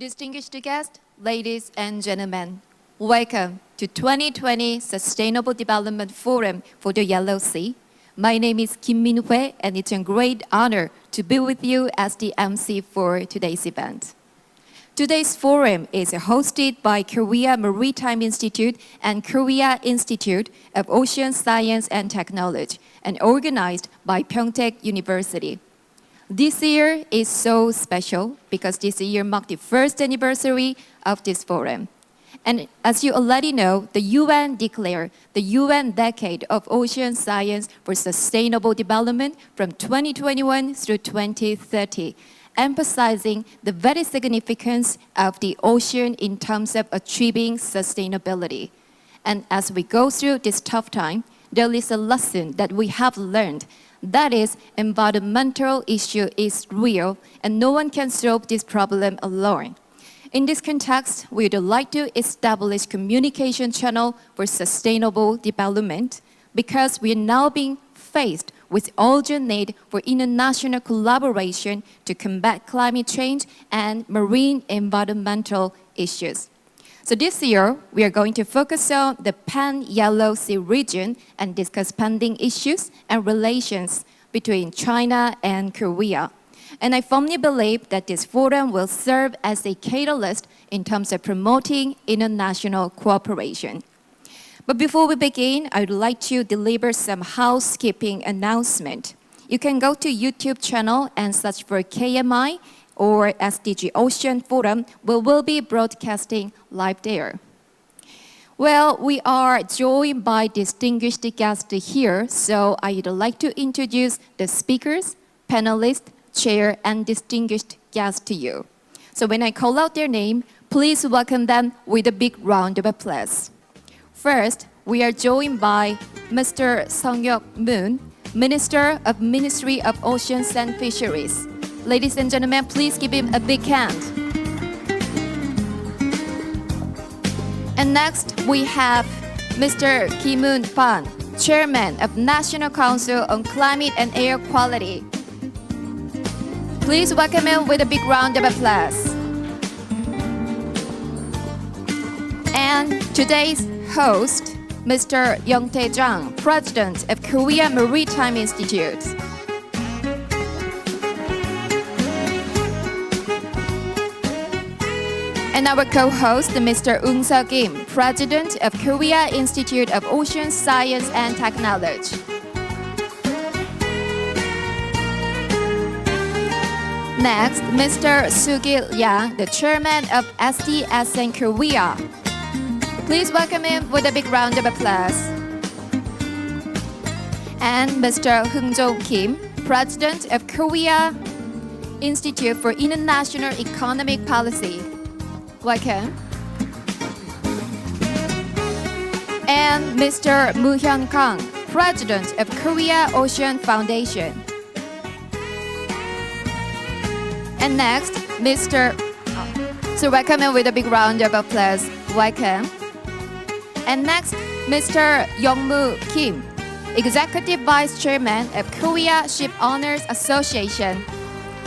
Distinguished guests, ladies and gentlemen, welcome to 2020 Sustainable Development Forum for the Yellow Sea. My name is Kim Min-hue, and it's a great honor to be with you as the MC for today's event. Today's forum is hosted by Korea Maritime Institute and Korea Institute of Ocean Science and Technology and organized by Pyeongtaek University. This year is so special because this year marked the first anniversary of this forum. And as you already know, the UN declared the UN Decade of Ocean Science for Sustainable Development from 2021 through 2030, emphasizing the very significance of the ocean in terms of achieving sustainability. And as we go through this tough time, there is a lesson that we have learned. That is, environmental issue is real, and no one can solve this problem alone. In this context, we would like to establish communication channel for sustainable development because we are now being faced with urgent need for international collaboration to combat climate change and marine environmental issues. So this year, we are going to focus on the Pan-Yellow Sea region and discuss pending issues and relations between China and Korea. And I firmly believe that this forum will serve as a catalyst in terms of promoting international cooperation. But before we begin, I would like to deliver some housekeeping announcement. You can go to YouTube channel and search for KMI or SDG Ocean Forum. We will be broadcasting live there. Well, we are joined by distinguished guests here, so I would like to introduce the speakers, panelists, chair, and distinguished guests to you. So when I call out their name, please welcome them with a big round of applause. First, we are joined by Mr. Sung-hyuk Moon, Minister of Ministry of Oceans and Fisheries. Ladies and gentlemen, please give him a big hand. And next, we have Mr. Ki-moon Pan, Chairman of National Council on Climate and Air Quality. Please welcome him with a big round of applause. And today's host, Mr. Young-tae Jang, President of Korea Maritime Institute. And our co-host, Mr. Eun-seo Kim, President of Korea Institute of Ocean Science and Technology. Next, Mr. Soo-gil Yang, the Chairman of Sdocean Korea. Please welcome him with a big round of applause. And Mr. Heung-jo Kim, President of Korea Institute for International Economic Policy. Welcome. And Mr. Moo Hyun Kang, President of Korea Ocean Foundation. And next, so welcome him with a big round of applause. Welcome. And next, Mr. Young-moo Kim, Executive Vice Chairman of Korea Ship Owners Association.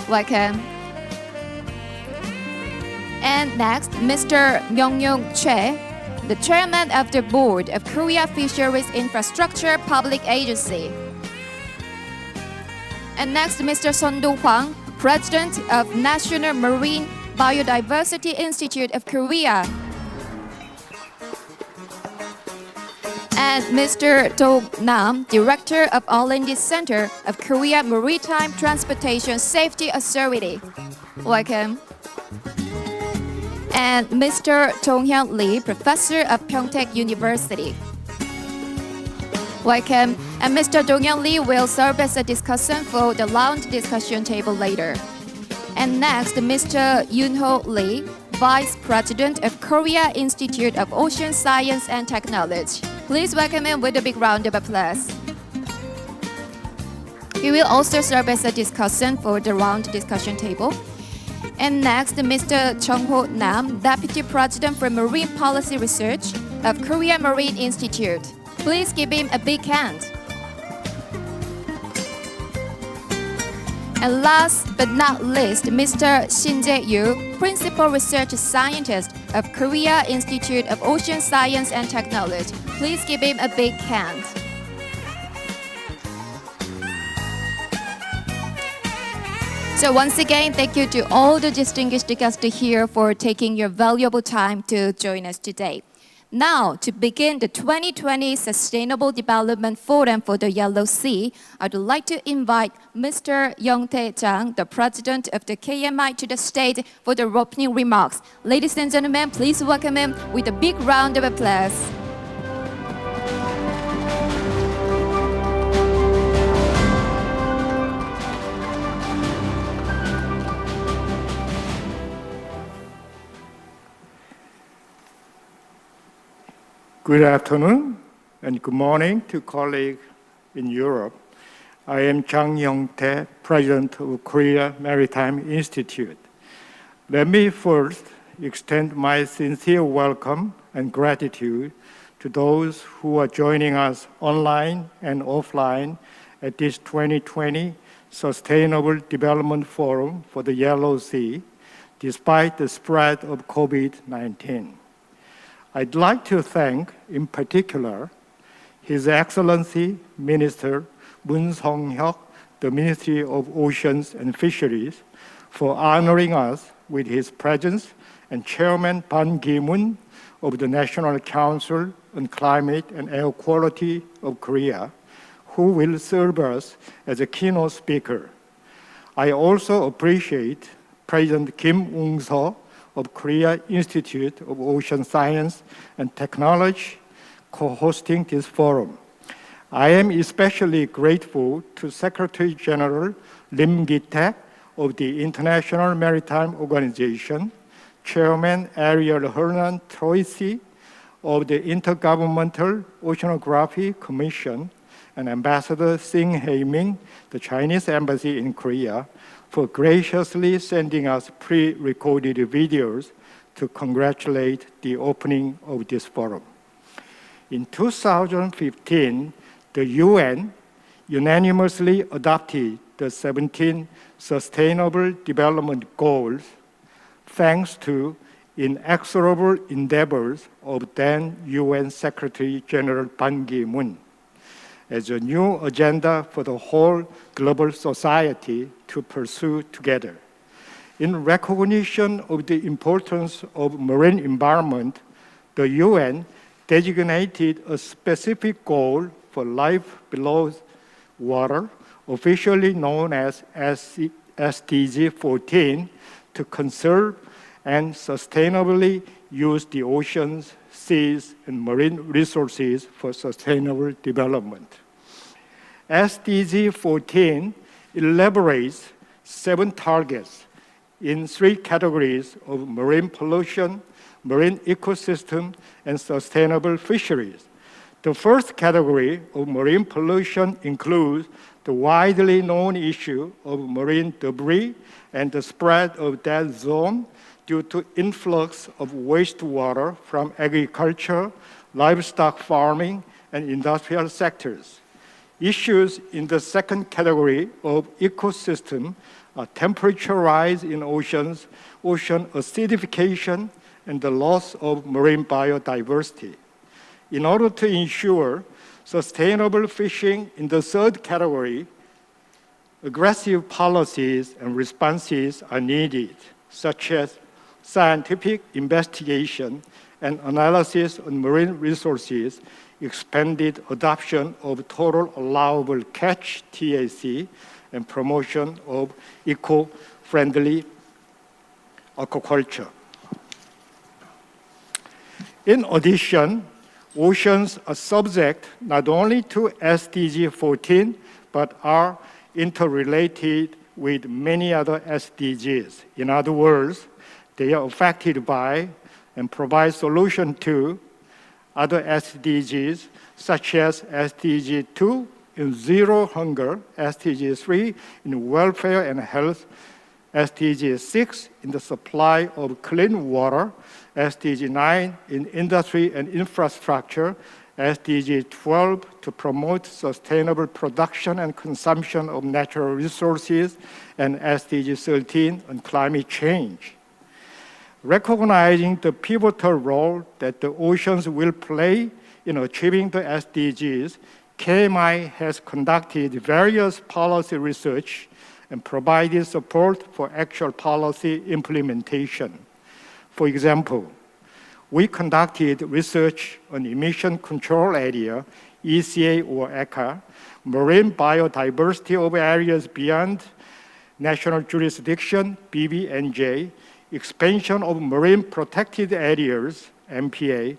Welcome. And next, Mr. Myung-young Choi, the Chairman of the Board of Korea Fisheries Infrastructure Public Agency. And next, Mr. Son-do Hwang, President of National Marine Biodiversity Institute of Korea. And Mr. Do Nam, Director of R&D Center of Korea Maritime Transportation Safety Authority. Welcome. And Mr. Dong-hyun Lee, Professor of Pyeongtaek University. Welcome. And Mr. Dong-hyun Lee will serve as a discussant for the round discussion table later. And next, Mr. Yoon-ho Lee, Vice President of Korea Institute of Ocean Science and Technology. Please welcome him with a big round of applause. He will also serve as a discussant for the round discussion table. And next, Mr. Chung-ho Nam, Deputy President for Marine Policy Research of Korea Marine Institute. Please give him a big hand. And last but not least, Mr. Shin Jae-yu, Principal Research Scientist of Korea Institute of Ocean Science and Technology. Please give him a big hand. So once again, thank you to all the distinguished guests here for taking your valuable time to join us today. Now, to begin the 2020 Sustainable Development Forum for the Yellow Sea, I'd like to invite Mr. Young-tae Chang, the President of the KMI, to the stage for the opening remarks. Ladies and gentlemen, please welcome him with a big round of applause. Good afternoon and good morning to colleagues in Europe. I am Jang Young-tae, President of Korea Maritime Institute. Let me first extend my sincere welcome and gratitude to those who are joining us online and offline at this 2020 Sustainable Development Forum for the Yellow Sea, despite the spread of COVID-19. I'd like to thank, in particular, His Excellency Minister Moon Song-hyuk, the Ministry of Oceans and Fisheries, for honoring us with his presence, and Chairman Ban Ki-moon of the National Council on Climate and Air Quality of Korea, who will serve us as a keynote speaker. I also appreciate President Kim Ung-seo of Korea Institute of Ocean Science and Technology co-hosting this forum. I am especially grateful to Secretary General Lim Gi-taek of the International Maritime Organization, Chairman Ariel Hernan Troisi of the Intergovernmental Oceanography Commission, and Ambassador Sing Hae-ming, the Chinese Embassy in Korea, for graciously sending us pre-recorded videos to congratulate the opening of this forum. In 2015, the UN unanimously adopted the 17 Sustainable Development Goals thanks to inexorable endeavors of then UN Secretary General Ban Ki-moon as a new agenda for the whole global society to pursue together. In recognition of the importance of marine environment, the UN designated a specific goal for life below water, officially known as SDG 14, to conserve and sustainably use the oceans, seas, and marine resources for sustainable development. SDG 14 elaborates 7 targets in 3 categories of marine pollution, marine ecosystem, and sustainable fisheries. The first category of marine pollution includes the widely known issue of marine debris and the spread of dead zone due to influx of wastewater from agriculture, livestock farming, and industrial sectors. Issues in the second category of ecosystem are temperature rise in oceans, ocean acidification, and the loss of marine biodiversity. In order to ensure sustainable fishing in the third category, aggressive policies and responses are needed, such as scientific investigation and analysis on marine resources, expanded adoption of total allowable catch, TAC, and promotion of eco-friendly aquaculture. In addition, oceans are subject not only to SDG 14, but are interrelated with many other SDGs. In other words, they are affected by and provide solution to other SDGs, such as SDG 2 in zero hunger, SDG 3 in welfare and health, SDG 6 in the supply of clean water, SDG 9 in industry and infrastructure, SDG 12 to promote sustainable production and consumption of natural resources, and SDG 13 on climate change. Recognizing the pivotal role that the oceans will play in achieving the SDGs, KMI has conducted various policy research and provided support for actual policy implementation. For example, we conducted research on emission control area, ECA or ECA, marine biodiversity of areas beyond national jurisdiction, BBNJ, expansion of marine protected areas, MPA,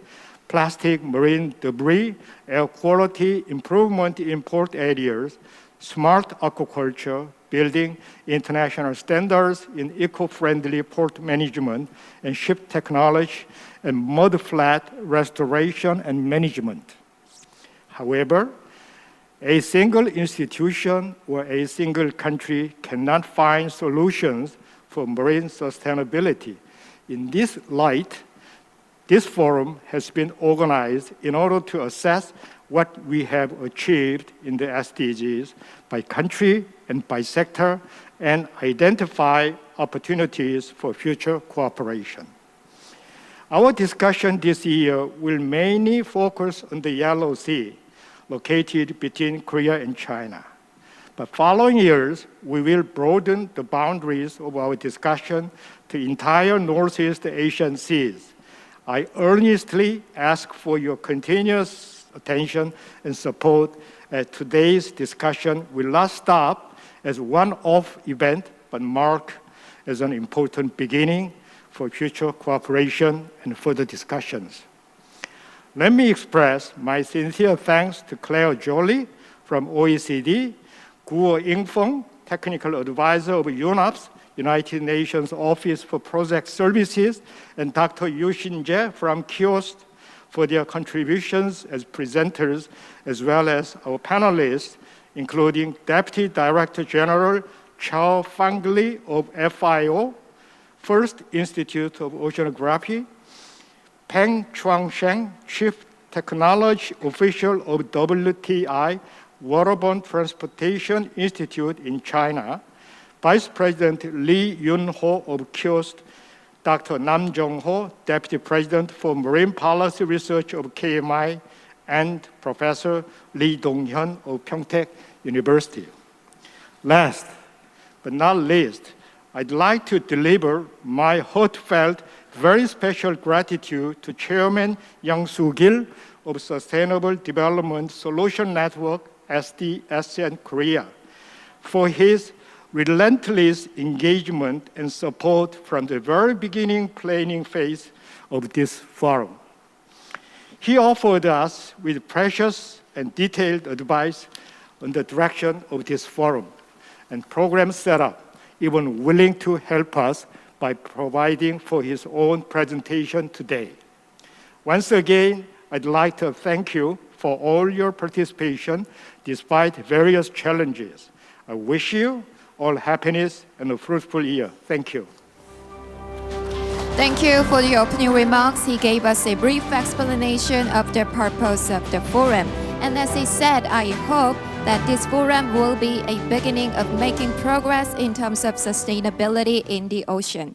plastic marine debris, air quality improvement in port areas, smart aquaculture, building international standards in eco-friendly port management and ship technology, and mudflat restoration and management. However, a single institution or a single country cannot find solutions for marine sustainability. In this light, this forum has been organized in order to assess what we have achieved in the SDGs by country and by sector, and identify opportunities for future cooperation. Our discussion this year will mainly focus on the Yellow Sea, located between Korea and China. But following years, we will broaden the boundaries of our discussion to entire Northeast Asian seas. I earnestly ask for your continuous attention and support as today's discussion will not stop as one-off event, but mark as an important beginning for future cooperation and further discussions. Let me express my sincere thanks to Claire Joly from OECD, Guo Yingfeng, Technical Advisor of UNOPS, United Nations Office for Project Services, and Dr. Yushin Jie from KIOST for their contributions as presenters, as well as our panelists, including Deputy Director General Chao Fangli of FIO, First Institute of Oceanography, Peng Chuangsheng, Chief Technology Official of WTI, Waterborne Transportation Institute in China, Vice President Lee Yun-ho of KIOST, Dr. Nam Jong-ho, Deputy President for Marine Policy Research of KMI, and Professor Lee Dong-hyun of Pyeongtaek University. Last but not least, I'd like to deliver my heartfelt, very special gratitude to Chairman Yang Soo-gil of Sustainable Development Solution Network, SDSN Korea, for his relentless engagement and support from the very beginning planning phase of this forum. He offered us with precious and detailed advice on the direction of this forum and program setup, even willing to help us by providing for his own presentation today. Once again, I'd like to thank you for all your participation despite various challenges. I wish you all happiness and a fruitful year. Thank you. Thank you for the opening remarks. He gave us a brief explanation of the purpose of the forum. And as he said, I hope that this forum will be a beginning of making progress in terms of sustainability in the ocean.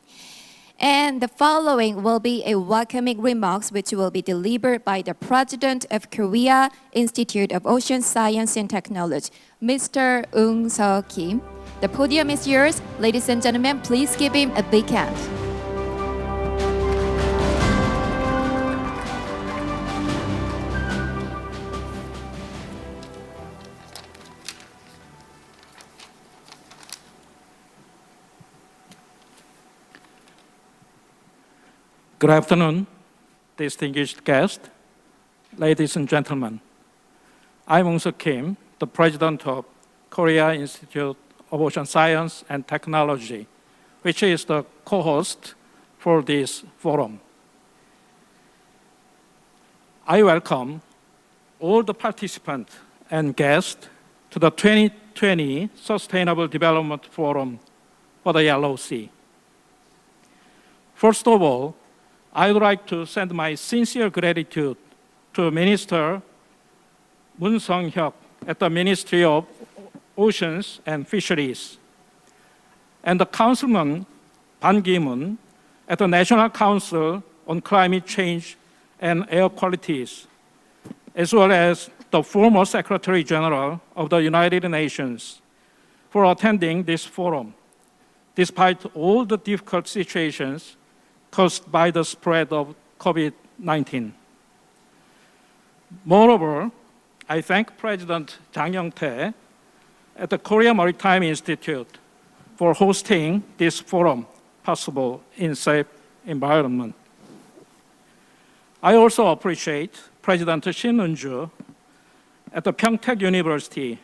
And the following will be a welcoming remarks which will be delivered by the President of Korea Institute of Ocean Science and Technology, Mr. Eun Seo Kim. The podium is yours. Ladies and gentlemen, please give him a big hand. Good afternoon, distinguished guests, ladies and gentlemen. I'm Eun Seo Kim, the President of Korea Institute of Ocean Science and Technology, which is the co-host for this forum. I welcome all the participants and guests to the 2020 Sustainable Development Forum for the Yellow Sea. First of all, I would like to send my sincere gratitude to Minister Moon Sung-hyuk at the Ministry of Oceans and Fisheries, and the Councilman Ban Ki-moon at the National Council on Climate Change and Air Qualities, as well as the former Secretary General of the United Nations, for attending this forum, despite all the difficult situations caused by the spread of COVID-19. Moreover, I thank President Jang Yong-tae at the Korea Maritime Institute for hosting this forum possible in safe environment. I also appreciate President Shin Eun-ju at the Pyeongtaek University,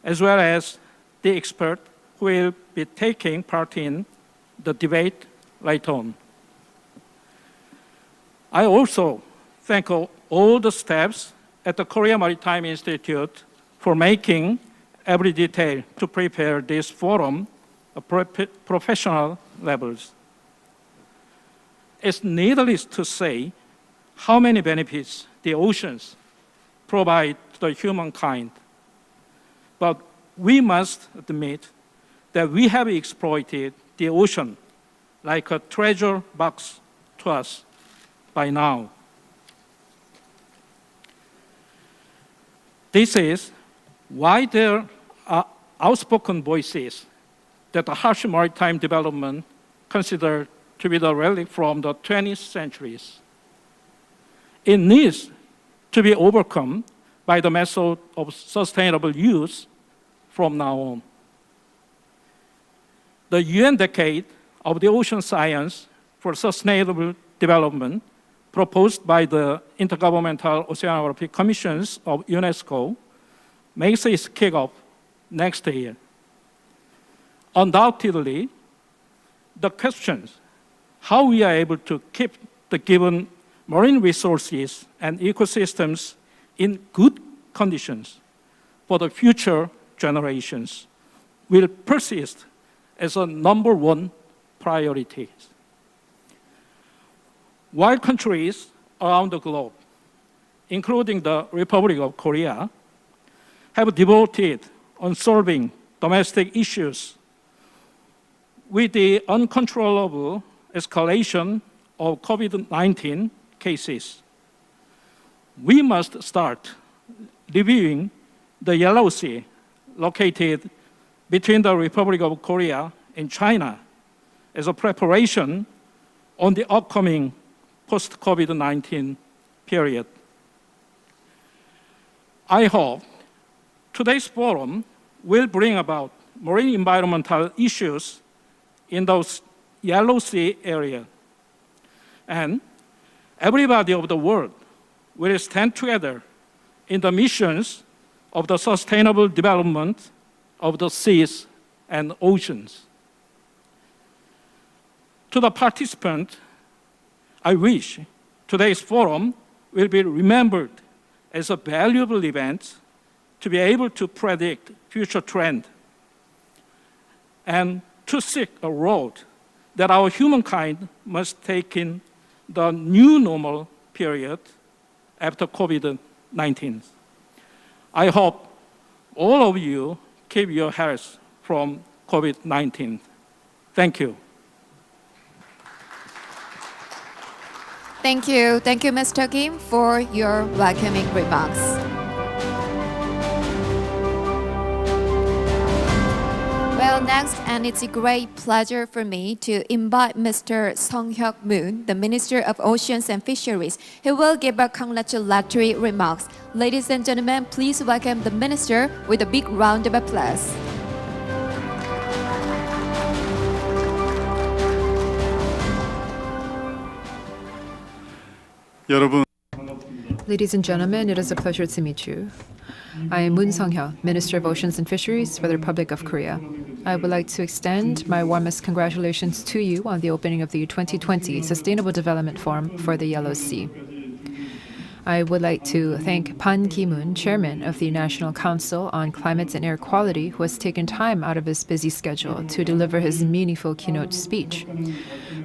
as well as the expert who will be taking part in the debate later on. I also thank all the staffs at the Korea Maritime Institute for making every detail to prepare this forum at professional levels. It's needless to say how many benefits the oceans provide to the humankind. But we must admit that we have exploited the ocean like a treasure box to us by now. This is why there are outspoken voices that the harsh maritime development considered to be the relic from the 20th centuries. It needs to be overcome by the method of sustainable use from now on. The UN Decade of the Ocean Science for Sustainable Development, proposed by the Intergovernmental Oceanography Commissions of UNESCO, makes its kickoff next year. Undoubtedly, the questions how we are able to keep the given marine resources and ecosystems in good conditions for the future generations will persist as a number one priority. While countries around the globe, including the Republic of Korea, have devoted on solving domestic issues, with the uncontrollable escalation of COVID-19 cases, we must start reviewing the Yellow Sea located between the Republic of Korea and China as a preparation on the upcoming post-COVID-19 period. I hope today's forum will bring about marine environmental issues in those Yellow Sea area, and everybody of the world will stand together in the missions of the sustainable development of the seas and oceans. To the participant, I wish today's forum will be remembered as a valuable event to be able to predict future trends and to seek a road that our humankind must take in the new normal period after COVID-19. I hope all of you keep your health from COVID-19. Thank you. Thank you. Thank you, Mr. Kim, for your welcoming remarks. Well, next, and it's a great pleasure for me to invite Mr. Sung-hyuk Moon, the Minister of Oceans and Fisheries, who will give a congratulatory remarks. Ladies and gentlemen, please welcome the Minister with a big round of applause. Ladies and gentlemen, it is a pleasure to meet you. I am Moon Sung-hyuk, Minister of Oceans and Fisheries for the Republic of Korea. I would like to extend my warmest congratulations to you on the opening of the 2020 Sustainable Development Forum for the Yellow Sea. I would like to thank Pan Ki-moon, Chairman of the National Council on Climate and Air Quality, who has taken time out of his busy schedule to deliver his meaningful keynote speech.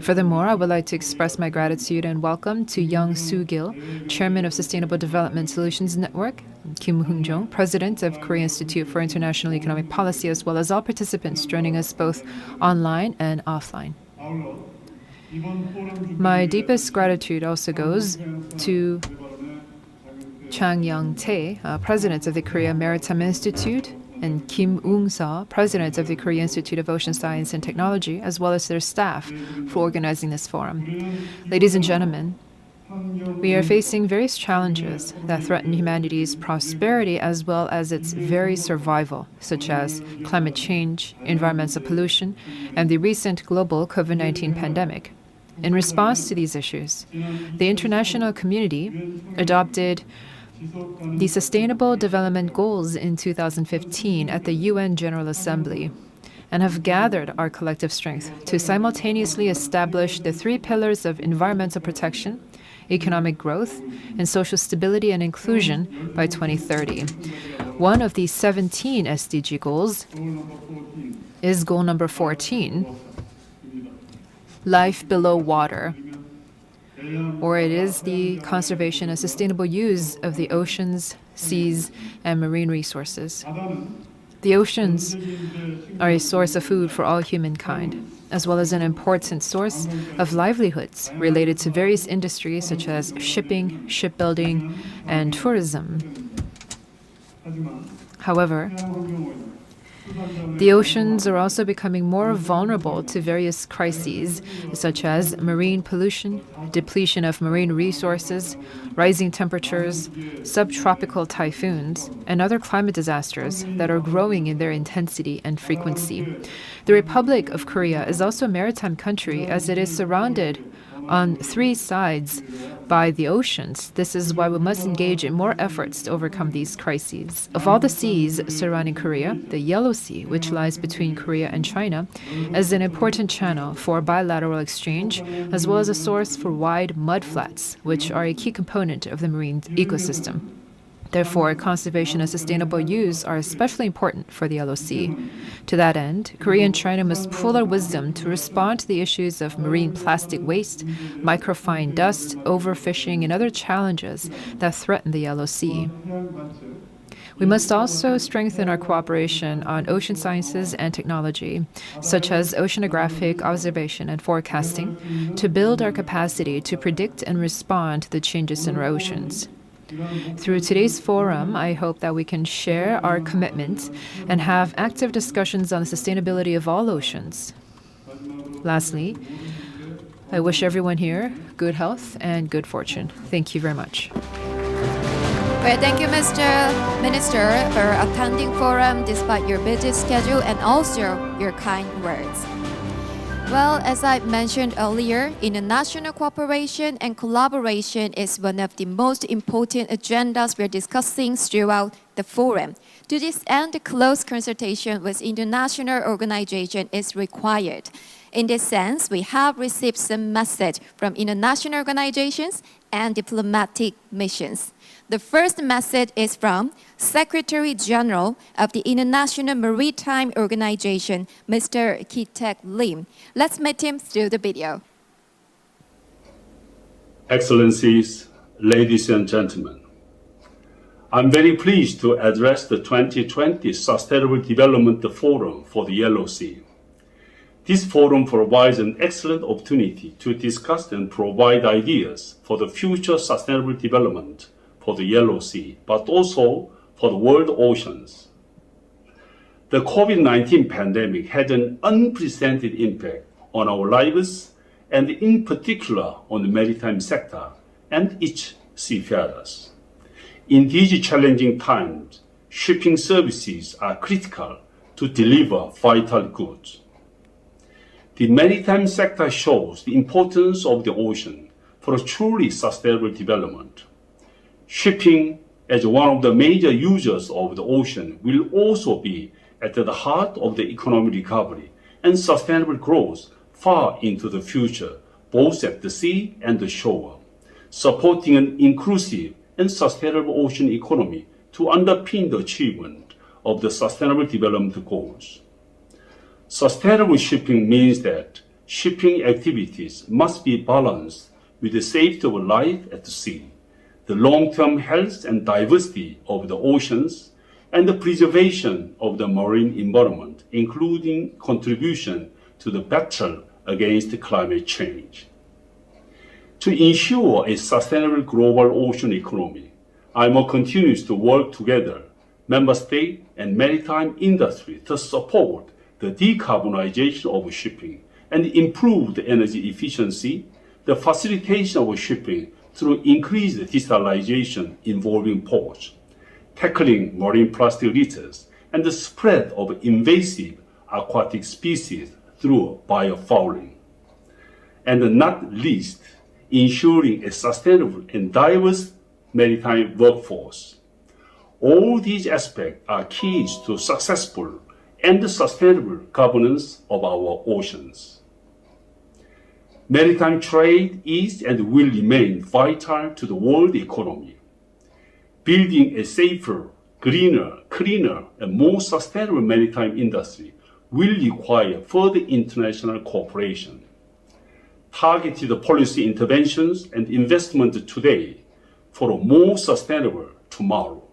Furthermore, I would like to express my gratitude and welcome to Young Soo-gil, Chairman of Sustainable Development Solutions Network, Kim Hoong-jong, President of Korea Institute for International Economic Policy, as well as all participants joining us both online and offline. My deepest gratitude also goes to Chang Young-tae, President of the Korea Maritime Institute, and Kim Ung-seo, President of the Korea Institute of Ocean Science and Technology, as well as their staff, for organizing this forum. Ladies and gentlemen, we are facing various challenges that threaten humanity's prosperity as well as its very survival, such as climate change, environmental pollution, and the recent global COVID-19 pandemic. In response to these issues, the international community adopted the Sustainable Development Goals in 2015 at the UN General Assembly and have gathered our collective strength to simultaneously establish the 3 pillars of environmental protection, economic growth, and social stability and inclusion by 2030. One of the 17 SDG goals is goal number 14, life below water, or it is the conservation and sustainable use of the oceans, seas, and marine resources. The oceans are a source of food for all humankind, as well as an important source of livelihoods related to various industries such as shipping, shipbuilding, and tourism. However, the oceans are also becoming more vulnerable to various crises, such as marine pollution, depletion of marine resources, rising temperatures, subtropical typhoons, and other climate disasters that are growing in their intensity and frequency. The Republic of Korea is also a maritime country as it is surrounded on 3 sides by the oceans. This is why we must engage in more efforts to overcome these crises. Of all the seas surrounding Korea, the Yellow Sea, which lies between Korea and China, is an important channel for bilateral exchange, as well as a source for wide mudflats, which are a key component of the marine ecosystem. Therefore, conservation and sustainable use are especially important for the Yellow Sea. To that end, Korea and China must pool their wisdom to respond to the issues of marine plastic waste, microfine dust, overfishing, and other challenges that threaten the Yellow Sea. We must also strengthen our cooperation on ocean sciences and technology, such as oceanographic observation and forecasting, to build our capacity to predict and respond to the changes in our oceans. Through today's forum, I hope that we can share our commitment and have active discussions on the sustainability of all oceans. Lastly, I wish everyone here good health and good fortune. Thank you very much. Well, thank you, Mr. Minister, for attending forum despite your busy schedule and also your kind words. Well, as I mentioned earlier, international cooperation and collaboration is one of the most important agendas we're discussing throughout the forum. To this end, close consultation with international organizations is required. In this sense, we have received some message from international organizations and diplomatic missions. The first message is from Secretary General of the International Maritime Organization, Mr. Ki-taek Lim. Let's meet him through the video. Excellencies, ladies and gentlemen, I'm very pleased to address the 2020 Sustainable Development Forum for the Yellow Sea. This forum provides an excellent opportunity to discuss and provide ideas for the future sustainable development for the Yellow Sea, but also for the world oceans. The COVID-19 pandemic had an unprecedented impact on our lives and in particular on the maritime sector and its seafarers. In these challenging times, shipping services are critical to deliver vital goods. The maritime sector shows the importance of the ocean for a truly sustainable development. Shipping, as one of the major users of the ocean, will also be at the heart of the economic recovery and sustainable growth far into the future, both at the sea and the shore, supporting an inclusive and sustainable ocean economy to underpin the achievement of the Sustainable Development Goals. Sustainable shipping means that shipping activities must be balanced with the safety of life at sea, the long-term health and diversity of the oceans, and the preservation of the marine environment, including contribution to the battle against climate change. To ensure a sustainable global ocean economy, IMO continues to work together, member state and maritime industry, to support the decarbonization of shipping and improve the energy efficiency, the facilitation of shipping through increased digitalization involving ports, tackling marine plastic litters, and the spread of invasive aquatic species through biofouling. And not least, ensuring a sustainable and diverse maritime workforce. All these aspects are keys to successful and sustainable governance of our oceans. Maritime trade is and will remain vital to the world economy. Building a safer, greener, cleaner, and more sustainable maritime industry will require further international cooperation. Targeted policy interventions and investment today for a more sustainable tomorrow.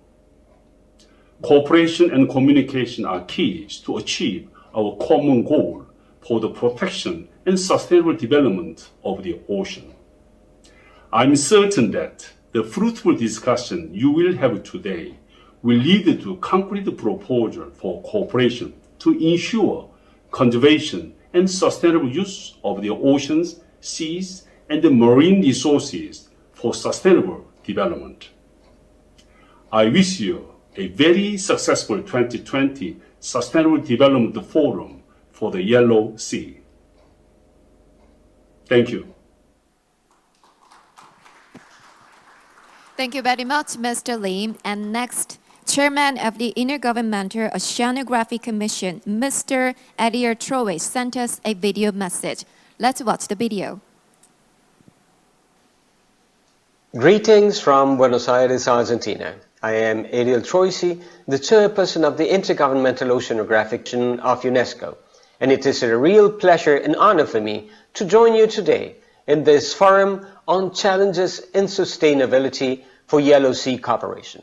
Cooperation and communication are keys to achieve our common goal for the protection and sustainable development of the ocean. I'm certain that the fruitful discussion you will have today will lead to concrete proposals for cooperation to ensure conservation and sustainable use of the oceans, seas, and the marine resources for sustainable development. I wish you a very successful 2020 Sustainable Development Forum for the Yellow Sea. Thank you. Thank you very much, Mr. Lim. And next, Chairman of the Intergovernmental Oceanography Commission, Mr. Edier Troe, sent us a video message. Let's watch the video. Greetings from Buenos Aires, Argentina. I am Ariel Troisi, the chairperson of the Intergovernmental Oceanographic Commission of UNESCO, and it is a real pleasure and honor for me to join you today in this forum on challenges in sustainability for Yellow Sea cooperation.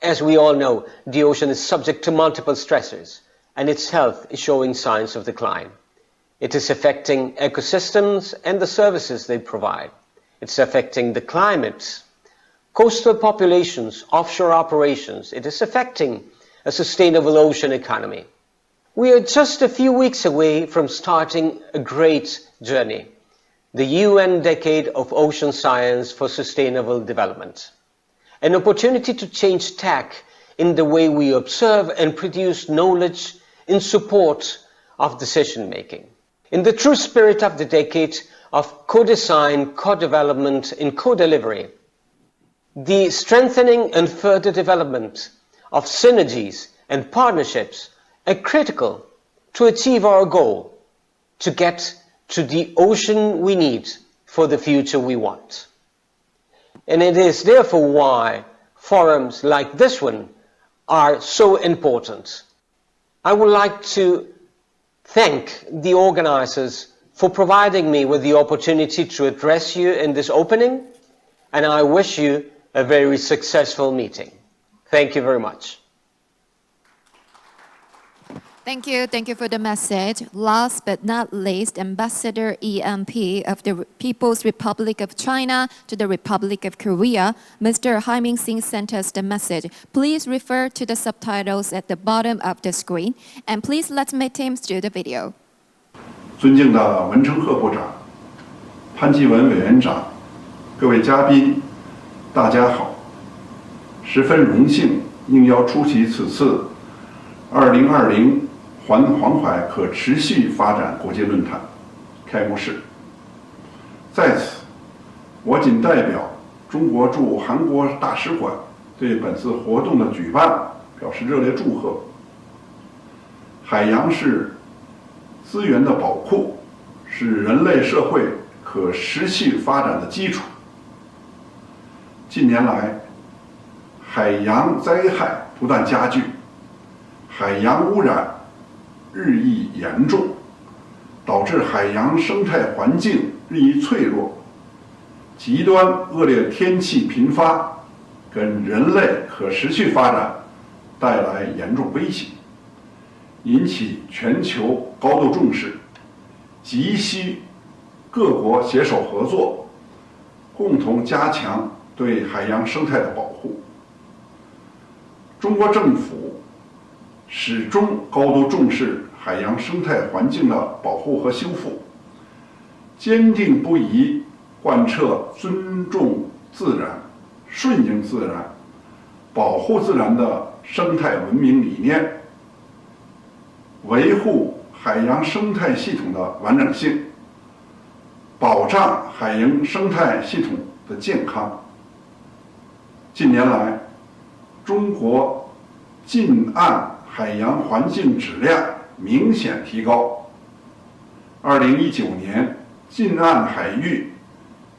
As we all know, the ocean is subject to multiple stressors, and its health is showing signs of decline. It is affecting ecosystems and the services they provide. It's affecting the climate, coastal populations, offshore operations. It is affecting a sustainable ocean economy. We are just a few weeks away from starting a great journey, the UN Decade of Ocean Science for Sustainable Development, an opportunity to change tack in the way we observe and produce knowledge in support of decision-making. In the true spirit of the decade of co-design, co-development, and co-delivery, the strengthening and further development of synergies and partnerships are critical to achieve our goal, to get to the ocean we need for the future we want. And it is therefore why forums like this one are so important. I would like to thank the organizers for providing me with the opportunity to address you in this opening, and I wish you a very successful meeting. Thank you very much. Thank you for the message. Last but not least, Ambassador EMP of the People's Republic of China to the Republic of Korea, Mr. Haiming Singh sent us the message. Please refer to the subtitles at the bottom of the screen, and please let's meet him through the video. 尊敬的文成赫部长、潘基文委员长、各位嘉宾，大家好！十分荣幸应邀出席此次2020黄海可持续发展国际论坛开幕式。在此，我谨代表中国驻韩国大使馆对本次活动的举办表示热烈祝贺。海洋是资源的宝库，是人类社会可持续发展的基础。近年来，海洋灾害不断加剧，海洋污染日益严重，导致海洋生态环境日益脆弱，极端恶劣天气频发，跟人类可持续发展带来严重威胁，引起全球高度重视，急需各国携手合作，共同加强对海洋生态的保护。中国政府始终高度重视海洋生态环境的保护和修复，坚定不移贯彻尊重自然、顺应自然、保护自然的生态文明理念，维护海洋生态系统的完整性，保障海洋生态系统的健康。近年来，中国近岸海洋环境质量明显提高。2019年，近岸海域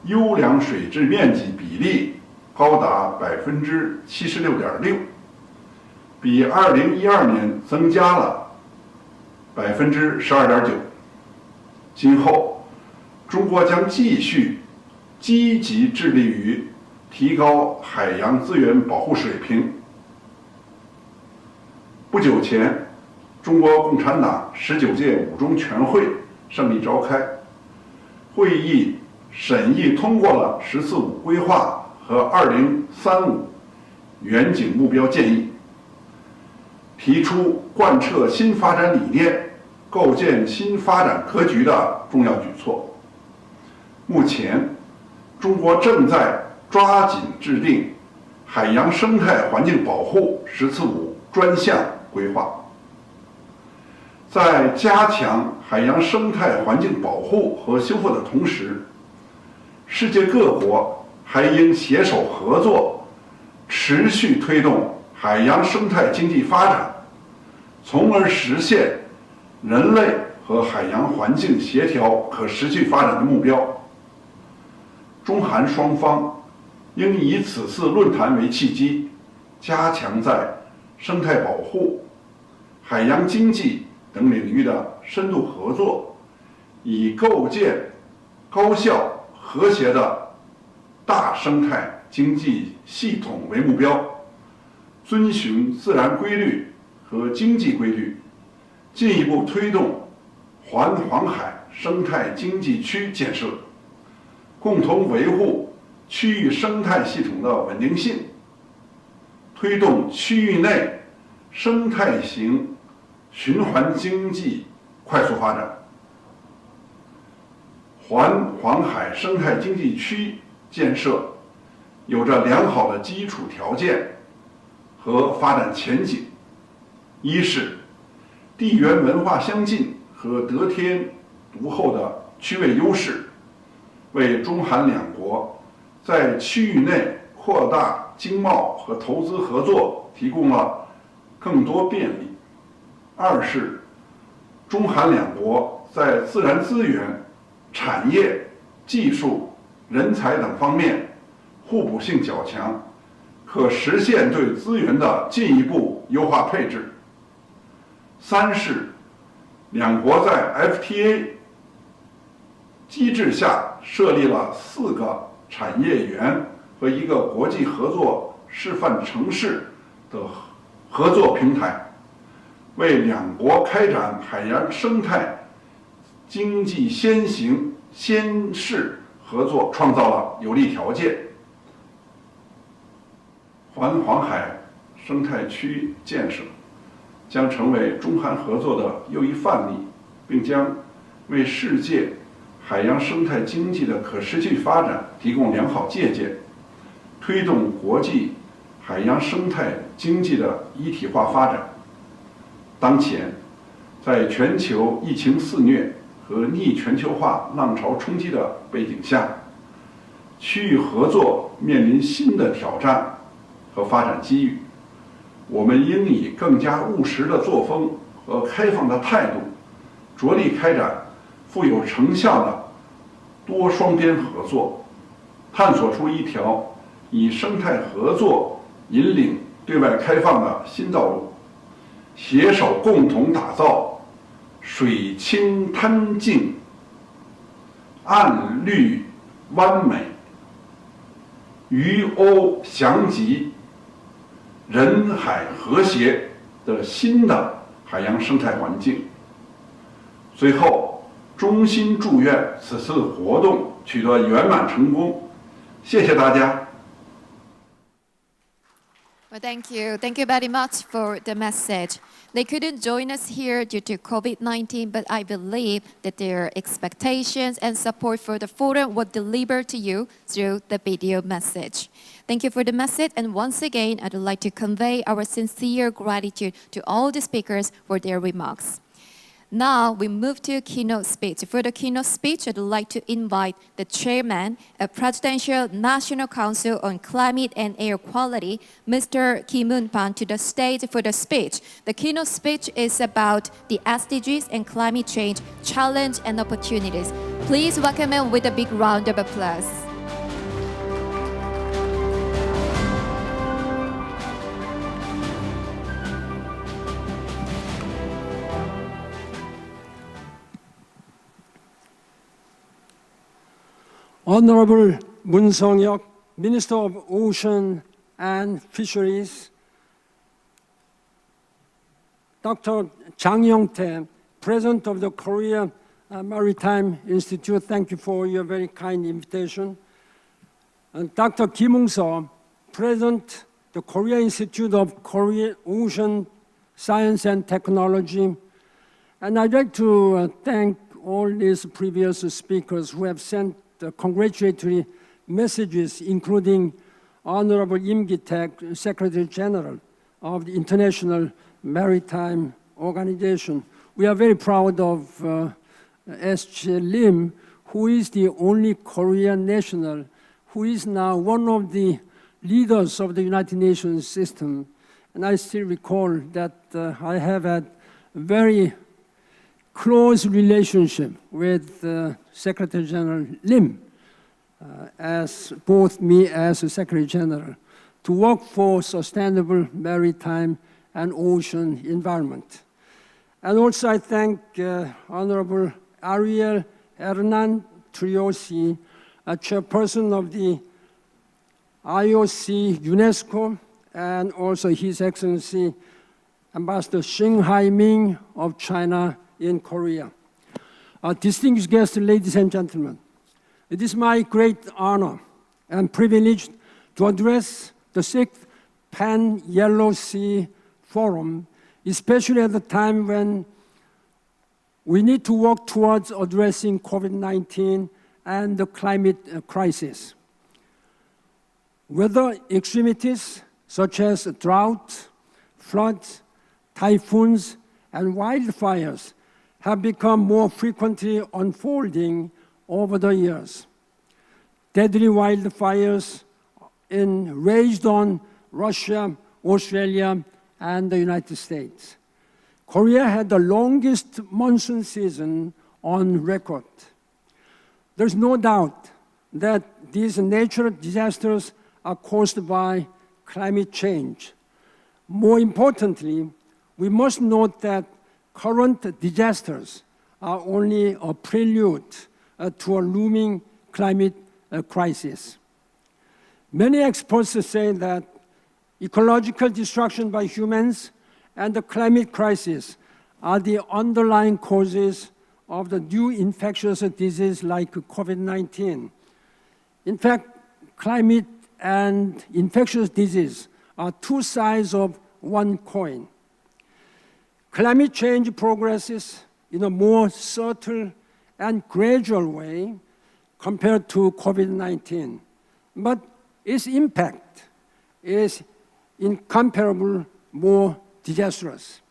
优良水质面积比例高达76.6%，比2012年增加了12.9%。今后，中国将继续积极致力于提高海洋资源保护水平。不久前，中国共产党19届五中全会胜利召开，会议审议通过了“十四五”规划和2035远景目标建议，提出贯彻新发展理念、构建新发展格局的重要举措。目前，中国正在抓紧制定海洋生态环境保护“十四五”专项规划。在加强海洋生态环境保护和修复的同时，世界各国还应携手合作，持续推动海洋生态经济发展，从而实现人类和海洋环境协调可持续发展的目标。中韩双方应以此次论坛为契机，加强在生态保护、海洋经济等领域的深度合作，以构建高效和谐的大生态经济系统为目标，遵循自然规律和经济规律，进一步推动环黄海生态经济区建设，共同维护区域生态系统的稳定性，推动区域内生态型循环经济快速发展。环黄海生态经济区建设有着良好的基础条件和发展前景。一是地缘文化相近和得天独厚的区位优势，为中韩两国在区域内扩大经贸和投资合作提供了更多便利。二是中韩两国在自然资源、产业、技术、人才等方面互补性较强，可实现对资源的进一步优化配置。三是两国在 FTA 机制下设立了4个产业园和1个国际合作示范城市的合作平台，为两国开展海洋生态经济先行先试合作创造了有利条件。环黄海生态区建设将成为中韩合作的又一范例，并将为世界海洋生态经济的可持续发展提供良好借鉴，推动国际海洋生态经济的一体化发展。当前，在全球疫情肆虐和逆全球化浪潮冲击的背景下，区域合作面临新的挑战和发展机遇。我们应以更加务实的作风和开放的态度，着力开展富有成效的多双边合作，探索出一条以生态合作引领对外开放的新道路，携手共同打造水清滩净、岸绿湾美、鱼鸥翔集、人海和谐的新的海洋生态环境。最后，衷心祝愿此次活动取得圆满成功。谢谢大家。 Well, thank you. Thank you very much for the message. They couldn't join us here due to COVID-19, but I believe that their expectations and support for the forum were delivered to you through the video message. Thank you for the message, and once again, I would like to convey our sincere gratitude to all the speakers for their remarks. Now we move to keynote speech. For the keynote speech, I'd like to invite the chairman of Presidential National Council on Climate and Air Quality, Mr. Kim Moon-pan, to the stage for the speech. The keynote speech is about the SDGs and climate change, challenge and opportunities. Please welcome him with a big round of applause. Honorable Moon Sung-hyuk, Minister of Ocean and Fisheries, Dr. Chang Yong-tae, President of the Korea Maritime Institute, thank you for your very kind invitation. And Dr. Kim Ung-seo, President, the Korea Institute of Korea Ocean Science and Technology. And I'd like to thank all these previous speakers who have sent congratulatory messages, including Honorable Im Gi-taek, Secretary General of the International Maritime Organization. We are very proud of S.J. Lim, who is the only Korean national who is now one of the leaders of the United Nations system. And I still recall that I have had very close relationship with Secretary General Lim, as both me as a Secretary General, to work for sustainable maritime and ocean environment. And also I thank Honorable Ariel Hernan Triosi, a chairperson of the IOC UNESCO, and also His Excellency Ambassador Xing Haiming of China in Korea. Distinguished guests, ladies and gentlemen, it is my great honor and privilege to address the 6th Pan-Yellow Sea Forum, especially at the time when we need to work towards addressing COVID-19 and the climate crisis. Weather extremities such as drought, floods, typhoons, and wildfires have become more frequently unfolding over the years. Deadly wildfires raged on Russia, Australia, and the United States. Korea had the longest monsoon season on record. There's no doubt that these natural disasters are caused by climate change. More importantly, we must note that current disasters are only a prelude to a looming climate crisis. Many experts say that ecological destruction by humans and the climate crisis are the underlying causes of the new infectious disease like COVID-19. In fact, climate and infectious disease are two sides of one coin. Climate change progresses in a more subtle and gradual way compared to COVID-19, but its impact is incomparably more disastrous.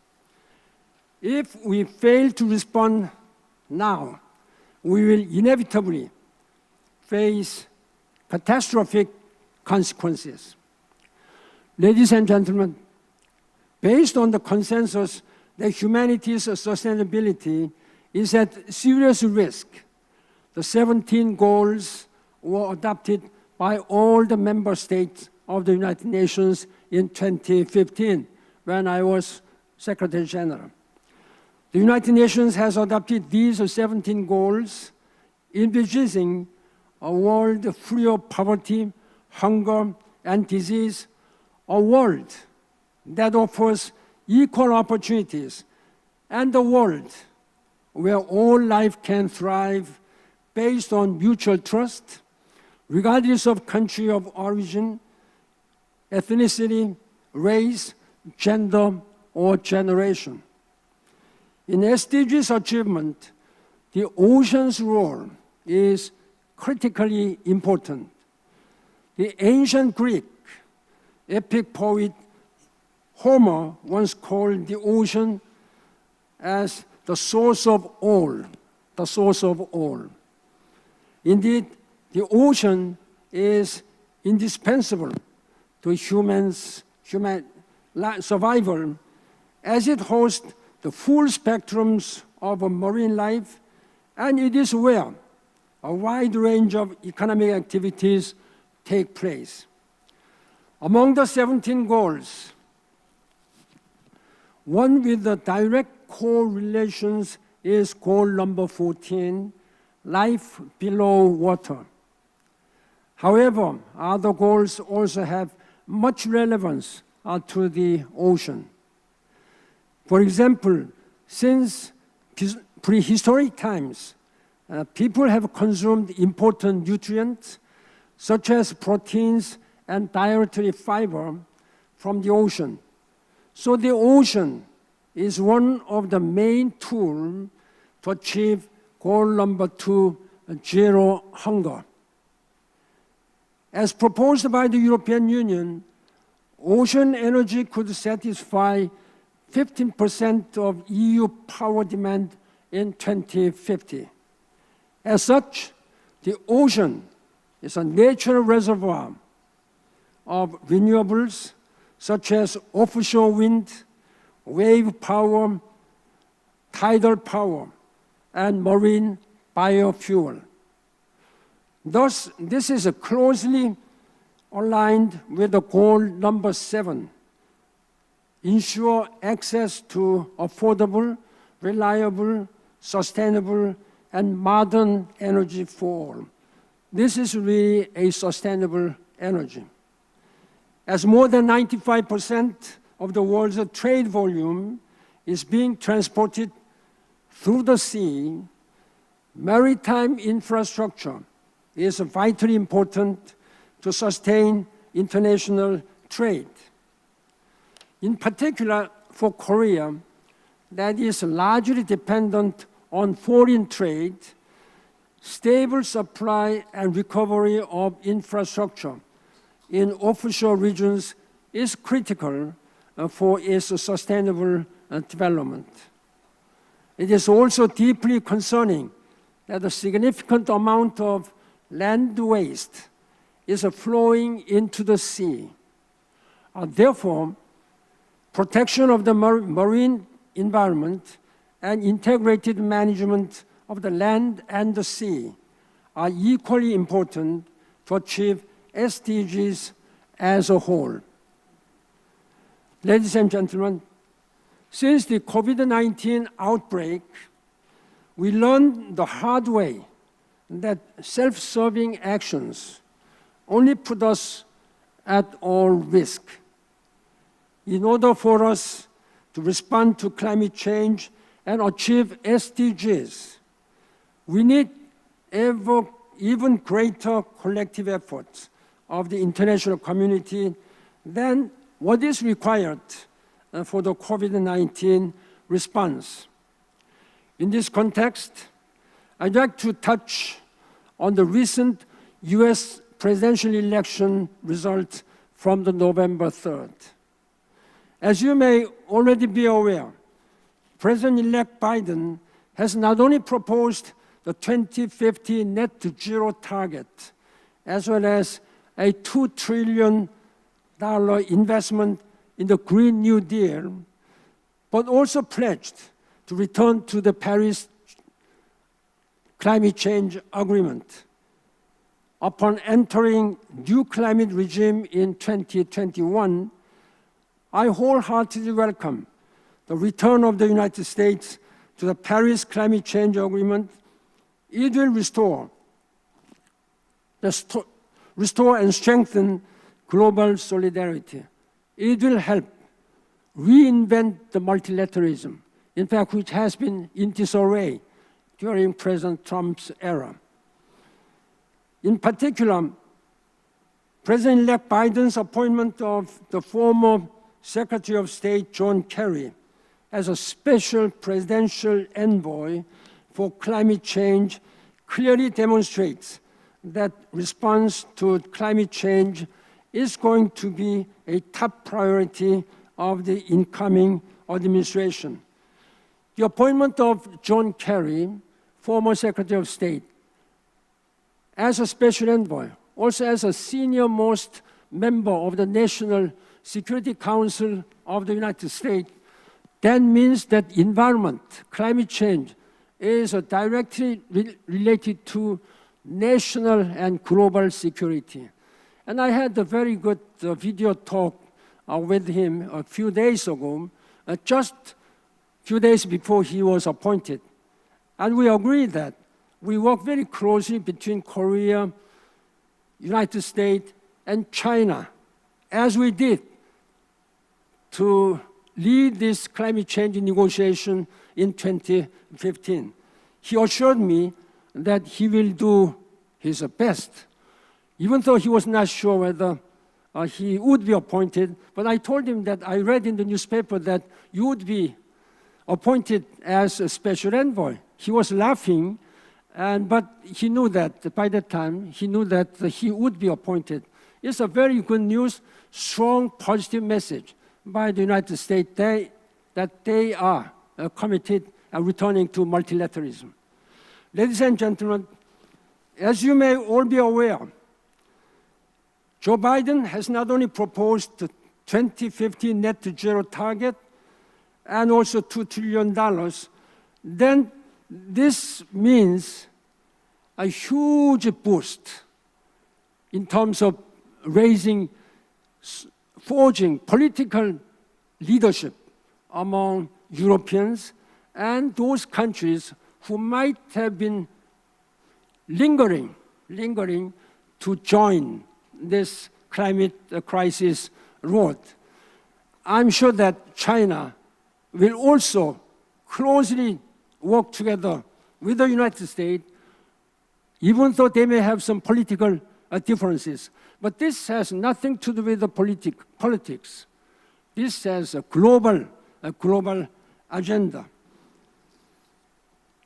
If we fail to respond now, we will inevitably face catastrophic consequences. Ladies and gentlemen, based on the consensus that humanity's sustainability is at serious risk, the 17 goals were adopted by all the member states of the United Nations in 2015 when I was Secretary General. The United Nations has adopted these 17 goals, envisaging a world free of poverty, hunger, and disease, a world that offers equal opportunities, and a world where all life can thrive based on mutual trust, regardless of country of origin, ethnicity, race, gender, or generation. In SDGs achievement, the ocean's role is critically important. The ancient Greek epic poet Homer once called the ocean as the source of all, the source of all. Indeed, the ocean is indispensable to human survival, as it hosts the full spectrums of marine life, and it is where a wide range of economic activities take place. Among the 17 goals, one with the direct correlations is goal number 14, life below water. However, other goals also have much relevance to the ocean. For example, since prehistoric times, people have consumed important nutrients such as proteins and dietary fiber from the ocean. So the ocean is one of the main tools to achieve goal number 2, zero hunger. As proposed by the European Union, ocean energy could satisfy 15% of EU power demand in 2050. As such, the ocean is a natural reservoir of renewables such as offshore wind, wave power, tidal power, and marine biofuel. Thus, this is closely aligned with the goal number 7, ensure access to affordable, reliable, sustainable, and modern energy for all. This is really a sustainable energy. As more than 95% of the world's trade volume is being transported through the sea, maritime infrastructure is vitally important to sustain international trade. In particular, for Korea, that is largely dependent on foreign trade, stable supply and recovery of infrastructure in offshore regions is critical for its sustainable development. It is also deeply concerning that a significant amount of land waste is flowing into the sea. Therefore, protection of the marine environment and integrated management of the land and the sea are equally important to achieve SDGs as a whole. Ladies and gentlemen, since the COVID-19 outbreak, we learned the hard way that self-serving actions only put us at all risk. In order for us to respond to climate change and achieve SDGs, we need even greater collective efforts of the international community than what is required for the COVID-19 response. In this context, I'd like to touch on the recent US presidential election results from the November 3rd. As you may already be aware, President-elect Biden has not only proposed the 2050 net zero target, as well as a $2 trillion investment in the Green New Deal, but also pledged to return to the Paris Climate Change Agreement. Upon entering new climate regime in 2021, I wholeheartedly welcome the return of the United States to the Paris Climate Change Agreement. It will restore and strengthen global solidarity. It will help reinvent the multilateralism, in fact, which has been in disarray during President Trump's era. In particular, President-elect Biden's appointment of the former Secretary of State John Kerry as a special presidential envoy for climate change clearly demonstrates that response to climate change is going to be a top priority of the incoming administration. The appointment of John Kerry, former Secretary of State, as a special envoy, also as a senior-most member of the National Security Council of the United States, then means that environment, climate change, is directly related to national and global security. And I had a very good video talk with him a few days ago, just a few days before he was appointed. And we agreed that we work very closely between Korea, United States, and China, as we did to lead this climate change negotiation in 2015. He assured me that he will do his best, even though he was not sure whether he would be appointed. But I told him that I read in the newspaper that you would be appointed as a special envoy. He was laughing, but he knew that by that time, he knew that he would be appointed. It's a very good news, strong, positive message by the United States that they are committed and returning to multilateralism. Ladies and gentlemen, as you may all be aware, Joe Biden has not only proposed the 2050 net zero target and also $2 trillion, then this means a huge boost in terms of forging political leadership among Europeans and those countries who might have been lingering to join this climate crisis road. I'm sure that China will also closely work together with the United States, even though they may have some political differences. But this has nothing to do with the politics. This has a global agenda.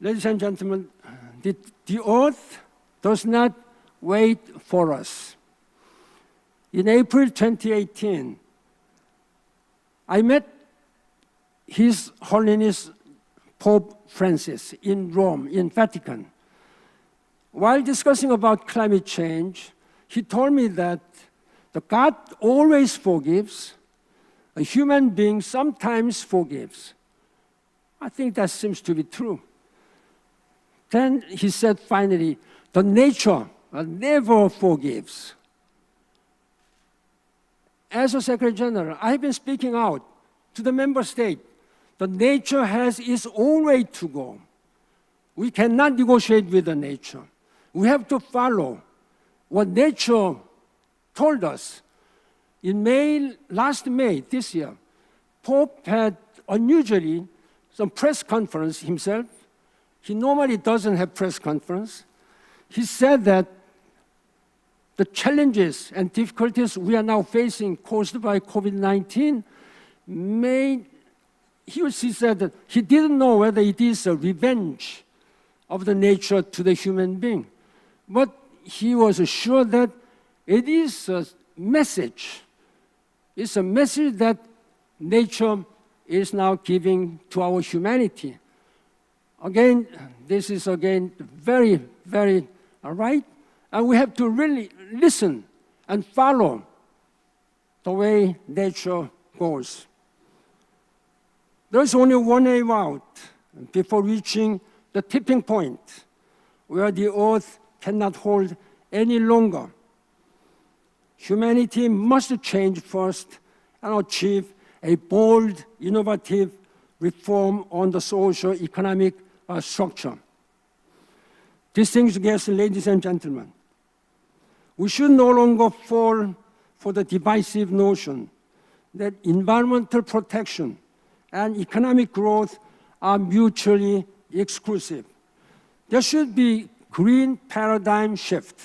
Ladies and gentlemen, the Earth does not wait for us. In April 2018, I met His Holiness Pope Francis in Rome, in Vatican. While discussing about climate change, he told me that the God always forgives, a human being sometimes forgives. I think that seems to be true. Then he said finally, the nature never forgives. As a Secretary General, I've been speaking out to the member state. The nature has its own way to go. We cannot negotiate with the nature. We have to follow what nature told us. In last May this year, Pope had unusually some press conference himself. He normally doesn't have press conference. He said that the challenges and difficulties we are now facing caused by COVID-19 he said that he didn't know whether it is a revenge of the nature to the human being. But he was sure that it is a message. It's a message that nature is now giving to our humanity. Again, this is very, very right. And we have to really listen and follow the way nature goes. There's only one way out before reaching the tipping point where the earth cannot hold any longer. Humanity must change first and achieve a bold, innovative reform on the socio-economic structure. Distinguished guests, ladies and gentlemen, we should no longer fall for the divisive notion that environmental protection and economic growth are mutually exclusive. There should be green paradigm shift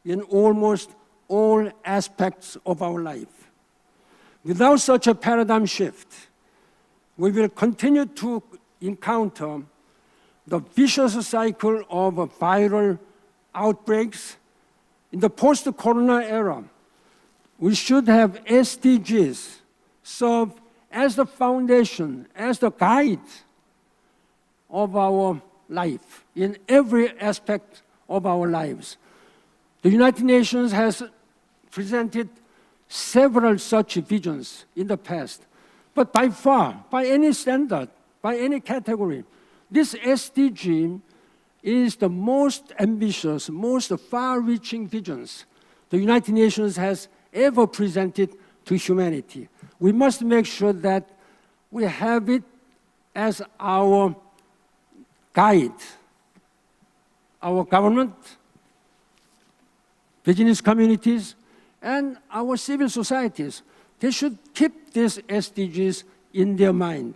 in almost all aspects of our life. Without such a paradigm shift, we will continue to encounter the vicious cycle of viral outbreaks. In the post-corona era, we should have SDGs serve as the foundation, as the guide of our life in every aspect of our lives. The United Nations has presented several such visions in the past, but by far, by any standard, by any category, this SDG is the most ambitious, most far-reaching visions the United Nations has ever presented to humanity. We must make sure that we have it as our guide. Our government, business communities, and our civil societies, they should keep these SDGs in their mind.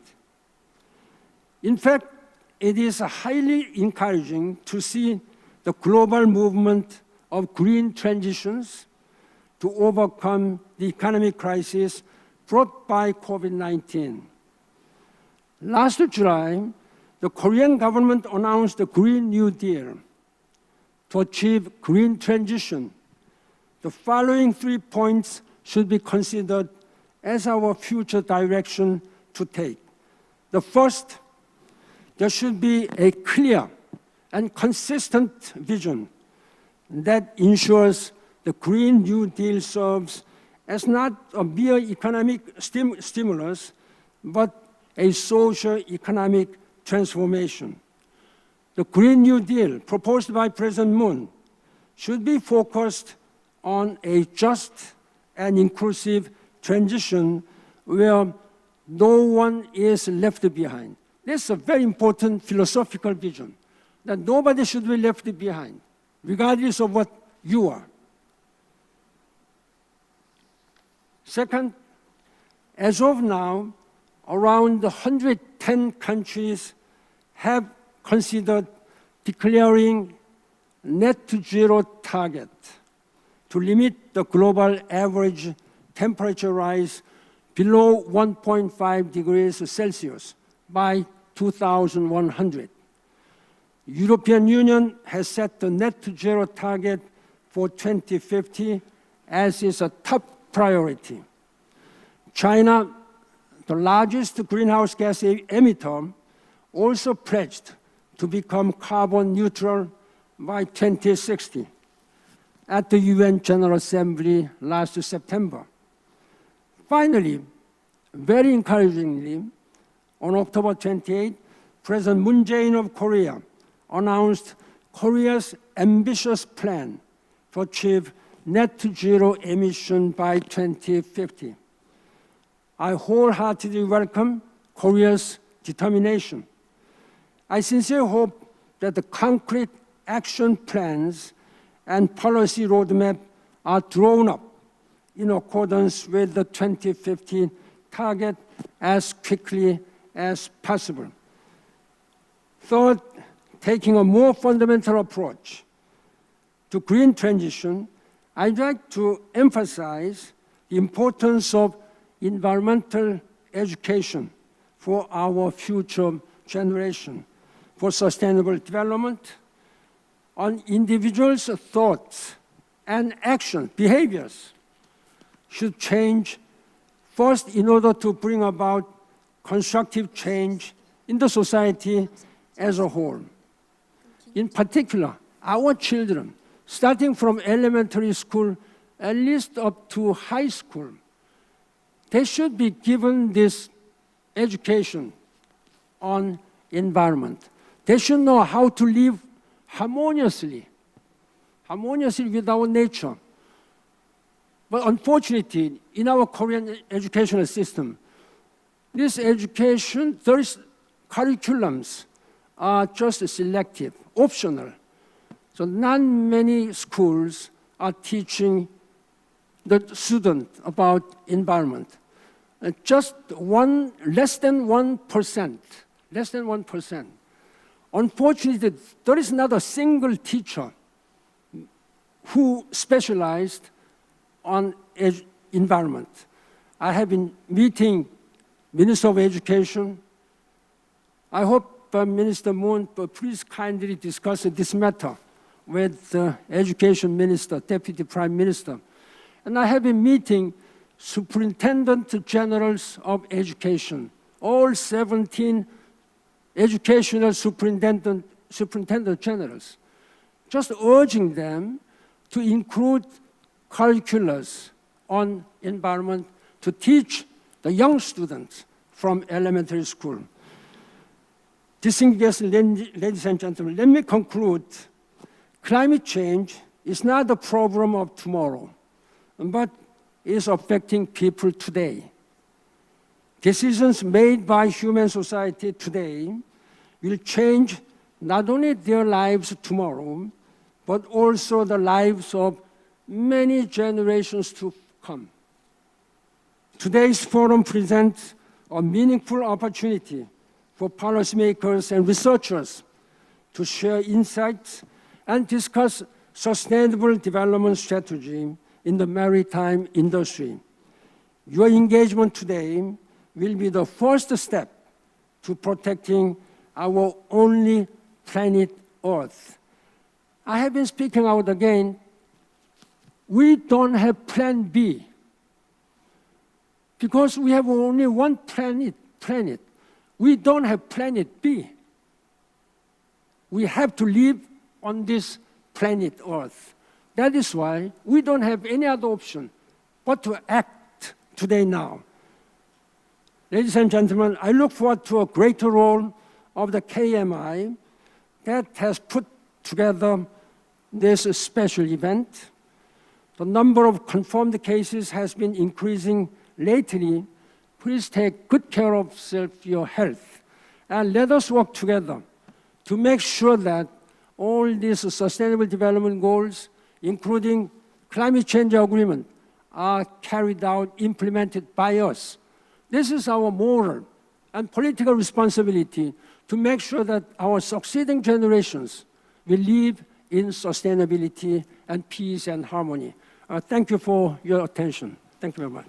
In fact, it is highly encouraging to see the global movement of green transitions to overcome the economic crisis brought by COVID-19. Last July, the Korean government announced the Green New Deal. To achieve green transition, the following 3 points should be considered as our future direction to take. The first, there should be a clear and consistent vision that ensures the Green New Deal serves as not a mere economic stimulus, but a socio-economic transformation. The Green New Deal proposed by President Moon should be focused on a just and inclusive transition where no one is left behind. This is a very important philosophical vision, that nobody should be left behind, regardless of what you are. Second, as of now, around 110 countries have considered declaring net zero target to limit the global average temperature rise below 1.5 degrees Celsius by 2100. European Union has set the net zero target for 2050 as is a top priority. China, the largest greenhouse gas emitter, also pledged to become carbon neutral by 2060 at the UN General Assembly last September. Finally, very encouragingly, on October 28, President Moon Jae-in of Korea announced Korea's ambitious plan to achieve net zero emission by 2050. I wholeheartedly welcome Korea's determination. I sincerely hope that the concrete action plans and policy roadmap are drawn up in accordance with the 2050 target as quickly as possible. Third, taking a more fundamental approach to green transition, I'd like to emphasize the importance of environmental education for our future generation, for sustainable development, on individuals' thoughts and actions, behaviors should change first in order to bring about constructive change in the society as a whole. In particular, our children, starting from elementary school, at least up to high school, they should be given this education on environment. They should know how to live harmoniously with our nature. But unfortunately, in our Korean educational system, this education, those curriculums are just selective, optional. So not many schools are teaching the student about environment. Just less than 1%. Unfortunately, there is not a single teacher who specialized on environment. I have been meeting Minister of Education. I hope Minister Moon, please kindly discuss this matter with the Education Minister, Deputy Prime Minister. And I have been meeting Superintendent Generals of Education, all 17 educational superintendent generals, just urging them to include curriculums on environment to teach the young students from elementary school. Distinguished ladies and gentlemen, let me conclude. Climate change is not a problem of tomorrow, but is affecting people today. Decisions made by human society today will change not only their lives tomorrow, but also the lives of many generations to come. Today's forum presents a meaningful opportunity for policymakers and researchers to share insights and discuss sustainable development strategy in the maritime industry. Your engagement today will be the first step to protecting our only planet Earth. I have been speaking out again. We don't have plan B because we have only one planet. We don't have planet B. We have to live on this planet Earth. That is why we don't have any other option but to act today now. Ladies and gentlemen, I look forward to a greater role of the KMI that has put together this special event. The number of confirmed cases has been increasing lately. Please take good care of your health, and let us work together to make sure that all these sustainable development goals, including climate change agreement, are carried out, implemented by us. This is our moral and political responsibility to make sure that our succeeding generations will live in sustainability and peace and harmony. Thank you for your attention. Thank you very much.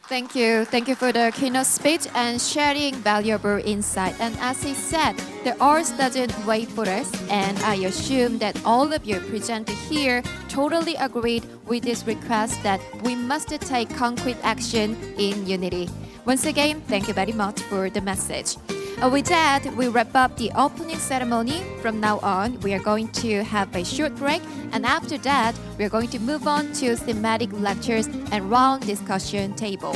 Thank you. Thank you for the keynote speech and sharing valuable insight. And as he said, the Earth doesn't wait for us, and I assume that all of you presented here totally agreed with this request that we must take concrete action in unity. Once again, thank you very much for the message. With that, we wrap up the opening ceremony. From now on, we are going to have a short break, and after that, we are going to move on to thematic lectures and round discussion table.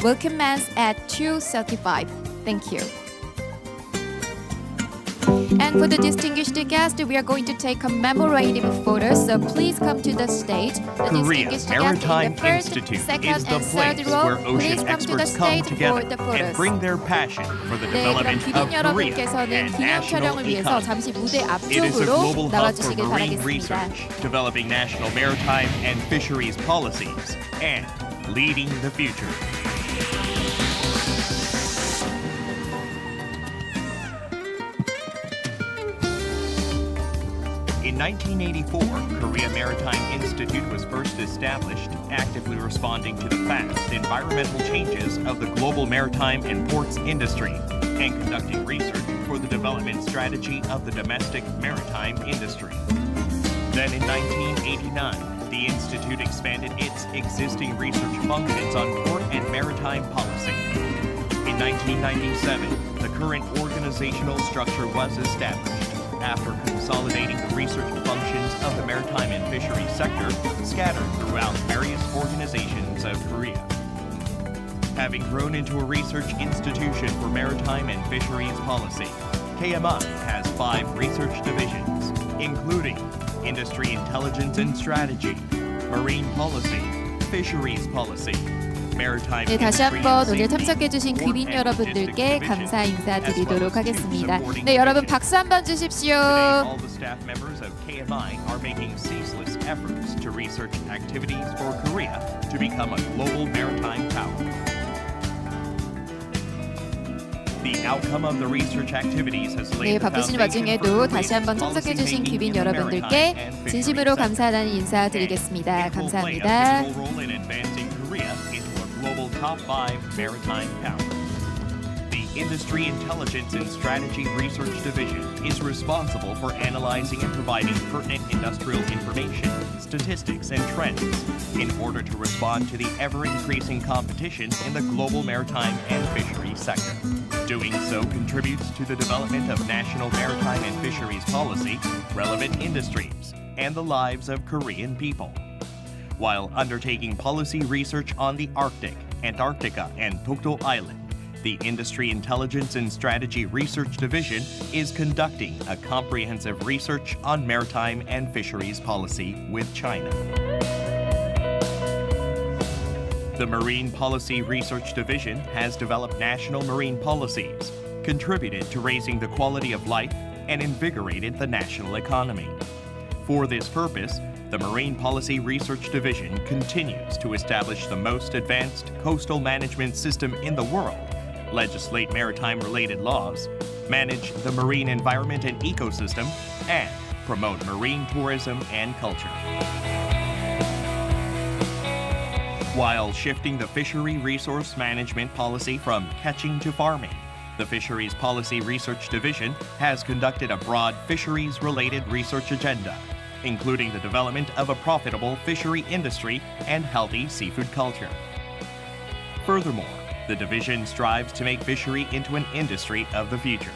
We'll commence at 2:35. Thank you. And for the distinguished guest, we are going to take commemorative photos, so please come to the stage. The Korea distinguished Maritime guest in the first, Institute second, is the and third place row, where please ocean come to the experts come stage for together the photos. and bring their passion for the 네, 그럼 development 기린 of Korea 여러분께서는 and 기념 national 촬영을 위해서 economy. 잠시 무대 It is a 앞쪽으로 global hub for 나와주시길 marine 바라겠습니다. research, developing national maritime and fisheries policies, and leading the future. In 1984, Korea Maritime Institute was first established, actively responding to the fast environmental changes of the global maritime and ports industry, and conducting research for the development strategy of the domestic maritime industry. Then in 1989, the Institute expanded its existing research functions on port and maritime policy. In 1997, the current organizational structure was established after consolidating the research functions of the maritime and fisheries sector scattered throughout various organizations of Korea. Having grown into a research institution for maritime and fisheries policy, KMI has 5 research divisions, including Industry Intelligence and Strategy, Marine Policy, Fisheries Policy, maritime 네, 다시 industry 한번 and 오늘 safety, 참석해주신 port 귀빈 and 여러분들께 logistics 감사 division, 인사드리도록 하겠습니다. supporting 네, 여러분 division. 박수 한번 주십시오. Today, all the staff members of KMI are making ceaseless efforts to research activities for Korea to become a global maritime power. The outcome of the research activities has 네, laid the 바쁘신 foundation 와중에도 for 다시 한번 Korea's 참석해주신 policymaking 귀빈 in the maritime 여러분들께 and fisheries 진심으로 sector. 감사하다는 인사 And 드리겠습니다. it will play a 감사합니다. pivotal role in advancing Korea into a global top 5 maritime power. The Industry Intelligence and Strategy Research Division is responsible for analyzing and providing pertinent industrial information, statistics, and trends in order to respond to the ever-increasing competition in the global maritime and fisheries sector. Doing so contributes to the development of national maritime and fisheries policy, relevant industries, and the lives of Korean people. While undertaking policy research on the Arctic, Antarctica, and Dokdo Island, the Industry Intelligence and Strategy Research Division is conducting a comprehensive research on maritime and fisheries policy with China. The Marine Policy Research Division has developed national marine policies, contributed to raising the quality of life, and invigorated the national economy. For this purpose, the Marine Policy Research Division continues to establish the most advanced coastal management system in the world, legislate maritime-related laws, manage the marine environment and ecosystem, and promote marine tourism and culture. While shifting the fishery resource management policy from catching to farming, the Fisheries Policy Research Division has conducted a broad fisheries-related research agenda, including the development of a profitable fishery industry and healthy seafood culture. Furthermore, the division strives to make fishery into an industry of the future.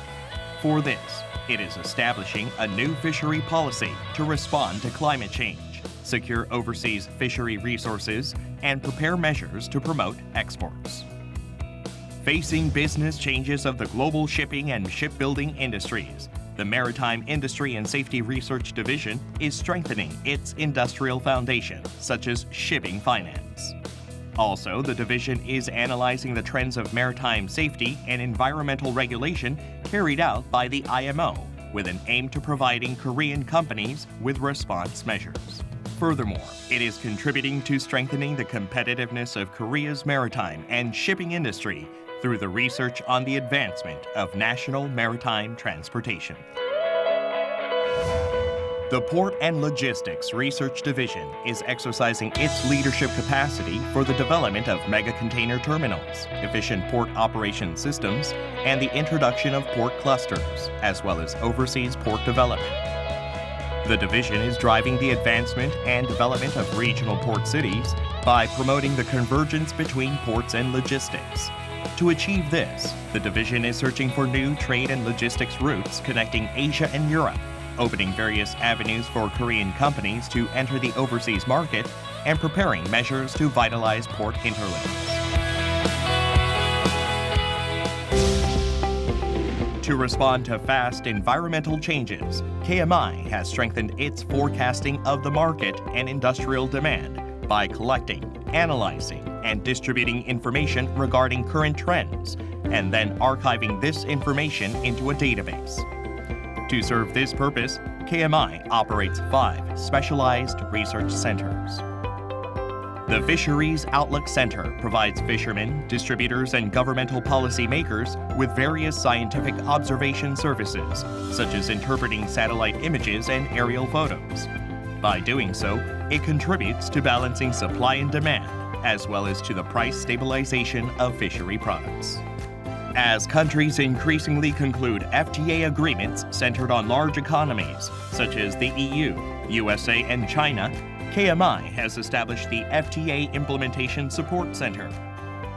For this, it is establishing a new fishery policy to respond to climate change, secure overseas fishery resources, and prepare measures to promote exports. Facing business changes of the global shipping and shipbuilding industries, the Maritime Industry and Safety Research Division is strengthening its industrial foundation, such as shipping finance. Also, the division is analyzing the trends of maritime safety and environmental regulation carried out by the IMO, with an aim to providing Korean companies with response measures. Furthermore, it is contributing to strengthening the competitiveness of Korea's maritime and shipping industry through the research on the advancement of national maritime transportation. The Port and Logistics Research Division is exercising its leadership capacity for the development of mega container terminals, efficient port operation systems, and the introduction of port clusters, as well as overseas port development. The division is driving the advancement and development of regional port cities by promoting the convergence between ports and logistics. To achieve this, the division is searching for new trade and logistics routes connecting Asia and Europe, opening various avenues for Korean companies to enter the overseas market, and preparing measures to vitalize port interlinks. To respond to fast environmental changes, KMI has strengthened its forecasting of the market and industrial demand by collecting, analyzing, and distributing information regarding current trends, and then archiving this information into a database. To serve this purpose, KMI operates 5 specialized research centers. The Fisheries Outlook Center provides fishermen, distributors, and governmental policymakers with various scientific observation services, such as interpreting satellite images and aerial photos. By doing so, it contributes to balancing supply and demand, as well as to the price stabilization of fishery products. As countries increasingly conclude FTA agreements centered on large economies, such as the EU, USA, and China, KMI has established the FTA Implementation Support Center.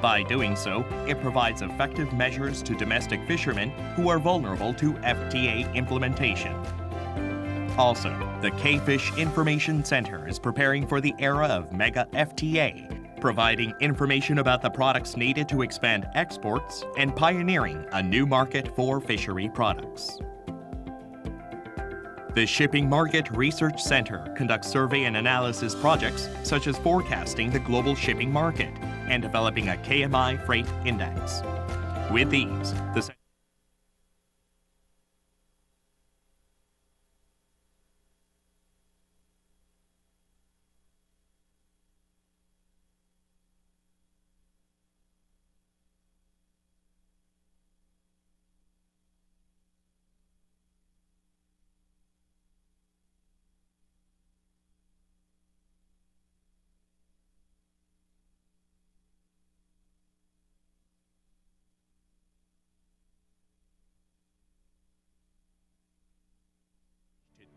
By doing so, it provides effective measures to domestic fishermen who are vulnerable to FTA implementation. Also, the K-Fish Information Center is preparing for the era of mega FTA, providing information about the products needed to expand exports and pioneering a new market for fishery products. The Shipping Market Research Center conducts survey and analysis projects such as forecasting the global shipping market, and developing a KMI freight index. With these, the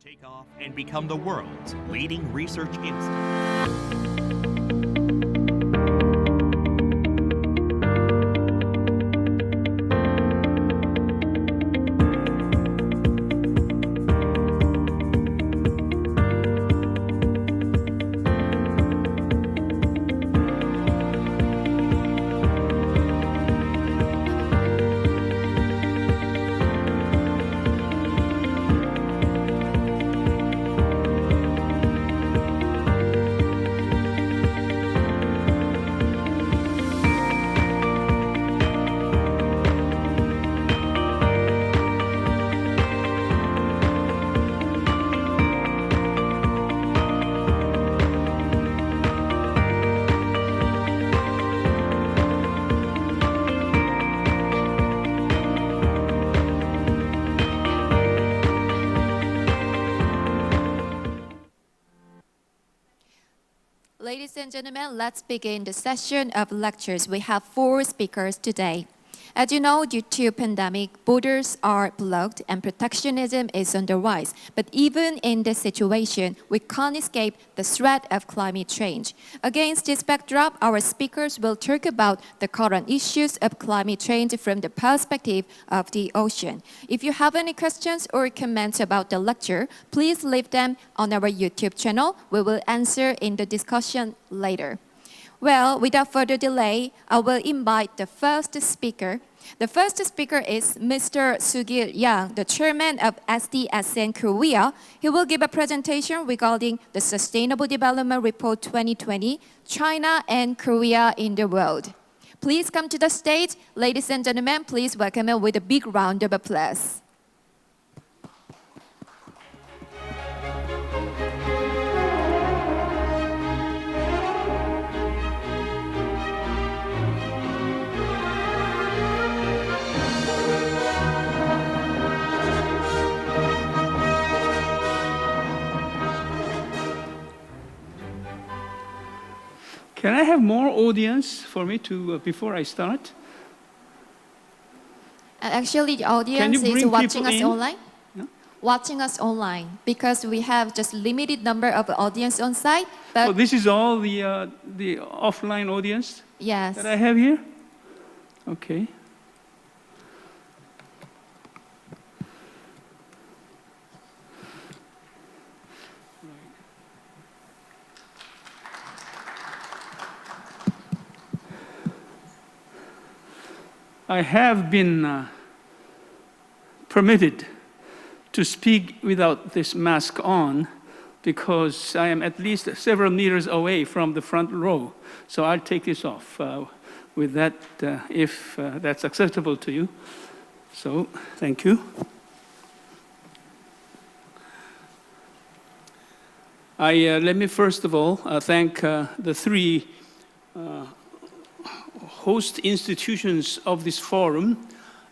take off and become the world's leading research institute. Ladies and gentlemen, let's begin the session of lectures. We have 4 speakers today. As you know, due to pandemic, borders are blocked and protectionism is on the rise. But even in this situation, we can't escape the threat of climate change. Against this backdrop, our speakers will talk about the current issues of climate change from the perspective of the ocean. If you have any questions or comments about the lecture, please leave them on our YouTube channel. We will answer in the discussion later. Well, without further delay, I will invite the first speaker. The first speaker is Mr. Soo-gil Yang, the chairman of Sdocean Korea. He will give a presentation regarding the Sustainable Development Report 2020, China and Korea in the world. Please come to the stage. Ladies and gentlemen, please welcome him with a big round of applause. Can I have more audience for me to before I start? Actually, the audience is watching us online. Yeah? Watching us online because we have just limited number of audience on site. But So this is all the offline audience yes, that I have here? Okay. I have been permitted to speak without this mask on because I am at least several meters away from the front row. So I'll take this off with that if that's acceptable to you. So thank you. Let me first of all thank the 3 host institutions of this forum,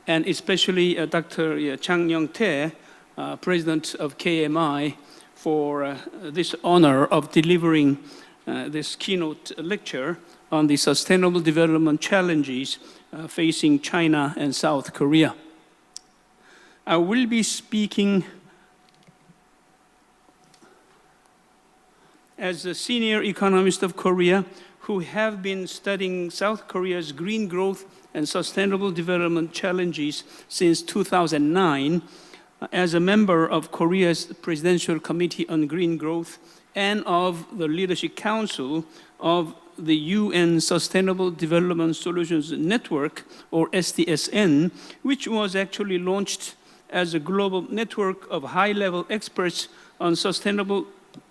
and especially Dr. Chang Yong-tae, President of KMI, for this honor of delivering this keynote lecture on the Sustainable Development Challenges facing China and South Korea. I will be speaking as a senior economist of Korea who have been studying South Korea's green growth and sustainable development challenges since 2009, as a member of Korea's Presidential Committee on Green Growth and of the Leadership Council of the UN Sustainable Development Solutions Network, or SDSN, which was actually launched as a global network of high-level experts on sustainable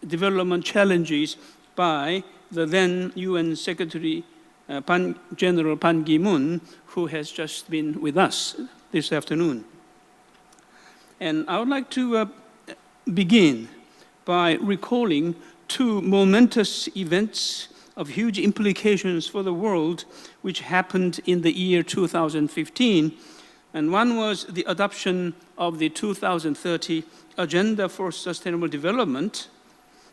development challenges by the then UN Secretary General Ban Ki-moon, who has just been with us this afternoon. And I would like to begin by recalling two momentous events of huge implications for the world which happened in the year 2015. And one was the adoption of the 2030 Agenda for Sustainable Development,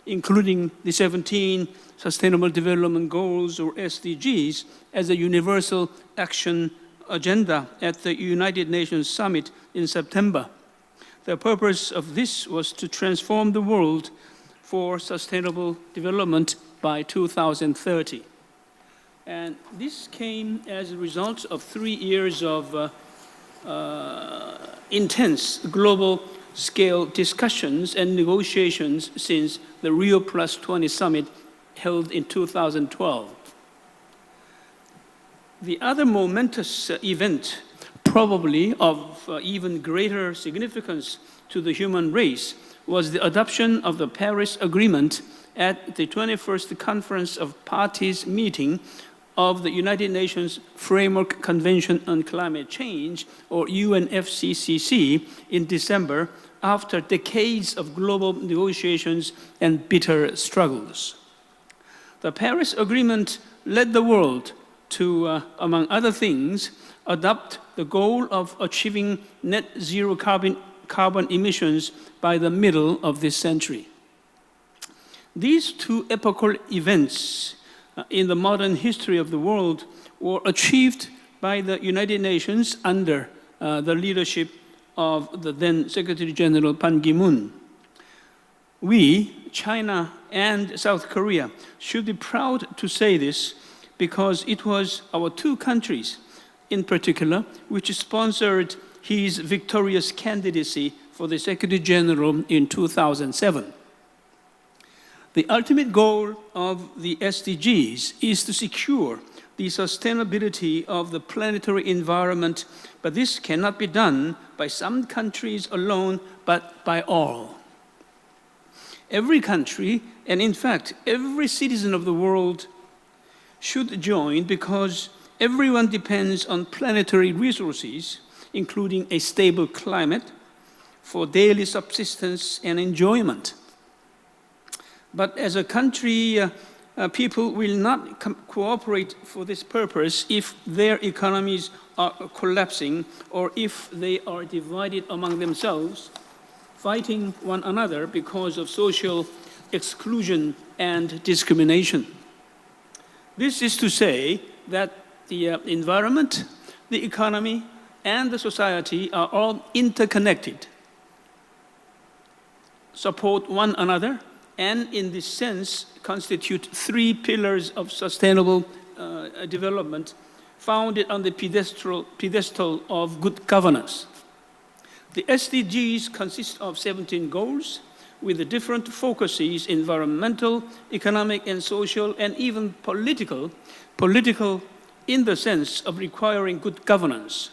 including the 17 Sustainable Development Goals, or SDGs, as a universal action agenda at the United Nations Summit in September. The purpose of this was to transform the world for sustainable development by 2030. And this came as a result of 3 years of intense global scale discussions and negotiations since the Rio Plus 20 summit held in 2012. The other momentous event, probably of even greater significance to the human race, was the adoption of the Paris Agreement at the 21st Conference of Parties meeting of the United Nations Framework Convention on Climate Change, or UNFCCC, in December, after decades of global negotiations and bitter struggles. The Paris Agreement led the world to, among other things, adopt the goal of achieving net zero carbon emissions by the middle of this century. These two epochal events in the modern history of the world were achieved by the United Nations under the leadership of the then Secretary General Ban Ki-moon. We, China and South Korea, should be proud to say this because it was our two countries in particular which sponsored his victorious candidacy for the Secretary General in 2007. The ultimate goal of the SDGs is to secure the sustainability of the planetary environment, but this cannot be done by some countries alone, but by all. Every country, and in fact, every citizen of the world should join because everyone depends on planetary resources, including a stable climate, for daily subsistence and enjoyment. But as a country, people will not cooperate for this purpose if their economies are collapsing or if they are divided among themselves, fighting one another because of social exclusion and discrimination. This is to say that the environment, the economy, and the society are all interconnected, support one another, and in this sense constitute three pillars of sustainable development founded on the pedestal of good governance. The SDGs consist of 17 goals with the different focuses: environmental, economic, and social, and even political in the sense of requiring good governance.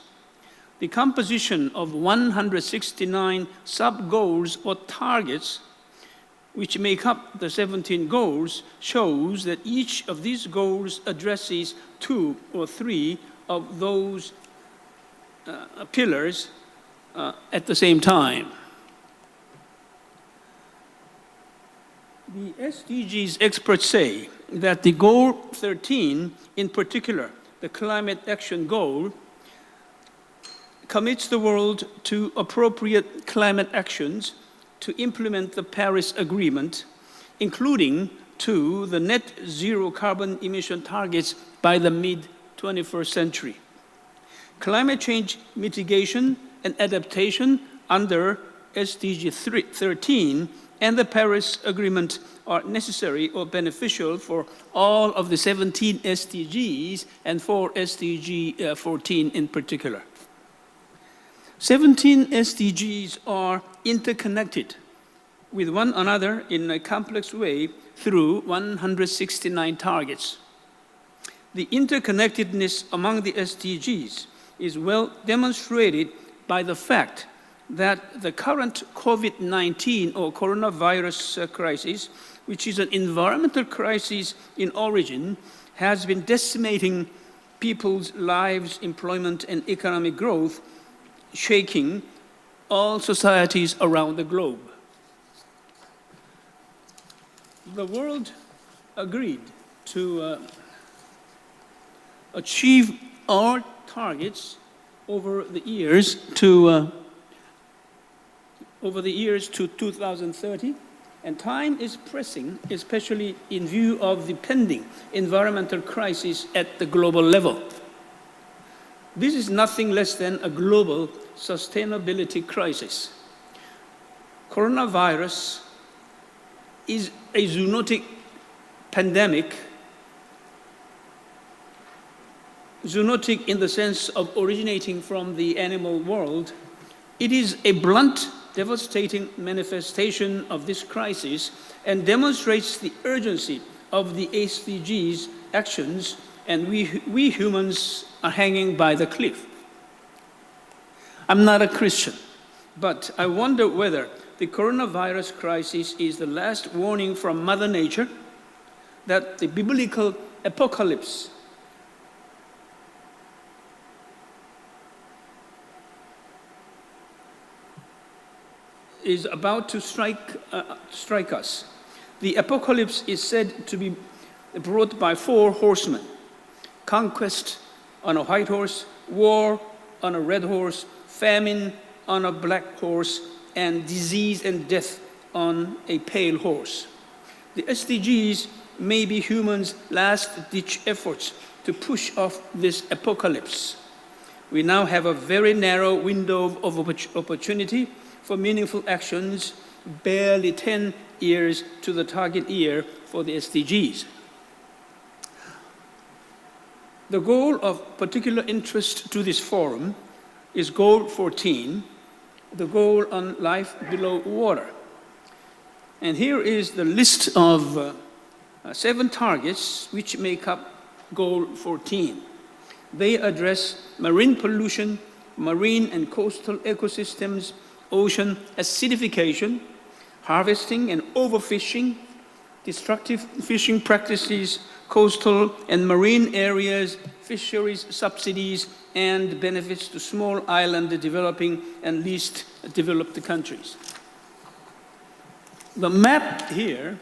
The composition of 169 sub-goals or targets which make up the 17 goals shows that each of these goals addresses 2 or 3 of those pillars at the same time. The SDGs experts say that the goal 13, in particular, the climate action goal, commits the world to appropriate climate actions to implement the Paris Agreement, including to the net zero carbon emission targets by the mid-21st century. Climate change mitigation and adaptation under SDG 13 and the Paris Agreement are necessary or beneficial for all of the 17 SDGs and for SDG 14 in particular. 17 SDGs are interconnected with one another in a complex way through 169 targets. The interconnectedness among the SDGs is well demonstrated by the fact that the current COVID-19 or coronavirus crisis, which is an environmental crisis in origin, has been decimating people's lives, employment, and economic growth, shaking all societies around the globe. The world agreed to achieve our targets over the years to 2030, and time is pressing, especially in view of the pending environmental crisis at the global level. This is nothing less than a global sustainability crisis. Coronavirus is a zoonotic pandemic, zoonotic in the sense of originating from the animal world. It is a blunt, devastating manifestation of this crisis and demonstrates the urgency of the SDGs actions, and we humans are hanging by the cliff. I'm not a Christian, but I wonder whether the coronavirus crisis is the last warning from Mother Nature that the biblical apocalypse is about to strike us. The apocalypse is said to be brought by 4 horsemen: conquest on a white horse, war on a red horse, famine on a black horse, and disease and death on a pale horse. The SDGs may be humans' last-ditch efforts to push off this apocalypse. We now have a very narrow window of opportunity for meaningful actions, barely 10 years to the target year for the SDGs. The goal of particular interest to this forum is Goal 14, the goal on life below water. And here is the list of 7 targets which make up Goal 14. They address marine pollution, marine and coastal ecosystems, ocean acidification, harvesting and overfishing, destructive fishing practices, coastal and marine areas, fisheries subsidies, and benefits to small island developing and least developed countries. The map here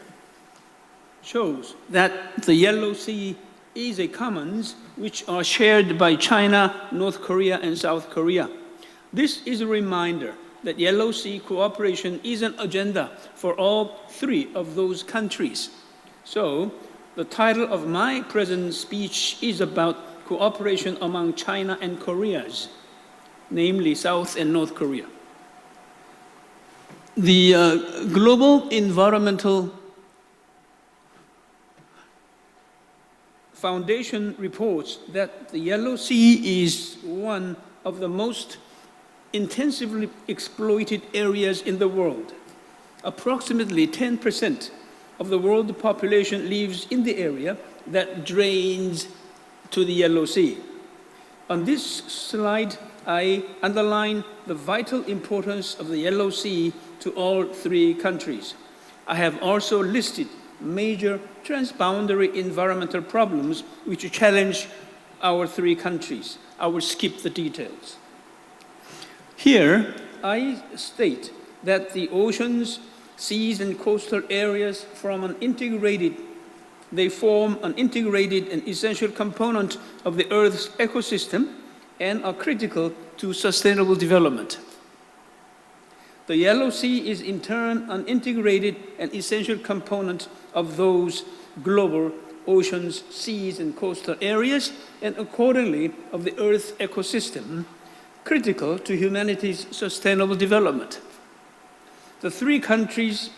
shows that the Yellow Sea is a commons which are shared by China, North Korea, and South Korea. This is a reminder that Yellow Sea cooperation is an agenda for all 3 of those countries. So, the title of my present speech is about cooperation among China and Koreas, namely South and North Korea. The Global Environmental Foundation reports that the Yellow Sea is one of the most intensively exploited areas in the world. Approximately 10% of the world population lives in the area that drains to the Yellow Sea. On this slide, I underline the vital importance of the Yellow Sea to all 3 countries. I have also listed major transboundary environmental problems which challenge our 3 countries. I will skip the details. Here, I state that the oceans, seas, and coastal areas form an integrated and essential component of the Earth's ecosystem and are critical to sustainable development. The Yellow Sea is in turn an integrated and essential component of those global oceans, seas, and coastal areas, and accordingly of the Earth's ecosystem, critical to humanity's sustainable development. The 3 countries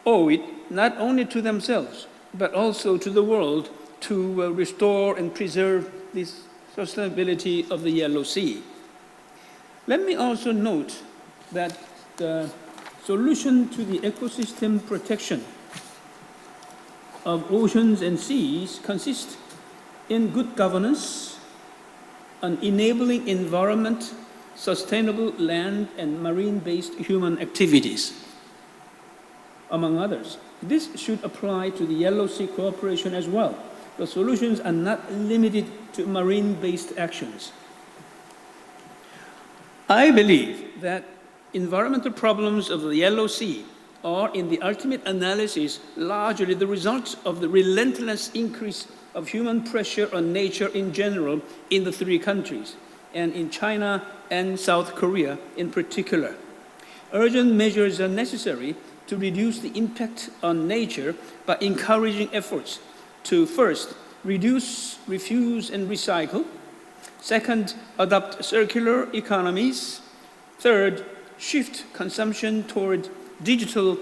owe it not only to themselves, but also to the world to restore and preserve this sustainability of the Yellow Sea. Let me also note that the solution to the ecosystem protection of oceans and seas consists in good governance, an enabling environment, sustainable land and marine-based human activities, among others. This should apply to the Yellow Sea cooperation as well. the solutions are not limited to marine-based actions. I believe that environmental problems of the Yellow Sea are, in the ultimate analysis, largely the result of the relentless increase of human pressure on nature in general in the three countries, and in China and South Korea in particular. Urgent measures are necessary to reduce the impact on nature by encouraging efforts to, first, reduce, refuse, and recycle; second, adopt circular economies; third, shift consumption toward digital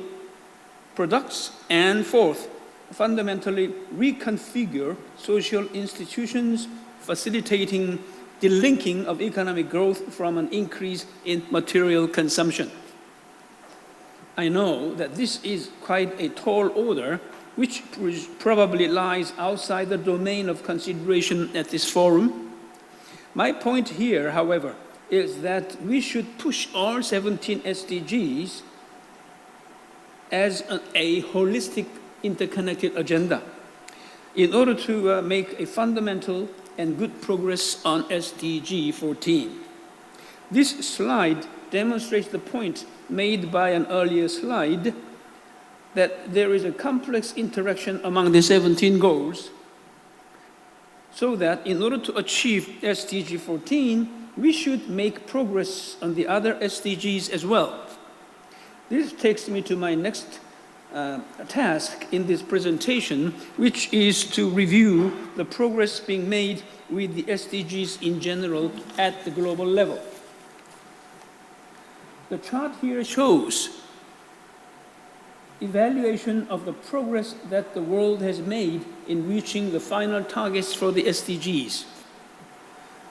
products; and fourth, fundamentally reconfigure social institutions, facilitating the linking of economic growth from an increase in material consumption. I know that this is quite a tall order, which probably lies outside the domain of consideration at this forum. My point here, however, is that we should push all 17 SDGs as a holistic, interconnected agenda in order to make a fundamental and good progress on SDG 14. This slide demonstrates the point made by an earlier slide that there is a complex interaction among the 17 goals, so that in order to achieve SDG 14, we should make progress on the other SDGs as well. This takes me to my next task in this presentation, which is to review the progress being made with the SDGs in general at the global level. The chart here shows evaluation of the progress that the world has made in reaching the final targets for the SDGs.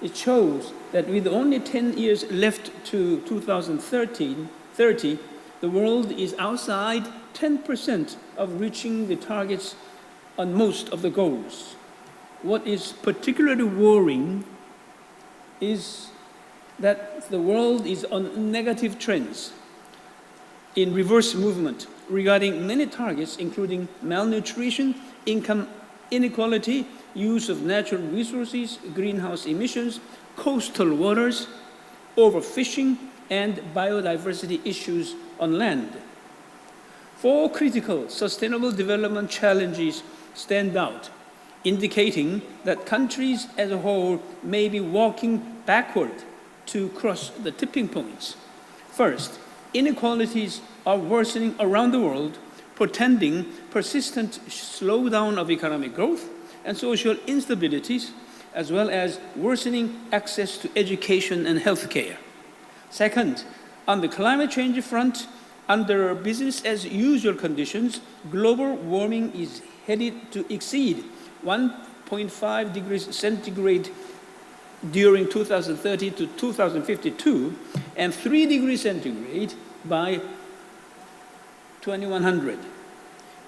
It shows that with only 10 years left to 2030, the world is outside 10% of reaching the targets on most of the goals. What is particularly worrying is that the world is on negative trends in reverse movement regarding many targets, including malnutrition, income inequality, use of natural resources, greenhouse emissions, coastal waters, overfishing, and biodiversity issues on land. 4 critical sustainable development challenges stand out, indicating that countries as a whole may be walking backward to cross the tipping points. First, inequalities are worsening around the world, portending persistent slowdown of economic growth and social instabilities, as well as worsening access to education and healthcare. Second, on the climate change front, under business as usual conditions, global warming is headed to exceed 1.5 degrees centigrade during 2030 to 2052 and 3 degrees centigrade by 2100.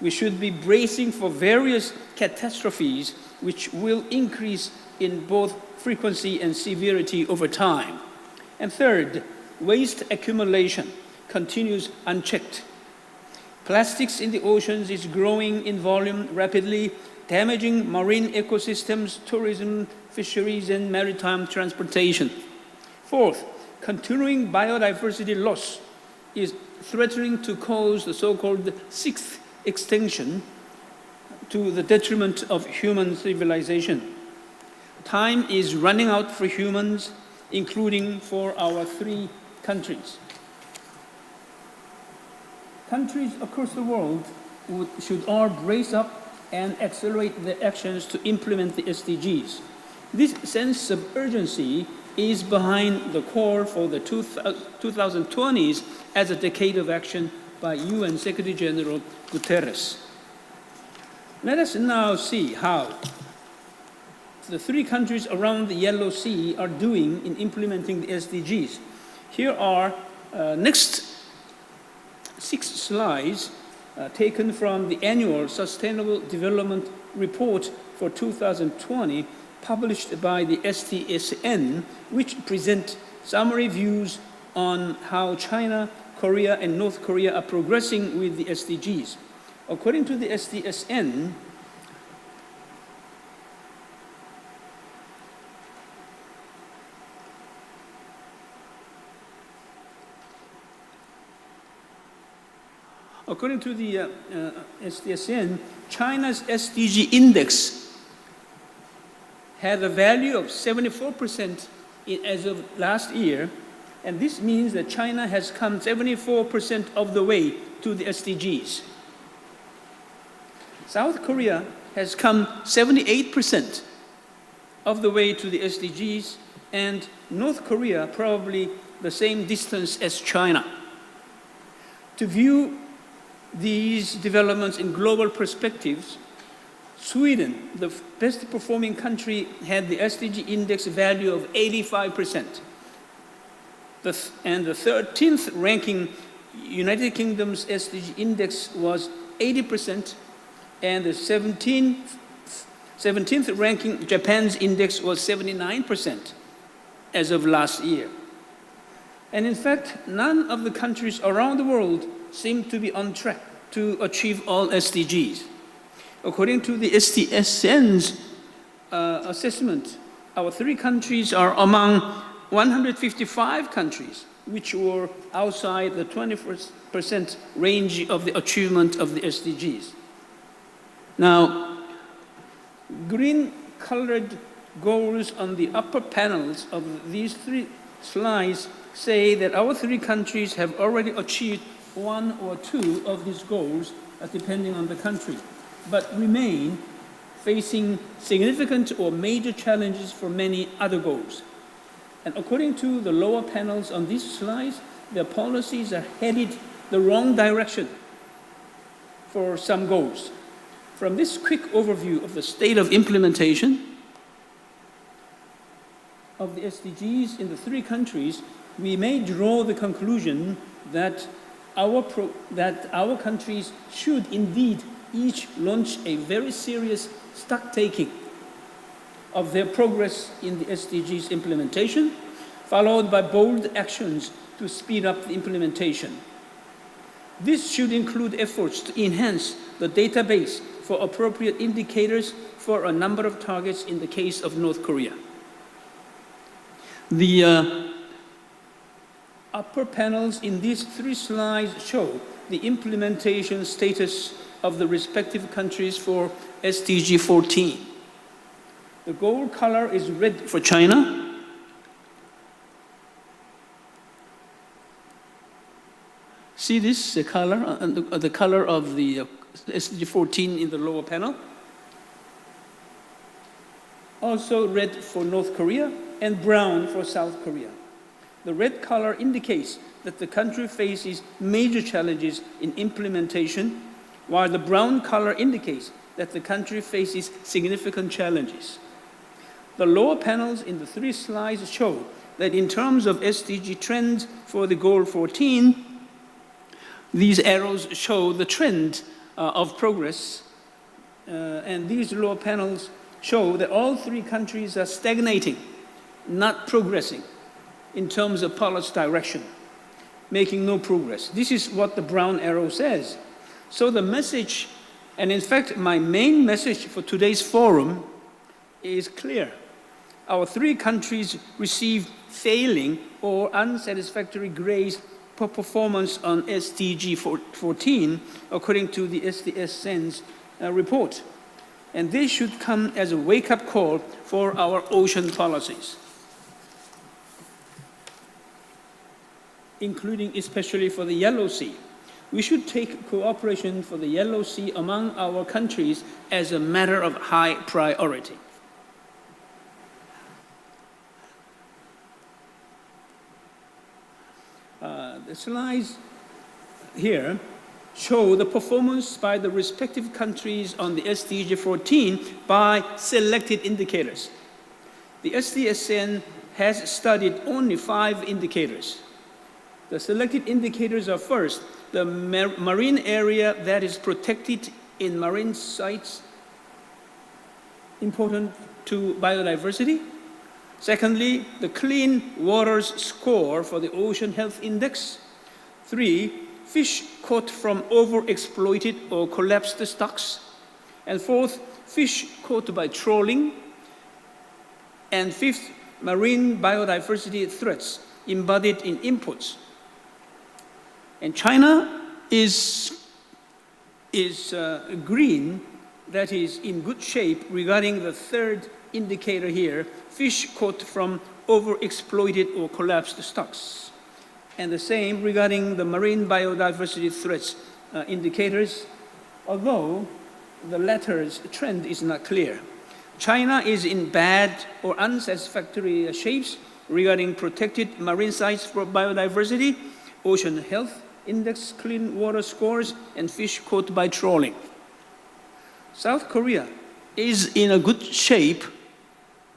We should be bracing for various catastrophes which will increase in both frequency and severity over time. And third, waste accumulation continues unchecked. Plastics in the oceans is growing in volume rapidly, damaging marine ecosystems, tourism, fisheries, and maritime transportation. Fourth, continuing biodiversity loss is threatening to cause the so-called sixth extinction to the detriment of human civilization. Time is running out for humans, including for our 3 countries. Countries across the world should all brace up and accelerate their actions to implement the SDGs. This sense of urgency is behind the call for the 2020s as a decade of action by UN Secretary General Guterres. Let us now see how the 3 countries around the Yellow Sea are doing in implementing the SDGs. Here are next 6 slides taken from the annual Sustainable Development Report for 2020 published by the Sdocean, which present summary views on how China, Korea, and North Korea are progressing with the SDGs. According to the Sdocean, According to the Sdocean, China's SDG index had a value of 74% as of last year, and this means that China has come 74% of the way to the SDGs. South Korea has come 78% of the way to the SDGs, and North Korea probably the same distance as China. To view these developments in global perspectives, Sweden, the best performing country, had the SDG index value of 85%. And the 13th ranking United Kingdom's SDG index was 80%, and the 17th ranking Japan's index was 79% as of last year. And in fact, none of the countries around the world seem to be on track to achieve all SDGs. According to the Sdocean's assessment, our 3 countries are among 155 countries which were outside the 20% range of the achievement of the SDGs. Now, green-colored goals on the upper panels of these 3 slides say that our 3 countries have already achieved 1 or 2 of these goals, depending on the country, but remain facing significant or major challenges for many other goals. And according to the lower panels on these slides, their policies are headed the wrong direction for some goals. From this quick overview of the state of implementation of the SDGs in the 3 countries, we may draw the conclusion that our countries should indeed each launch a very serious stock-taking of their progress in the SDGs implementation, followed by bold actions to speed up the implementation. This should include efforts to enhance the database for appropriate indicators for a number of targets in the case of North Korea. The upper panels in these 3 slides show the implementation status of the respective countries for SDG 14. The gold color is red for China. See this, the color of the SDG 14 in the lower panel. Also red for North Korea and brown for South Korea. The red color indicates that the country faces major challenges in implementation, while the brown color indicates that the country faces significant challenges. The lower panels in the 3 slides show that in terms of SDG trends for the goal 14, these arrows show the trend of progress, and these lower panels show that all 3 countries are stagnating, not progressing in terms of policy direction, making no progress. This is what the brown arrow says. So the message, and in fact my main message for today's forum is clear. Our 3 countries received failing or unsatisfactory grades for performance on SDG 14, according to the Sdocean's report. And this should come as a wake-up call for our ocean policies, including especially for the Yellow Sea. We should take cooperation for the Yellow Sea among our countries as a matter of high priority. The slides here show the performance by the respective countries on the SDG 14 by selected indicators. The Sdocean has studied only 5 indicators. The selected indicators are first, the marine area that is protected in marine sites important to biodiversity. Secondly, the Clean Waters Score for the Ocean Health Index. 3, fish caught from overexploited or collapsed stocks. And 4th, fish caught by trawling. And 5th, marine biodiversity threats embodied in imports. And China is is green, that is in good shape regarding the third indicator here, fish caught from overexploited or collapsed stocks. And the same regarding the marine biodiversity threats indicators, although the latter's trend is not clear. China is in bad or unsatisfactory shapes regarding protected marine sites for biodiversity, ocean health index, clean water scores, and fish caught by trawling. South Korea is in a good shape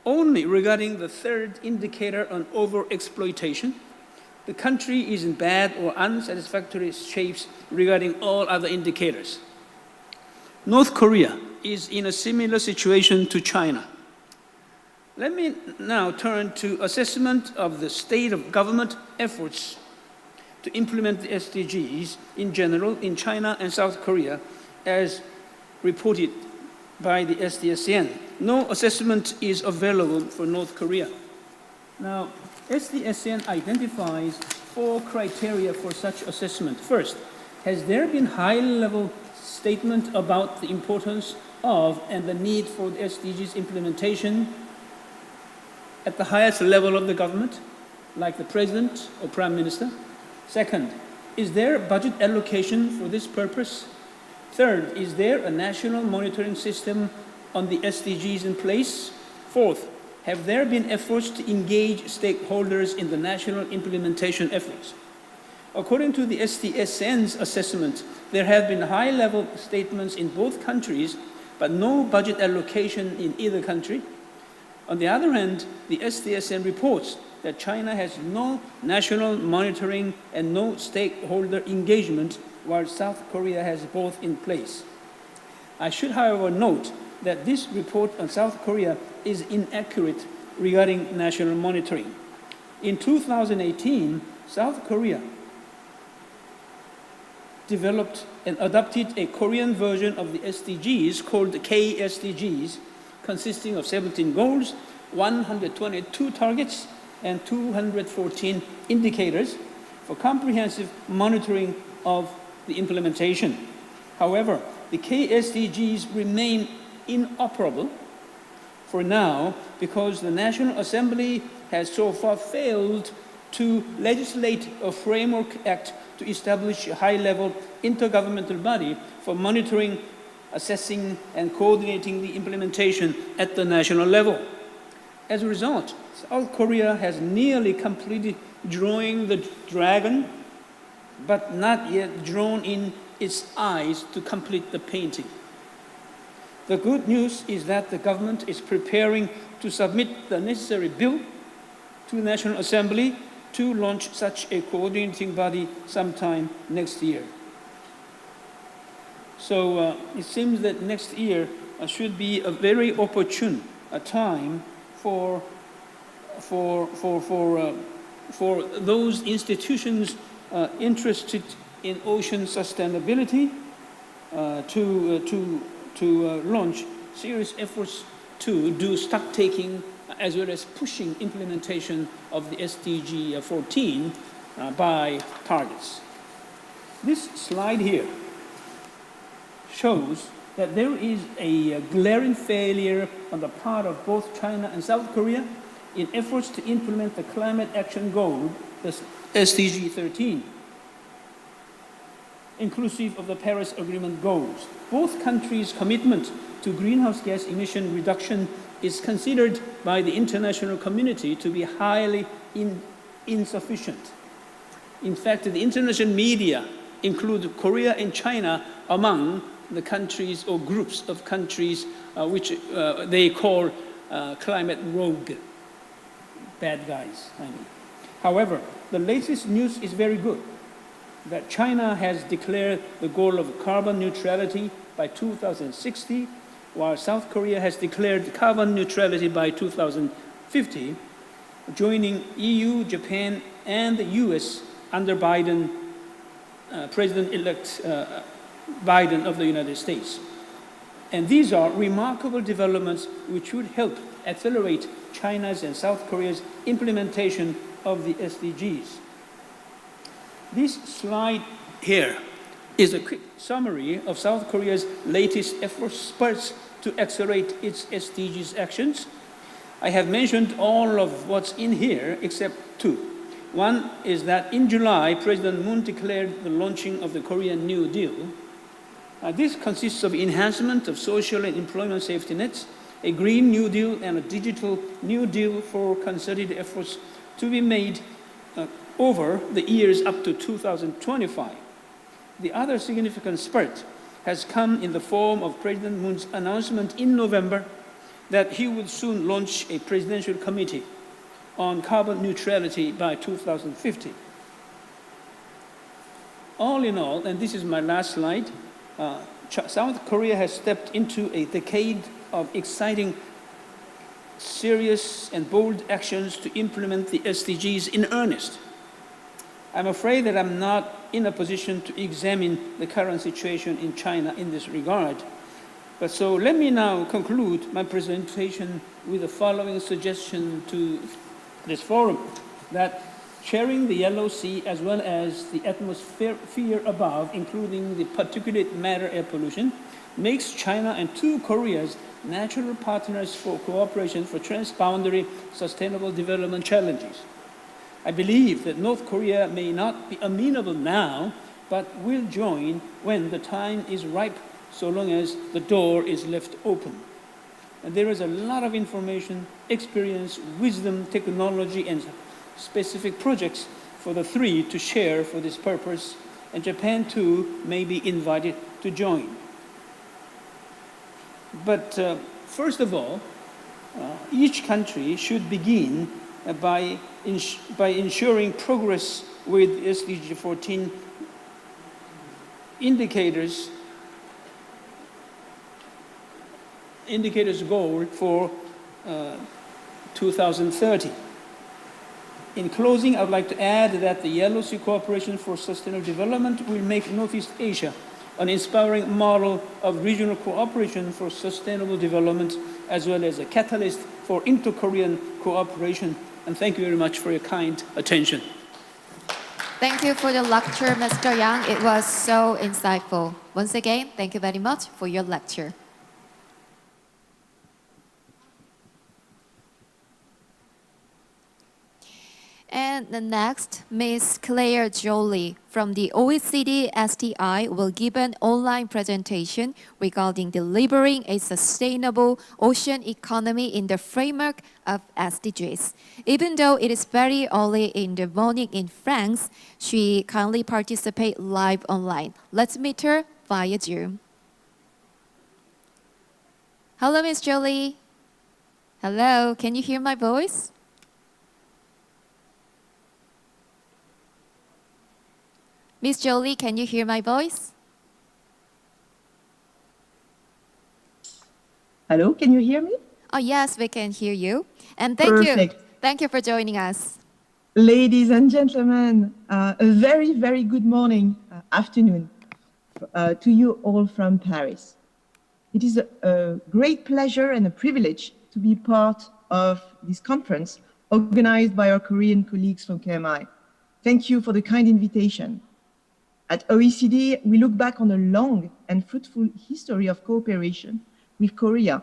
only regarding the third indicator on overexploitation. The country is in bad or unsatisfactory shapes regarding all other indicators. North Korea is in a similar situation to China. Let me now turn to assessment of the state of government efforts to implement the SDGs in general in China and South Korea as reported by the SDSN. No assessment is available for North Korea. Now, SDSN identifies 4 criteria for such assessment. First, has there been high-level statement about the importance of and the need for the SDGs implementation at the highest level of the government, like the President or Prime Minister? Second, is there budget allocation for this purpose? Third, is there a national monitoring system on the SDGs in place? Fourth, have there been efforts to engage stakeholders in the national implementation efforts? According to the SDSN's assessment, there have been high-level statements in both countries, but no budget allocation in either country. On the other hand, the SDSN reports that China has no national monitoring and no stakeholder engagement, while South Korea has both in place. I should, however, note that this report on South Korea is inaccurate regarding national monitoring. In 2018, South Korea developed and adopted a Korean version of the SDGs called the K-SDGs, consisting of 17 goals, 122 targets, and 214 indicators for comprehensive monitoring of the implementation. However, the K-SDGs remain inoperable for now because the National Assembly has so far failed to legislate a framework act to establish a high-level intergovernmental body for monitoring, assessing, and coordinating the implementation at the national level. As a result, South Korea has nearly completed drawing the dragon, but not yet drawn in its eyes to complete the painting. The good news is that the government is preparing to submit the necessary bill to the National Assembly to launch such a coordinating body sometime next year. So it seems that next year should be a very opportune time for those institutions interested in ocean sustainability to launch serious efforts to do stock taking as well as pushing implementation of the SDG 14 by targets. This slide here shows that there is a glaring failure on the part of both China and South Korea in efforts to implement the climate action goal, the SDG 13, inclusive of the Paris Agreement goals. Both countries' commitment to greenhouse gas emission reduction is considered by the international community to be highly insufficient. In fact, the international media include Korea and China among the countries or groups of countries which they call climate rogue, bad guys, I mean. However, the latest news is very good, that China has declared the goal of carbon neutrality by 2060, while South Korea has declared carbon neutrality by 2050, joining EU, Japan, and the US under Biden, President-elect Biden of the United States. And these are remarkable developments which would help accelerate China's and South Korea's implementation of the SDGs. This slide here is a quick summary of South Korea's latest efforts to accelerate its SDGs actions. I have mentioned all of what's in here except two. One is that in July, President Moon declared the launching of the Korean New Deal. This consists of enhancement of social and employment safety nets, a Green New Deal and a Digital New Deal for concerted efforts to be made over the years up to 2025. The other significant spurt has come in the form of President Moon's announcement in November that he would soon launch a presidential committee on carbon neutrality by 2050. All in all, and this is my last slide, South Korea has stepped into a decade of exciting, serious, and bold actions to implement the SDGs in earnest. I'm afraid that I'm not in a position to examine the current situation in China in this regard. But so let me now conclude my presentation with the following suggestion to this forum, that sharing the Yellow Sea as well as the atmosphere above, including the particulate matter air pollution, makes China and two Koreas natural partners for cooperation for transboundary sustainable development challenges. I believe that North Korea may not be amenable now, but will join when the time is ripe, so long as the door is left open. And there is a lot of information, experience, wisdom, technology, and specific projects for the three to share for this purpose, and Japan too may be invited to join. But first of all, each country should begin by ensuring progress with SDG 14 indicators goal for 2030. In closing, I would like to add that the Yellow Sea Cooperation for Sustainable Development will make Northeast Asia an inspiring model of regional cooperation for sustainable development, as well as a catalyst for inter-Korean cooperation. And thank you very much for your kind attention. Thank you for the lecture, Mr. Yang. It was so insightful. Once again, thank you very much for your lecture. And the next, Ms. Claire Jolie from the OECD STI will give an online presentation regarding delivering a sustainable ocean economy in the framework of SDGs. Even though it is very early in the morning in France, she kindly participates live online. Let's meet her via Zoom. Hello, Ms. Jolie. Hello, can you hear my voice? Miss Jolie, can you hear my voice? Hello, can you hear me? Oh, yes, we can hear you. And thank you. Thank you for joining us. Ladies and gentlemen, a very, very good morning, afternoon to you all from Paris. It is a great pleasure and a privilege to be part of this conference organized by our Korean colleagues from KMI. Thank you for the kind invitation. At OECD, we look back on a long and fruitful history of cooperation with Korea.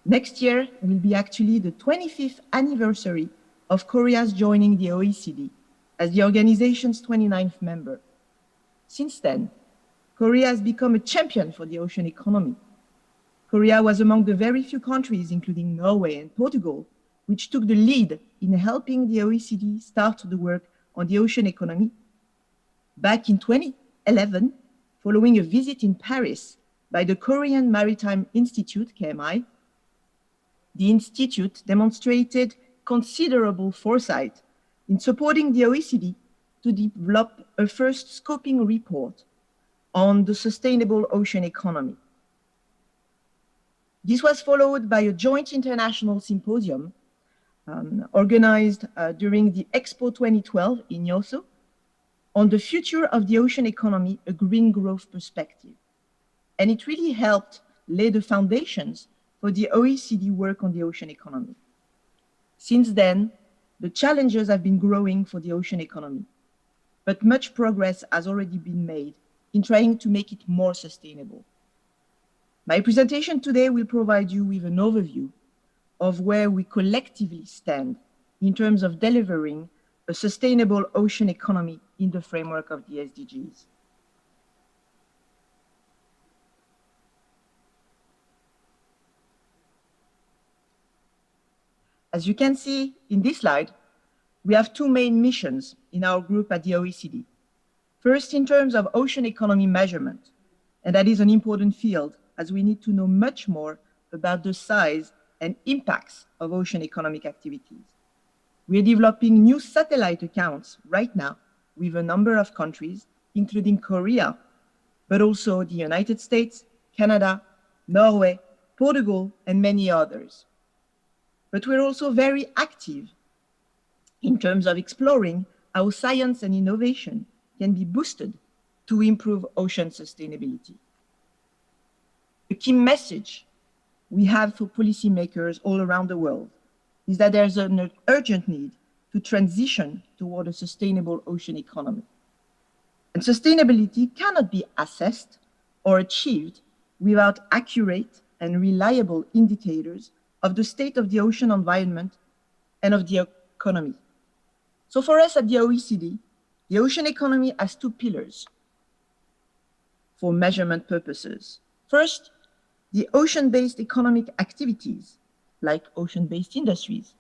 Next year will be actually the 25th anniversary of Korea's joining the OECD as the organization's 29th member. Since then, Korea has become a champion for the ocean economy. Korea was among the very few countries, including Norway and Portugal, which took the lead in helping the OECD start the work on the ocean economy. Back in 2011, following a visit in Paris by the Korean Maritime Institute, KMI, the institute demonstrated considerable foresight in supporting the OECD to develop a first scoping report on the sustainable ocean economy. This was followed by a joint international symposium organized during the Expo 2012 in Yosu on the future of the ocean economy, a green growth perspective. And it really helped lay the foundations for the OECD work on the ocean economy. Since then, the challenges have been growing for the ocean economy, but much progress has already been made in trying to make it more sustainable. My presentation today will provide you with an overview of where we collectively stand in terms of delivering a sustainable ocean economy in the framework of the SDGs. As you can see in this slide, we have two main missions in our group at the OECD. First, in terms of ocean economy measurement, and that is an important field as we need to know much more about the size and impacts of ocean economic activities. We are developing new satellite accounts right now with a number of countries, including Korea, but also the United States, Canada, Norway, Portugal, and many others. But we're also very active in terms of exploring how science and innovation can be boosted to improve ocean sustainability. The key message we have for policymakers all around the world is that there's an urgent need to transition toward a sustainable ocean economy. And sustainability cannot be assessed or achieved without accurate and reliable indicators of the state of the ocean environment and of the economy. So for us at the OECD, the ocean economy has two pillars for measurement purposes. First, the ocean-based economic activities, like ocean-based industries.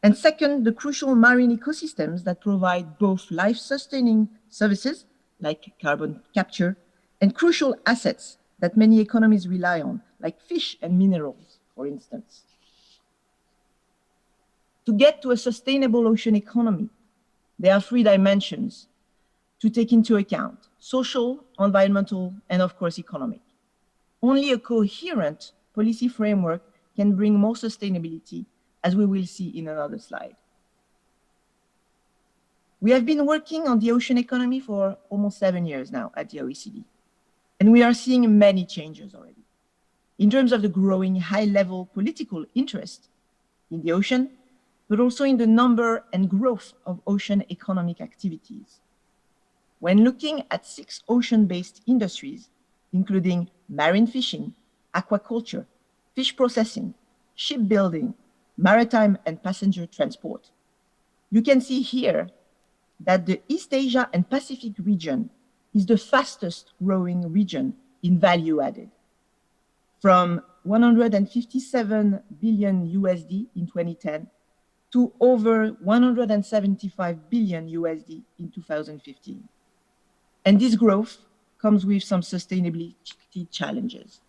And second, the crucial marine ecosystems that provide both life-sustaining services, like carbon capture, and crucial assets that many economies rely on, like fish and minerals, for instance. To get to a sustainable ocean economy, there are three dimensions to take into account: social, environmental, and of course, economic. Only a coherent policy framework can bring more sustainability, as we will see in another slide. We have been working on the ocean economy for almost 7 years now at the OECD, and we are seeing many changes already. In terms of the growing high-level political interest in the ocean, but also in the number and growth of ocean economic activities. When looking at 6 ocean-based industries, including marine fishing, aquaculture, fish processing, shipbuilding, maritime and passenger transport, you can see here that the East Asia and Pacific region is the fastest growing region in value added, from 157 billion USD in 2010 to over 175 billion USD in 2015. And this growth comes with some sustainability challenges.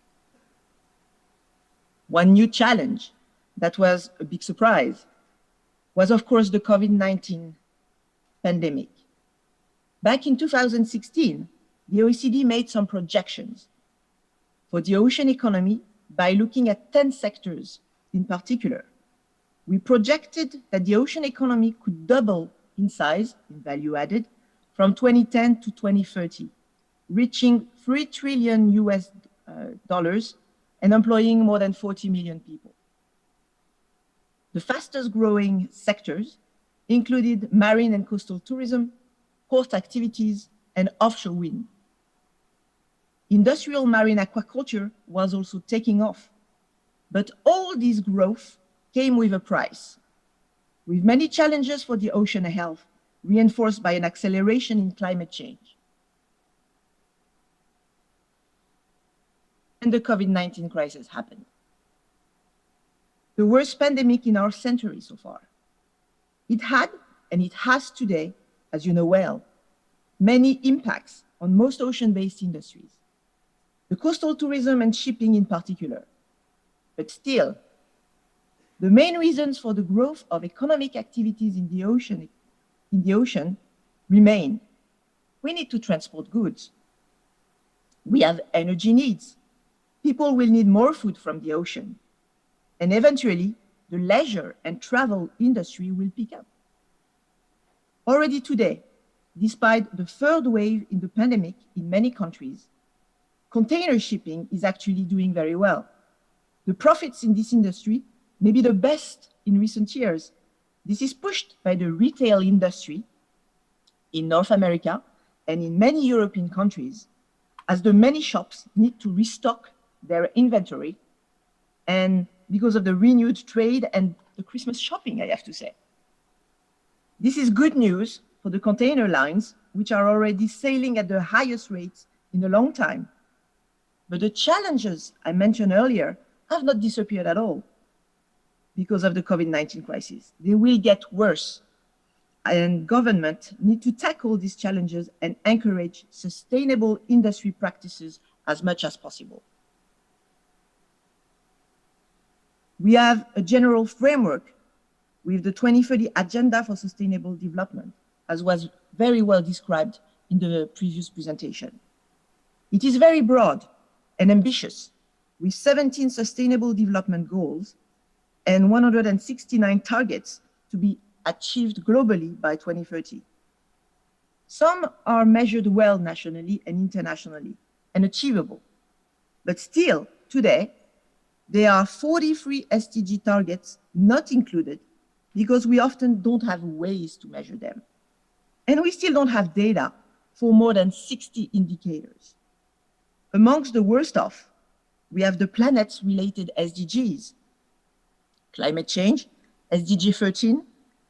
One new challenge that was a big surprise was, of course, the COVID-19 pandemic. Back in 2016, the OECD made some projections for the ocean economy by looking at 10 sectors in particular. We projected that the ocean economy could double in size, in value added, from 2010 to 2030, reaching $3 trillion and employing more than 40 million people. The fastest growing sectors included marine and coastal tourism, port activities, and offshore wind. Industrial marine aquaculture was also taking off, but all this growth came with a price, with many challenges for the ocean health, reinforced by an acceleration in climate change. And the COVID-19 crisis happened. The worst pandemic in our century so far. It had, and it has today, as you know well, many impacts on most ocean-based industries, the coastal tourism and shipping in particular. But still, the main reasons for the growth of economic activities in the ocean remain. We need to transport goods. We have energy needs. People will need more food from the ocean. And eventually, the leisure and travel industry will pick up. Already today, despite the third wave in the pandemic in many countries, container shipping is actually doing very well. The profits in this industry may be the best in recent years. This is pushed by the retail industry in North America and in many European countries, as the many shops need to restock their inventory, and because of the renewed trade and the Christmas shopping, I have to say. This is good news for the container lines, which are already sailing at the highest rates in a long time. But the challenges I mentioned earlier have not disappeared at all because of the COVID-19 crisis. They will get worse, and government need to tackle these challenges and encourage sustainable industry practices as much as possible. We have a general framework with the 2030 Agenda for Sustainable Development, as was very well described in the previous presentation. It is very broad and ambitious, with 17 sustainable development goals and 169 targets to be achieved globally by 2030. Some are measured well nationally and internationally and achievable, but still, today, there are 43 SDG targets not included because we often don't have ways to measure them. And we still don't have data for more than 60 indicators. Amongst the worst off, we have the planet-related SDGs, climate change, SDG 13,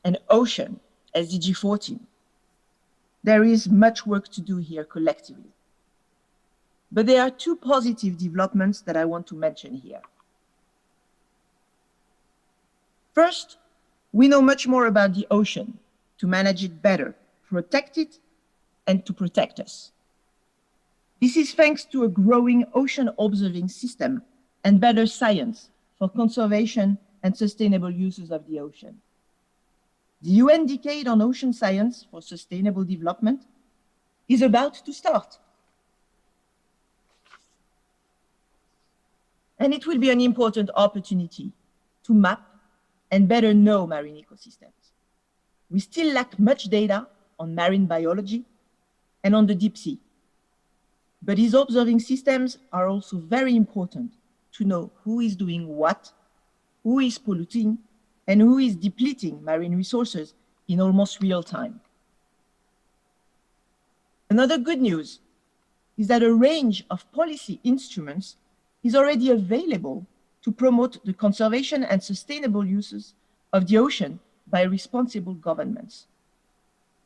and ocean, SDG 14. There is much work to do here collectively. But there are two positive developments that I want to mention here. First, we know much more about the ocean to manage it better, protect it, and to protect us. This is thanks to a growing ocean observing system and better science for conservation and sustainable uses of the ocean. The UN Decade on Ocean Science for Sustainable Development is about to start. And it will be an important opportunity to map and better know marine ecosystems. We still lack much data on marine biology and on the deep sea. But these observing systems are also very important to know who is doing what, who is polluting, and who is depleting marine resources in almost real time. Another good news is that a range of policy instruments is already available to promote the conservation and sustainable uses of the ocean by responsible governments.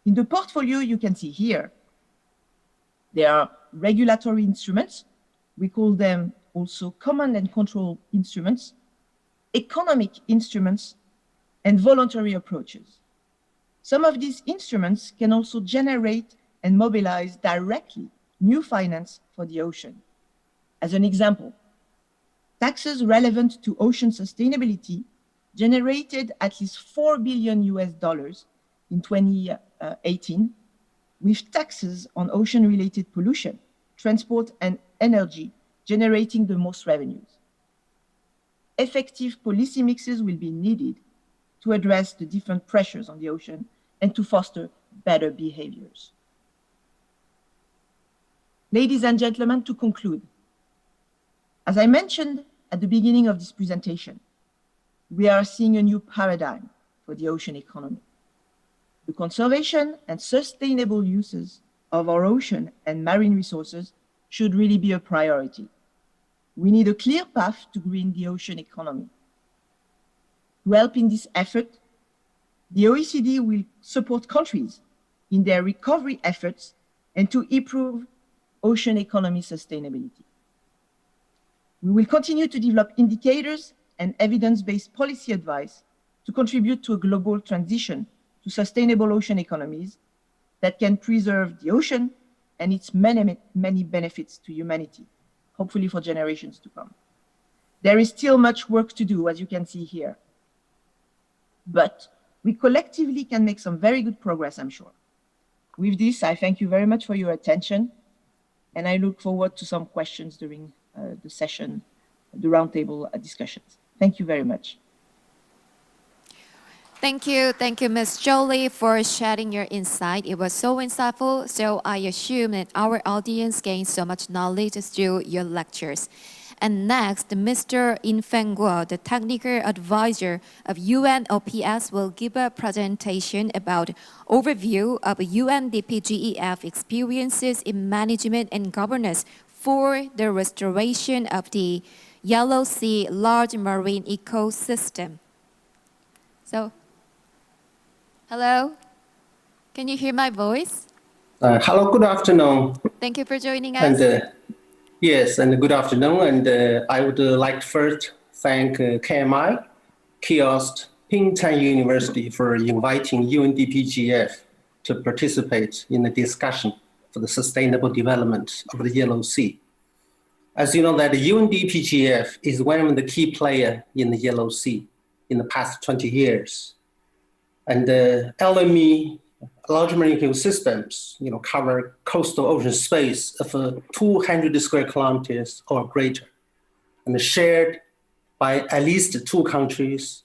In the portfolio you can see here, there are regulatory instruments, we call them also command and control instruments, economic instruments, and voluntary approaches. Some of these instruments can also generate and mobilize directly new finance for the ocean. As an example, taxes relevant to ocean sustainability generated at least $4 billion in 2018, with taxes on ocean-related pollution, transport, and energy generating the most revenues. Effective policy mixes will be needed to address the different pressures on the ocean and to foster better behaviors. Ladies and gentlemen, to conclude, as I mentioned at the beginning of this presentation, we are seeing a new paradigm for the ocean economy. The conservation and sustainable uses of our ocean and marine resources should really be a priority. We need a clear path to green the ocean economy. To help in this effort, the OECD will support countries in their recovery efforts and to improve ocean economy sustainability. We will continue to develop indicators and evidence-based policy advice to contribute to a global transition to sustainable ocean economies that can preserve the ocean and its many, many benefits to humanity, hopefully for generations to come. There is still much work to do, as you can see here. But we collectively can make some very good progress, I'm sure. With this, I thank you very much for your attention, and I look forward to some questions during the session, the roundtable discussions. Thank you very much. Thank you, Ms. Jolie, for sharing your insight. It was so insightful, so I assume that our audience gained so much knowledge through your lectures. And next, Mr. Infeng Guo, the technical advisor of UNOPS, will give a presentation about overview of UNDP-GEF experiences in management and governance for the restoration of the Yellow Sea large marine ecosystem. So, hello, can you hear my voice? Hello, good afternoon. Thank you for joining us. And yes, and good afternoon. And I would like to first thank KMI, KIOST, Pingtan University for inviting UNDP-GF to participate in the discussion for the sustainable development of the Yellow Sea. As you know, that the UNDP-GF is one of the key players in the Yellow Sea in the past 20 years. And the LME, large marine ecosystems, cover coastal ocean space of 200 square kilometers or greater, and shared by at least 2 countries.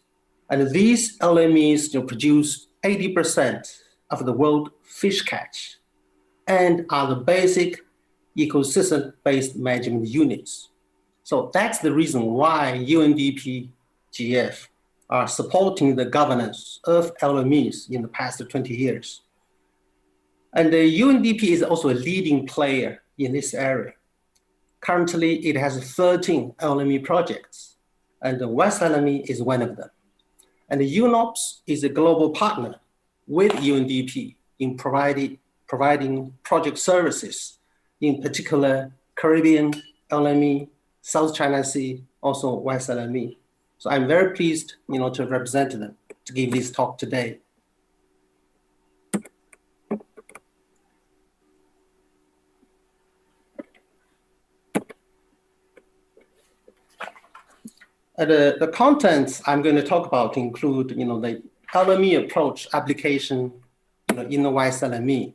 And these LMEs produce 80% of the world fish catch and are the basic ecosystem-based management units. So that's the reason why UNDP-GF are supporting the governance of LMEs in the past 20 years. And the UNDP is also a leading player in this area. Currently, it has 13 LME projects, and the West LME is one of them. And the UNOPS is a global partner with UNDP in providing project services, in particular Caribbean LME, South China Sea, also West LME. So I'm very pleased, to represent them, to give this talk today. The contents I'm going to talk about include, the LME approach application, in the West LME,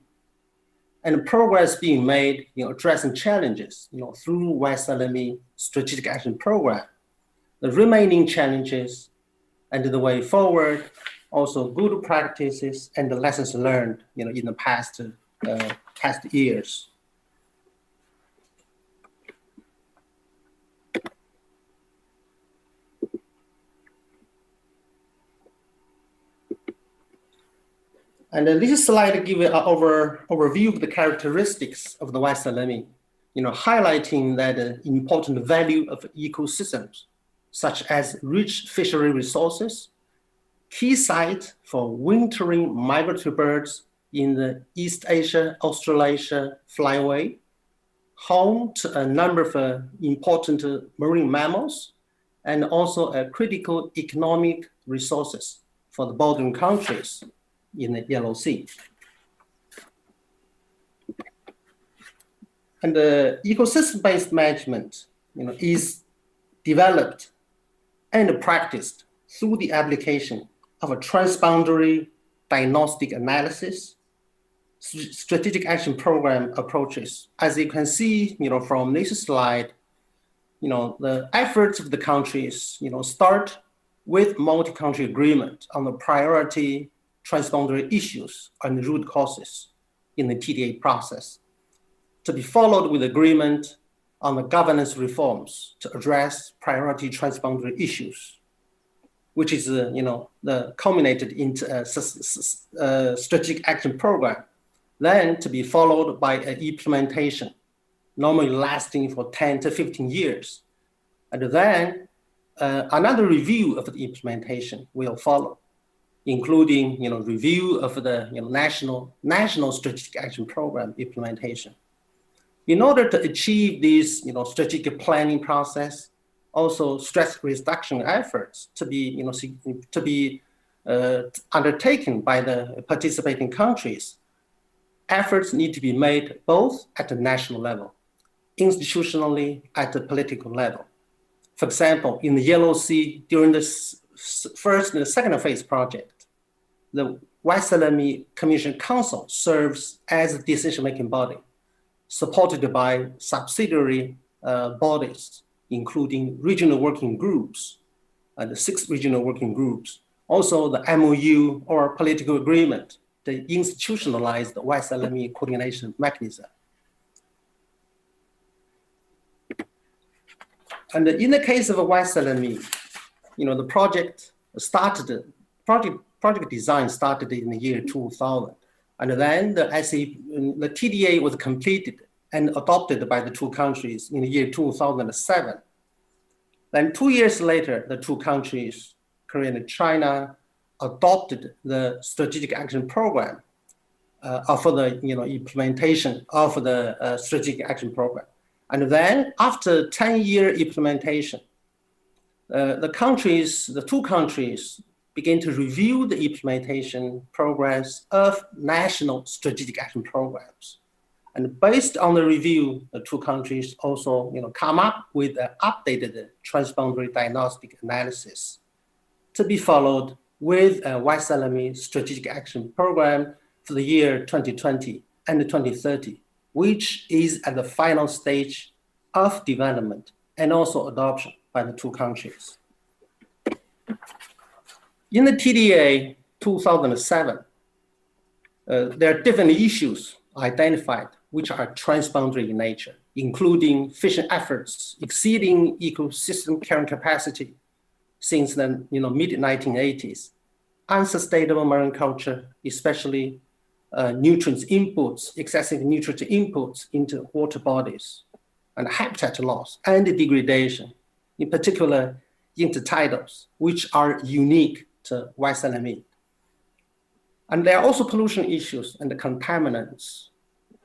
and progress being made, addressing challenges, through West LME Strategic Action Program, the remaining challenges, and the way forward, also good practices and the lessons learned, in the past years. And this slide gives an overview of the characteristics of the West LME, highlighting that important value of ecosystems, such as rich fishery resources, key site for wintering migratory birds in the East Asia, Australasia flyway, home to a number of important marine mammals, and also critical economic resources for the bordering countries in the Yellow Sea. And the ecosystem-based management, is developed and practiced through the application of a transboundary diagnostic analysis, strategic action program approaches. As you can see, from this slide, the efforts of the countries, start with multi-country agreement on the priority transboundary issues and root causes in the PDA process, to be followed with agreement on the governance reforms to address priority transboundary issues, which is, the culminated into a strategic action program, then to be followed by an implementation, normally lasting for 10 to 15 years. And then another review of the implementation will follow, including, review of the national strategic action program implementation. In order to achieve this, strategic planning process, also stress reduction efforts to be, undertaken by the participating countries, efforts need to be made both at the national level, institutionally at the political level. For example, in the Yellow Sea, during the first and second phase project, the West LME Commission Council serves as a decision-making body, supported by subsidiary bodies, including regional working groups, the 6 regional working groups. Also, the MOU or political agreement, the institutionalized West LME coordination mechanism. And in the case of West LME, the project design started in the year 2000. And then the TDA was completed and adopted by the two countries in the year 2007. Then 2 years later, the two countries, Korea and China, adopted the strategic action program for the implementation of the strategic action program. And then after 10-year implementation, the two countries began to review the implementation progress of national strategic action programs. And based on the review, the two countries also come up with an updated transboundary diagnostic analysis to be followed with a West LME strategic action program for the year 2020 and 2030, which is at the final stage of development and also adoption by the two countries. In the TDA 2007, there are different issues identified which are transboundary in nature, including fishing efforts exceeding ecosystem carrying capacity since the mid-1980s, unsustainable marine culture, especially nutrients inputs, excessive nutrient inputs into water bodies, and habitat loss and degradation, in particular intertidals, which are unique to West LME. And there are also pollution issues and the contaminants,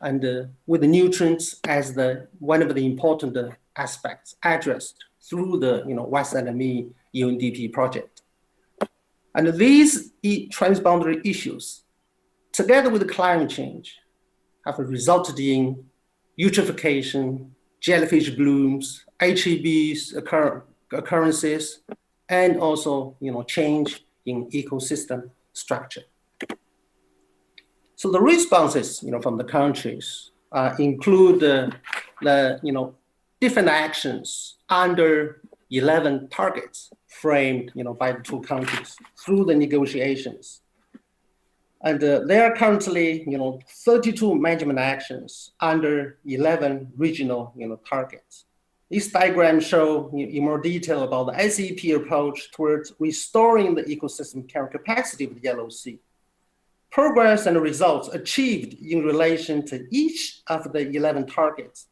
and with the nutrients as one of the important aspects addressed through the West LME UNDP project. And these transboundary issues, together with climate change, have resulted in eutrophication, jellyfish blooms, HEBs occurrences, and also change in ecosystem structure. So the responses from the countries include the different actions under 11 targets framed by the two countries through the negotiations. And there are currently 32 management actions under 11 regional targets. These diagrams show in more detail about the SEP approach towards restoring the ecosystem carrying capacity of the Yellow Sea. Progress and results achieved in relation to each of the 11 targets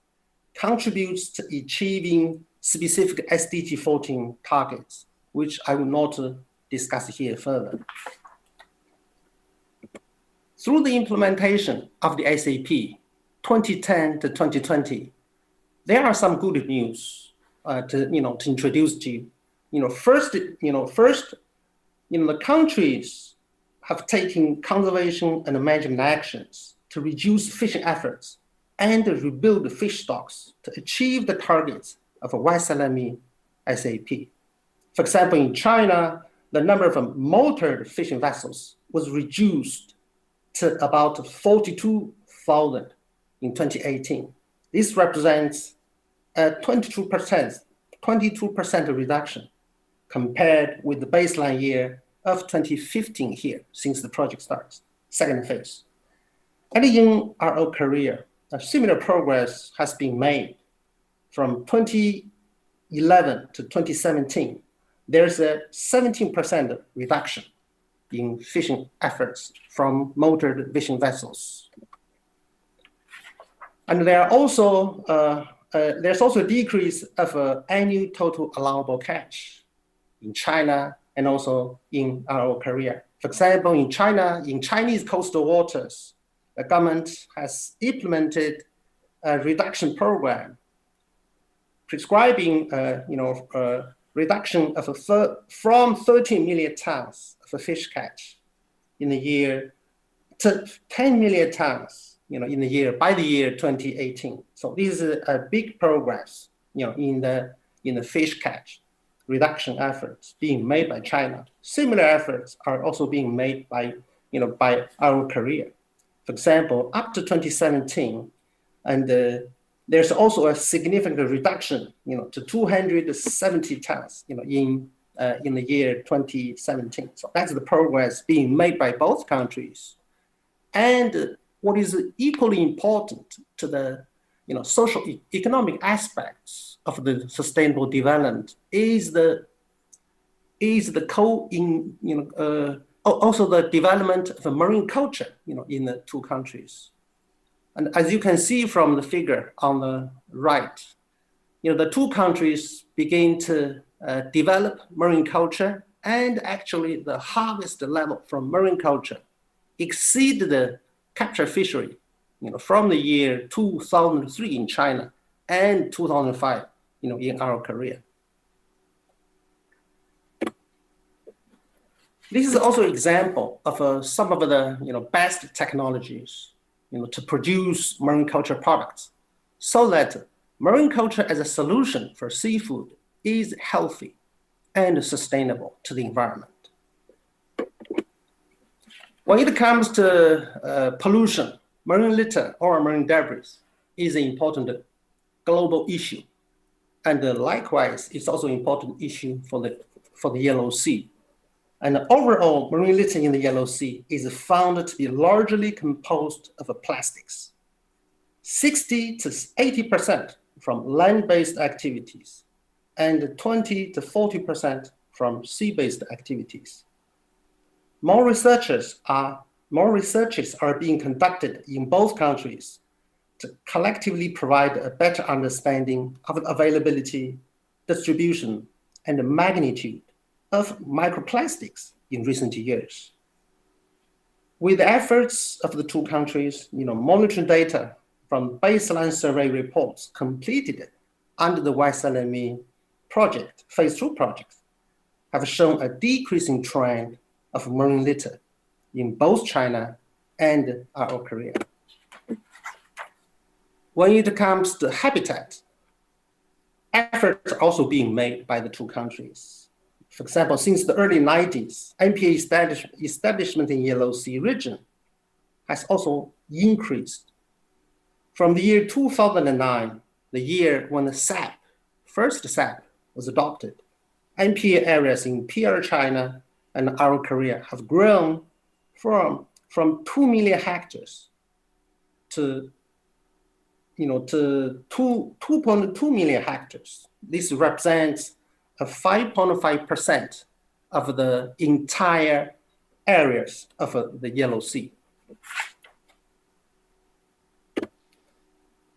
contributes to achieving specific SDG 14 targets, which I will not discuss here further. Through the implementation of the SAP 2010 to 2020, there are some good news to introduce to you. First, the countries have taken conservation and management actions to reduce fishing efforts and rebuild the fish stocks to achieve the targets of a West LME SAP. For example, in China, the number of motored fishing vessels was reduced to about 42,000 in 2018. This represents a 22% reduction compared with the baseline year of 2015 here, since the project starts, second phase. And in RO Korea, a similar progress has been made from 2011 to 2017. There's a 17% reduction in fishing efforts from motored fishing vessels. And there's also a decrease of annual total allowable catch in China and also in RO Korea. For example, in China, in Chinese coastal waters, the government has implemented a reduction program prescribing reduction of from 13 million tons of fish catch in the year to 10 million tons by the year 2018. So this is a big progress in the fish catch reduction efforts being made by China. Similar efforts are also being made by our Korea. For example, up to 2017, and there's also a significant reduction, to 270 tons, in the year 2017. So that's the progress being made by both countries. And what is equally important to the social economic aspects of the sustainable development is also the development of a marine culture, in the two countries. And as you can see from the figure on the right, the two countries begin to develop marine culture, and actually the harvest level from marine culture exceed the capture fishery, from the year 2003 in China and 2005, in our Korea. This is also an example of some of the best technologies to produce marine culture products, so that marine culture as a solution for seafood is healthy and sustainable to the environment. When it comes to pollution, marine litter or marine debris is an important global issue, and likewise, it's also an important issue for the Yellow Sea. And overall, marine litter in the Yellow Sea is found to be largely composed of plastics, 60 to 80% from land-based activities, and 20 to 40% from sea-based activities. More researches are being conducted in both countries to collectively provide a better understanding of the availability, distribution, and the magnitude of microplastics in recent years. With the efforts of the two countries, monitoring data from baseline survey reports completed under the YSLME project, phase 2 project, have shown a decreasing trend of marine litter in both China and our Korea. When it comes to habitat, efforts are also being made by the two countries. For example, since the early 90s, MPA establishment in Yellow Sea region has also increased. From the year 2009, the year when the first SAP was adopted, MPA areas in PR China and our Korea have grown from 2 million hectares to 2.2 million hectares. This represents a 5.5% of the entire areas of the Yellow Sea.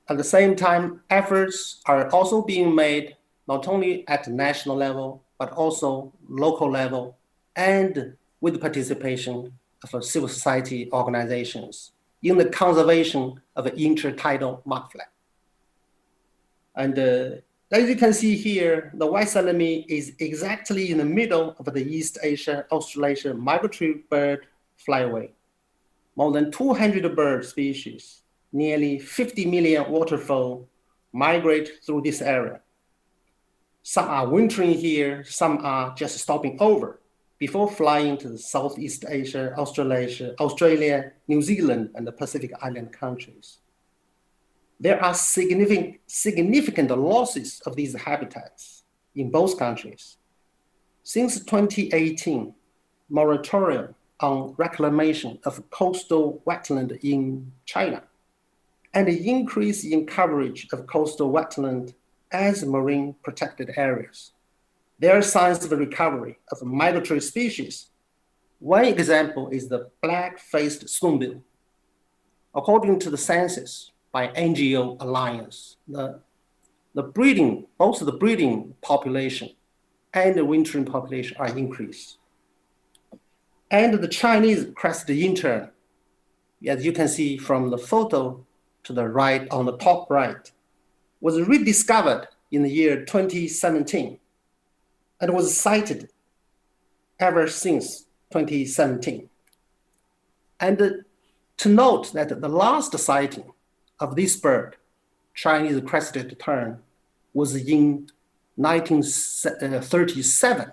At the same time, efforts are also being made not only at the national level, but also local level, and with the participation of civil society organizations in the conservation of intertidal mudflat. And as you can see here, the YSLME is exactly in the middle of the East Asia, Australasia migratory bird flyway. More than 200 bird species, nearly 50 million waterfowl migrate through this area. Some are wintering here, some are just stopping over before flying to the Southeast Asia, Australasia, Australia, New Zealand, and the Pacific Island countries. There are significant losses of these habitats in both countries. Since 2018, moratorium on reclamation of coastal wetland in China and the increase in coverage of coastal wetland as marine protected areas. There are signs of a recovery of migratory species. One example is the black-faced spoonbill. According to the census by NGO Alliance, both the breeding population and the wintering population are increased. And the Chinese crested intern, as you can see from the photo to the right, on the top right, was rediscovered in the year 2017 and was sighted ever since 2017. And to note that the last sighting of this bird, Chinese crested tern, was in 1937,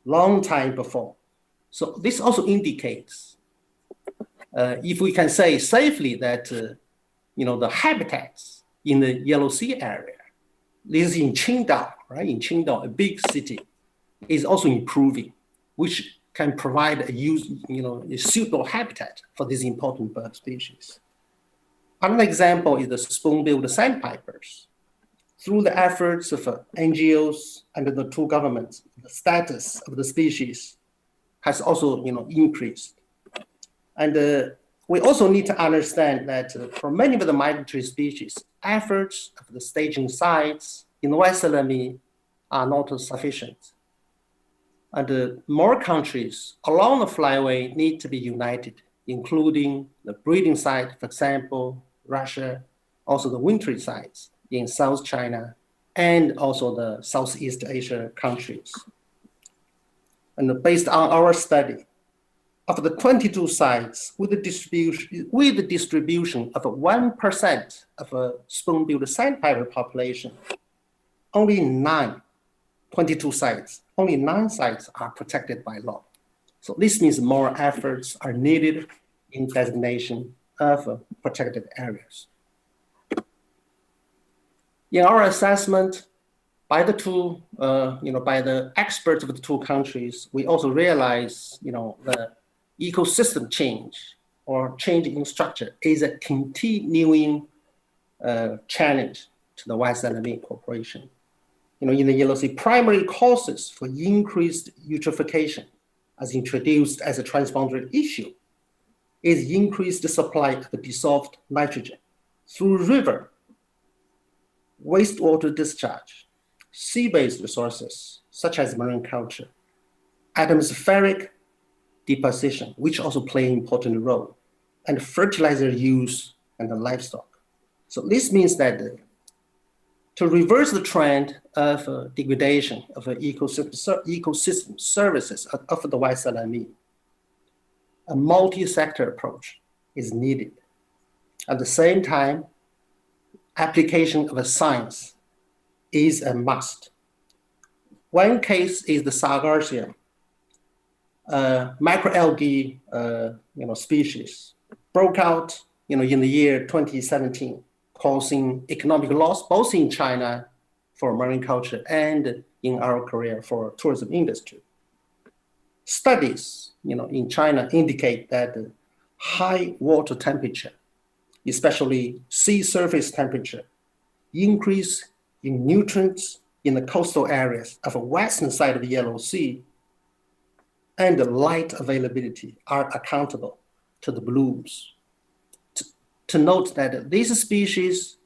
long time before. So this also indicates, if we can say safely that, the habitats in the Yellow Sea area, this is in Qingdao, right? In Qingdao, a big city, is also improving, which can provide a suitable habitat for these important bird species. Another example is the spoon-billed sandpipers. Through the efforts of NGOs and the two governments, the status of the species has also increased. And we also need to understand that for many of the migratory species, efforts of the staging sites in the West Salami are not sufficient. And more countries along the flyway need to be united, including the breeding site, for example, Russia, also the wintering sites in South China, and also the Southeast Asia countries. And based on our study, of the 22 sites with the distribution of 1% of a spoon-billed sandpiper population, only 22 sites, only 9 sites are protected by law. So this means more efforts are needed in designation of protected areas. In our assessment, by the two, by the experts of the two countries, we also realize, the ecosystem change or change in structure is a continuing challenge to the West Salami population. In the Yellow Sea, primary causes for increased eutrophication, as introduced as a transboundary issue, is increased supply of dissolved nitrogen through river, wastewater discharge, sea-based resources, such as marine culture, atmospheric deposition, which also play an important role, and fertilizer use and the livestock. So this means that to reverse the trend of degradation of ecosystem services of the West Salami, a multi-sector approach is needed. At the same time, application of science is a must. One case is the Sargassum, microalgae species, broke out in the year 2017, causing economic loss both in China for marine culture and in our Korea for tourism industry. Studies in China indicate that high water temperature, especially sea surface temperature, increase in nutrients in the coastal areas of the western side of the Yellow Sea, and the light availability are accountable to the blooms. To note that this species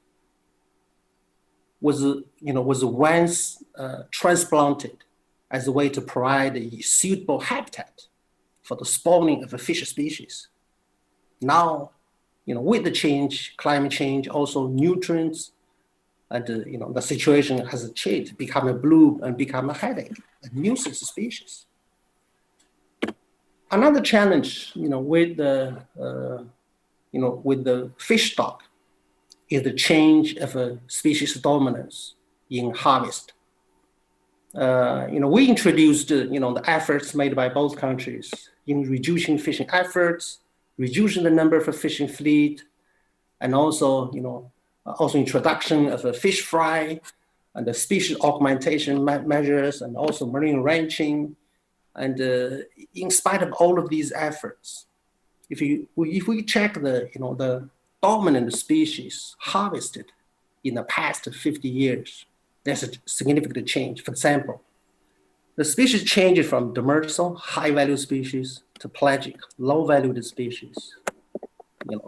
was once transplanted as a way to provide a suitable habitat for the spawning of a fish species. Now, with the climate change, also nutrients, and the situation has changed, become a bloom and become a headache, a nuisance species. Another challenge, with the fish stock is the change of a species dominance in harvest. We introduced, the efforts made by both countries in reducing fishing efforts, reducing the number of a fishing fleet, and also, also introduction of a fish fry and the species augmentation measures, and also marine ranching. And in spite of all of these efforts, if we check the dominant species harvested in the past 50 years, there's a significant change. For example, the species changed from demersal, high-value species, to pelagic, low-valued species.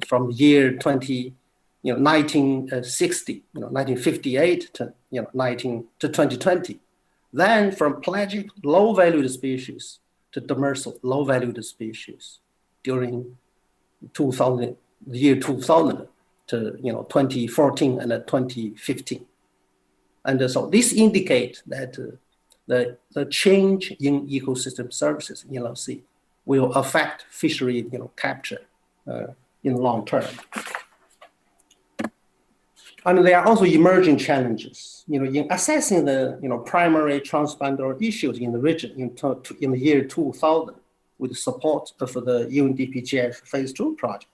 From the year 1960, 1958 to 2020. Then from pelagic, low-valued species to demersal, low-valued species during the year 2000 to 2014 and 2015. And so this indicates that the change in ecosystem services in Yellow Sea will affect fishery capture in the long term. And there are also emerging challenges, in assessing the primary transboundary issues in the region in the year 2000, with the support of the UNDPGF Phase 2 project.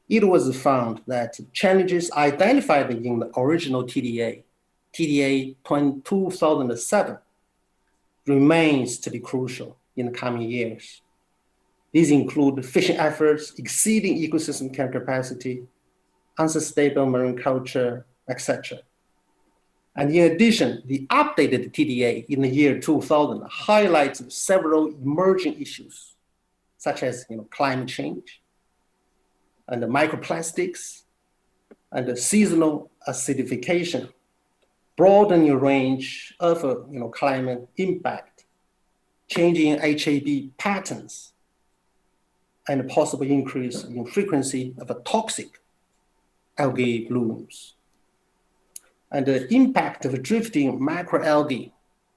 It was found that challenges identified in the original TDA 2007, remains to be crucial in the coming years. These include fishing efforts exceeding ecosystem capacity, unsustainable marine culture, etc. And in addition, the updated TDA in the year 2000 highlights several emerging issues, such as climate change, and the microplastics, and the seasonal acidification, broadening range of climate impact, changing HAB patterns, and a possible increase in frequency of toxic algae blooms. And the impact of drifting macroalgae,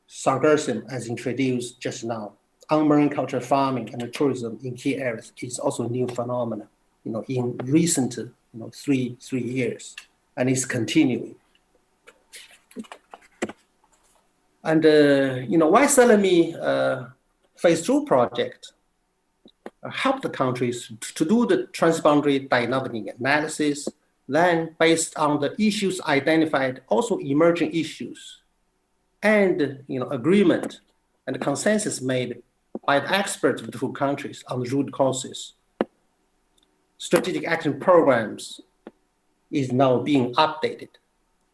Sdocean, as introduced just now, on marine culture farming and tourism in key areas is also a new phenomenon, in recent three years, and it's continuing. And YSLME Phase 2 project helped the countries to do the transboundary dynamic analysis. Then, based on the issues identified, also emerging issues, and agreement and consensus made by the experts of the two countries on the root causes, strategic action programs is now being updated,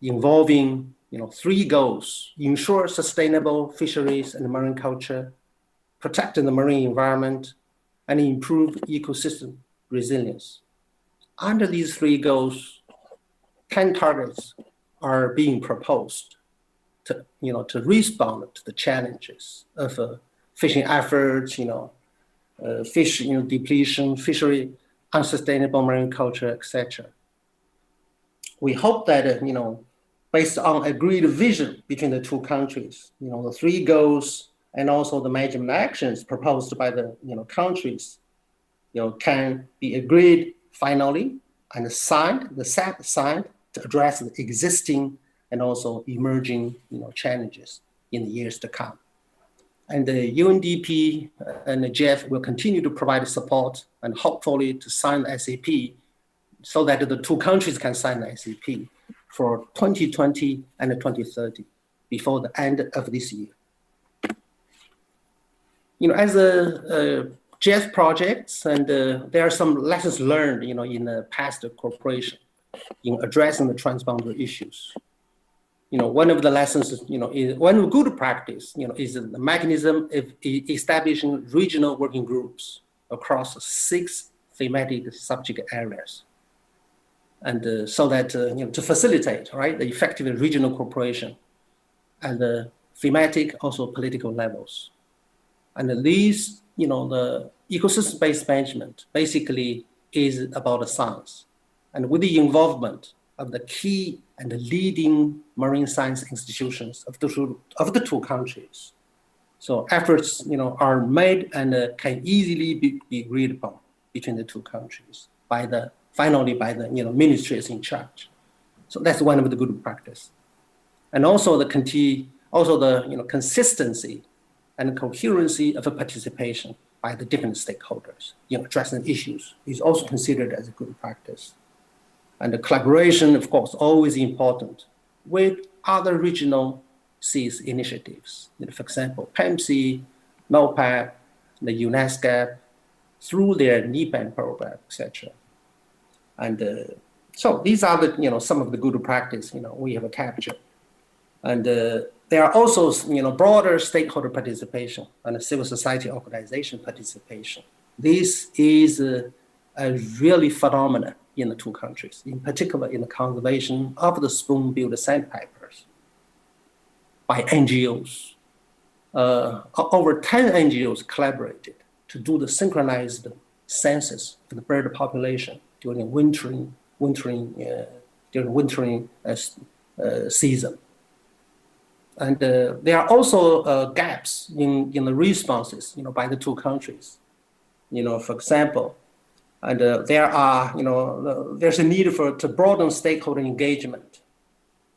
involving 3 goals: ensure sustainable fisheries and marine culture, protecting the marine environment, and improve ecosystem resilience. Under these 3 goals, 10 targets are being proposed to respond to the challenges of fishing efforts, fish depletion, fishery, unsustainable marine culture, etc. We hope that based on agreed vision between the two countries, the 3 goals and also the management actions proposed by the countries, can be agreed finally and signed to address the existing and also emerging challenges in the years to come. And the UNDP and the GF will continue to provide support and hopefully to sign the SAP so that the two countries can sign the SAP for 2020 and 2030 before the end of this year. As a GF projects, and there are some lessons learned, in the past cooperation in addressing the transboundary issues. One of the lessons, is one good practice, is the mechanism of establishing regional working groups across 6 thematic subject areas, and so that to facilitate the effective regional cooperation and the thematic also political levels. And these, the ecosystem-based management basically is about the science, and with the involvement of the key and the leading marine science institutions of the two countries. So efforts, are made and can easily be agreed upon between the two countries finally by the ministries in charge. So that's one of the good practice. And also the consistency and coherency of a participation by the different stakeholders addressing issues is also considered as a good practice. And the collaboration, of course, always important with other regional seas initiatives. For example, PEMC, NOPAP, the UNESCO, through their NEPAN program, etc. And so these are the some of the good practice we have captured. And there are also broader stakeholder participation and civil society organization participation. This is a really phenomenon in the two countries, in particular in the conservation of the spoon-billed sandpipers by NGOs. Over 10 NGOs collaborated to do the synchronized census for the bird population during wintering season. And there are also gaps in the responses, by the two countries. For example, and there's a need to broaden stakeholder engagement,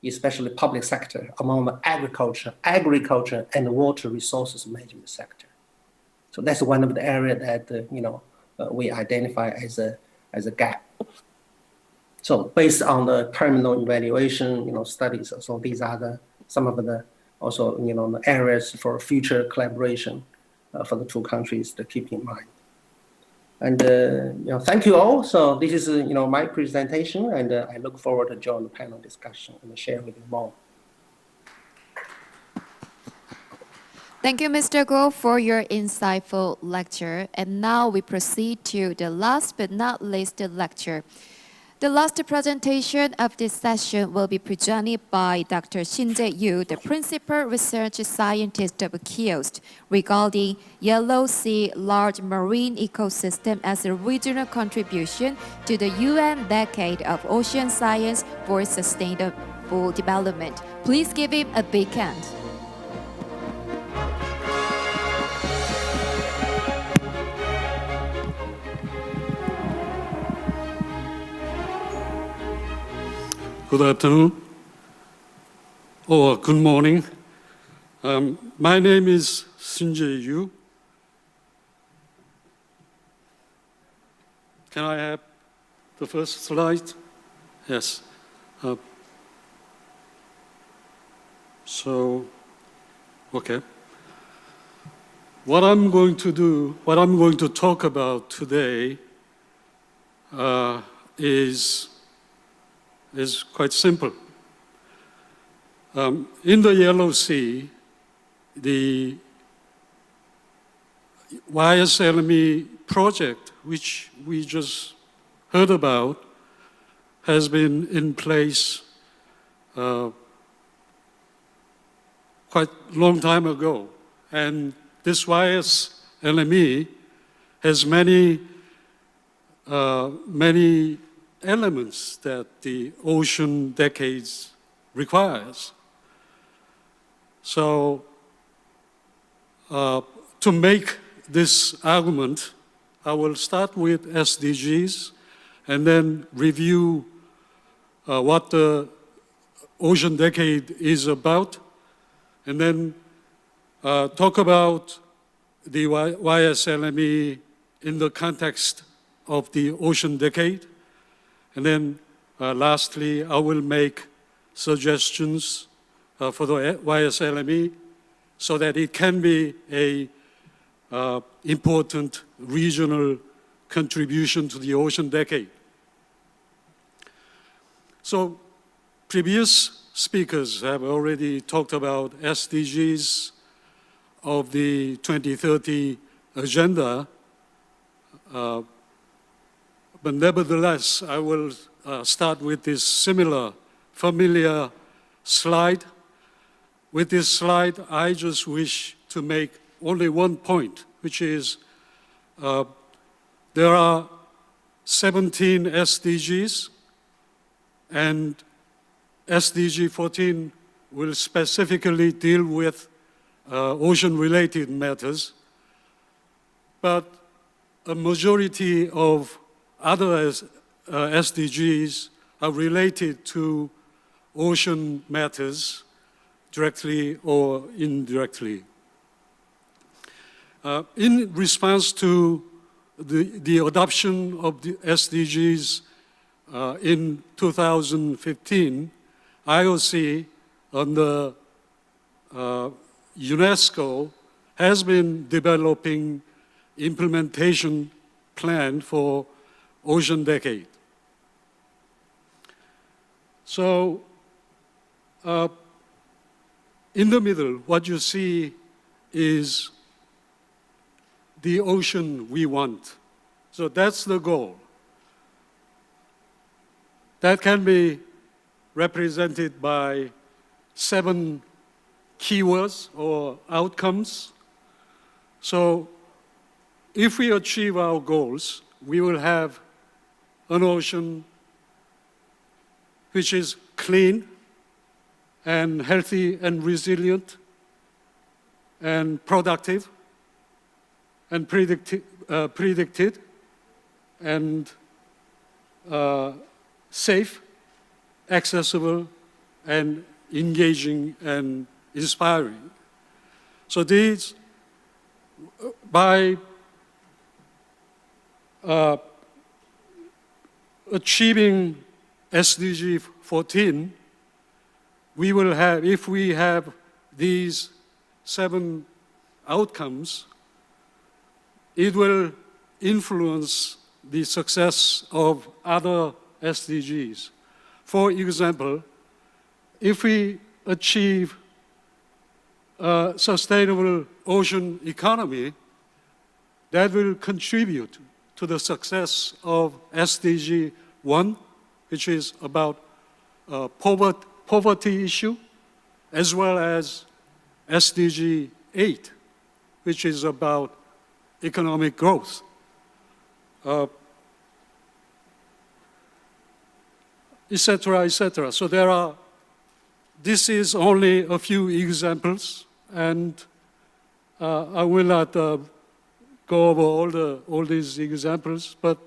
especially public sector, among the agriculture, and the water resources management sector. So that's one of the areas that we identify as a gap. So based on the terminal evaluation, studies, so these are some of the also the areas for future collaboration for the two countries to keep in mind. And thank you all. So this is my presentation, and I look forward to join the panel discussion and share with you more. Thank you, Mr. Guo, for your insightful lecture. And now we proceed to the last but not least lecture. The last presentation of this session will be presented by Dr. Shin-jae Yu, the Principal Research Scientist of KIOST, regarding Yellow Sea Large Marine Ecosystem as a regional contribution to the UN Decade of Ocean Science for Sustainable Development. Please give him a big hand. Good afternoon, or good morning. My name is Shin-jae Yu. Can I have the first slide? Yes. Okay. What I'm going to talk about today is quite simple. In the Yellow Sea, the YSLME project, which we just heard about, has been in place quite a long time ago. And this YSLME has many elements that the ocean decades requires. So to make this argument, I will start with SDGs and then review what the ocean decade is about, and then talk about the YSLME in the context of the ocean decade. And then lastly, I will make suggestions for the YSLME so that it can be an important regional contribution to the ocean decade. So previous speakers have already talked about SDGs of the 2030 agenda. But nevertheless, I will start with this familiar slide. With this slide, I just wish to make only one point, which is there are 17 SDGs, and SDG 14 will specifically deal with ocean-related matters. But a majority of other SDGs are related to ocean matters, directly or indirectly. In response to the adoption of the SDGs in 2015, IOC under UNESCO has been developing implementation plan for ocean decade. So in the middle, what you see is the ocean we want. So that's the goal. That can be represented by 7 keywords or outcomes. So if we achieve our goals, we will have an ocean which is clean and healthy and resilient and productive and predicted and safe, accessible, and engaging and inspiring. So these, by achieving SDG 14, we will have, if we have these 7 outcomes, it will influence the success of other SDGs. For example, if we achieve a sustainable ocean economy, that will contribute to the success of SDG 1, which is about poverty issue, as well as SDG 8, which is about economic growth. Etc., etc. So this is only a few examples, and I will not go over all these examples, but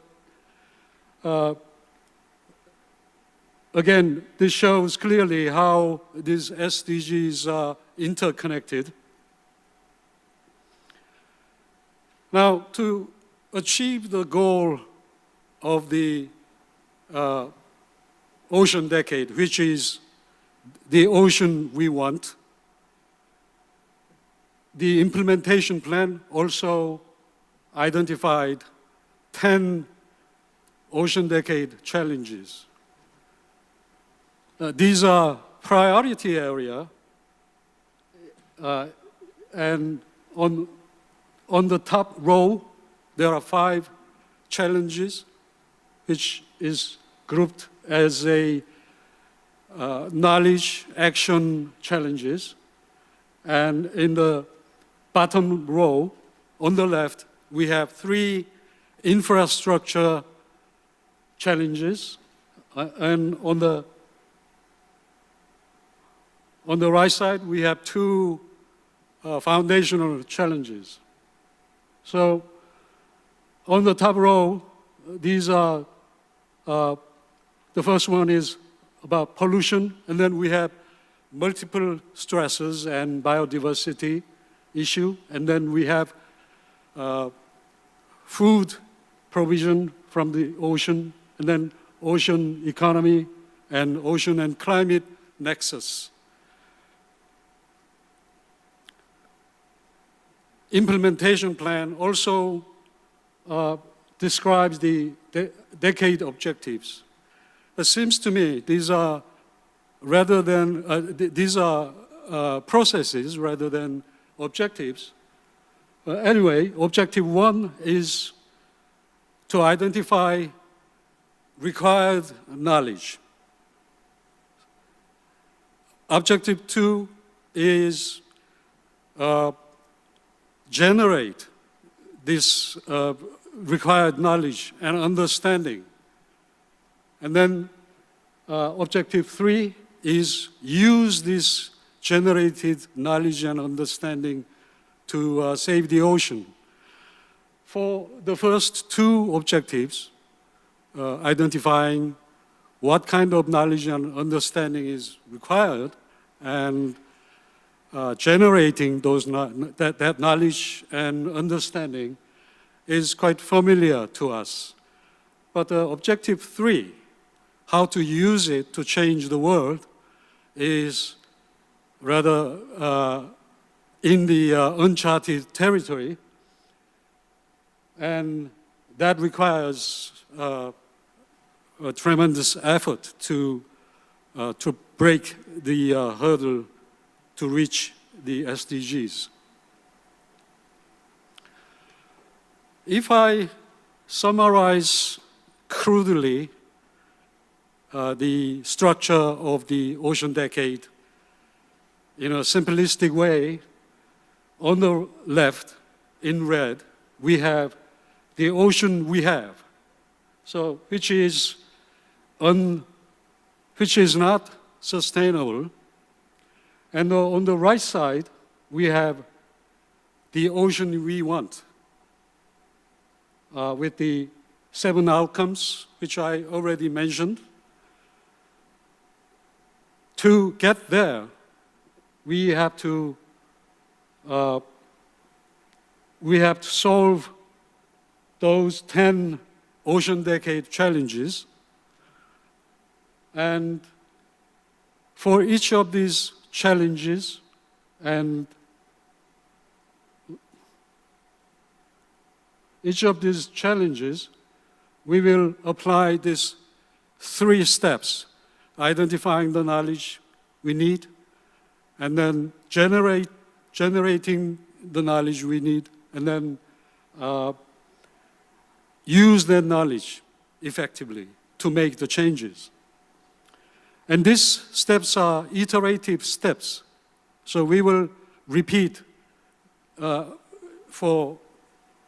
again, this shows clearly how these SDGs are interconnected. Now, to achieve the goal of the ocean decade, which is the ocean we want, the implementation plan also identified 10 ocean decade challenges. These are priority area, and on the top row, there are 5 challenges, which is grouped as a knowledge action challenges. And in the bottom row, on the left, we have 3 infrastructure challenges, and on the right side, we have 2 foundational challenges. So on the top row, these are, the first one is about pollution, and then we have multiple stresses and biodiversity issue, and then we have food provision from the ocean, and then ocean economy and ocean and climate nexus. Implementation plan also describes the decade objectives. It seems to me these are processes rather than objectives. Anyway, objective 1 is to identify required knowledge. Objective 2 is generate this required knowledge and understanding. And then objective 3 is use this generated knowledge and understanding to save the ocean. For the first 2 objectives, identifying what kind of knowledge and understanding is required and generating that knowledge and understanding is quite familiar to us. But objective 3, how to use it to change the world, is rather in the uncharted territory, and that requires a tremendous effort to break the hurdle to reach the SDGs. If I summarize crudely the structure of the ocean decade in a simplistic way, on the left, in red, we have the ocean we have, so which is not sustainable. And on the right side, we have the ocean we want, with the 7 outcomes, which I already mentioned. To get there, we have to solve those 10 ocean decade challenges. And for each of these challenges, and each of these challenges, we will apply these 3 steps: identifying the knowledge we need, and then generating the knowledge we need, and then use that knowledge effectively to make the changes. And these steps are iterative steps. So we will repeat for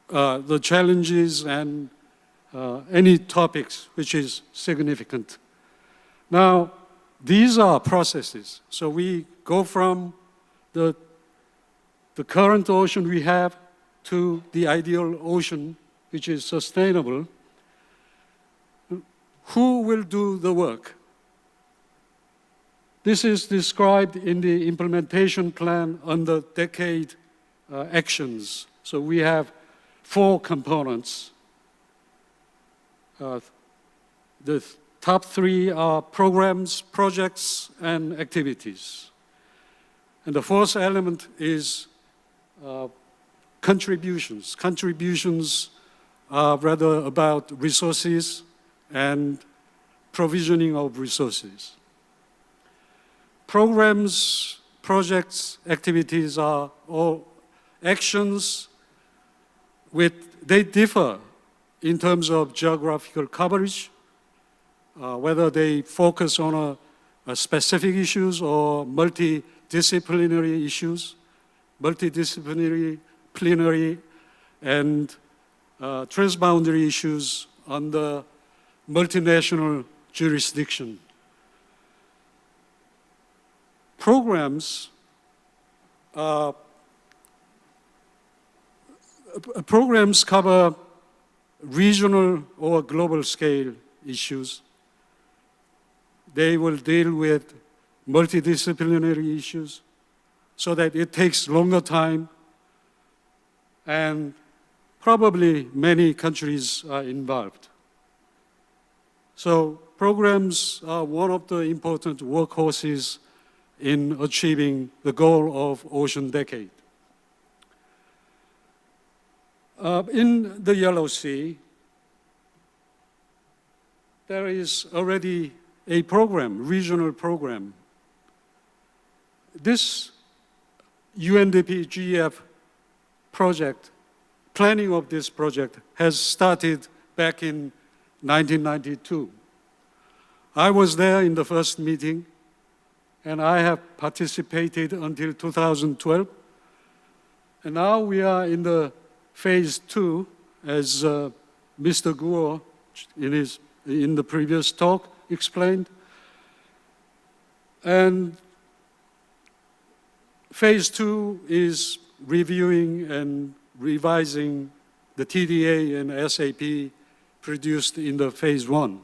the challenges and any topics which is significant. Now, these are processes. So we go from the current ocean we have to the ideal ocean, which is sustainable. Who will do the work? This is described in the implementation plan under decade actions. So we have 4 components. The top 3 are programs, projects, and activities. And the 4th element is contributions. Contributions are rather about resources and provisioning of resources. Programs, projects, activities are all actions they differ in terms of geographical coverage, whether they focus on a specific issues or multidisciplinary issues, multidisciplinary and transboundary issues under multinational jurisdiction. Programs cover regional or global scale issues. They will deal with multidisciplinary issues so that it takes longer time, and probably many countries are involved. So programs are one of the important workhorses in achieving the goal of Ocean Decade. In the Yellow Sea, there is already a program, regional program. This UNDP GF project, planning of this project has started back in 1992. I was there in the first meeting, and I have participated until 2012. And now we are in the phase 2, as Mr. Guo in the previous talk explained. And phase 2 is reviewing and revising the TDA and SAP produced in the phase 1.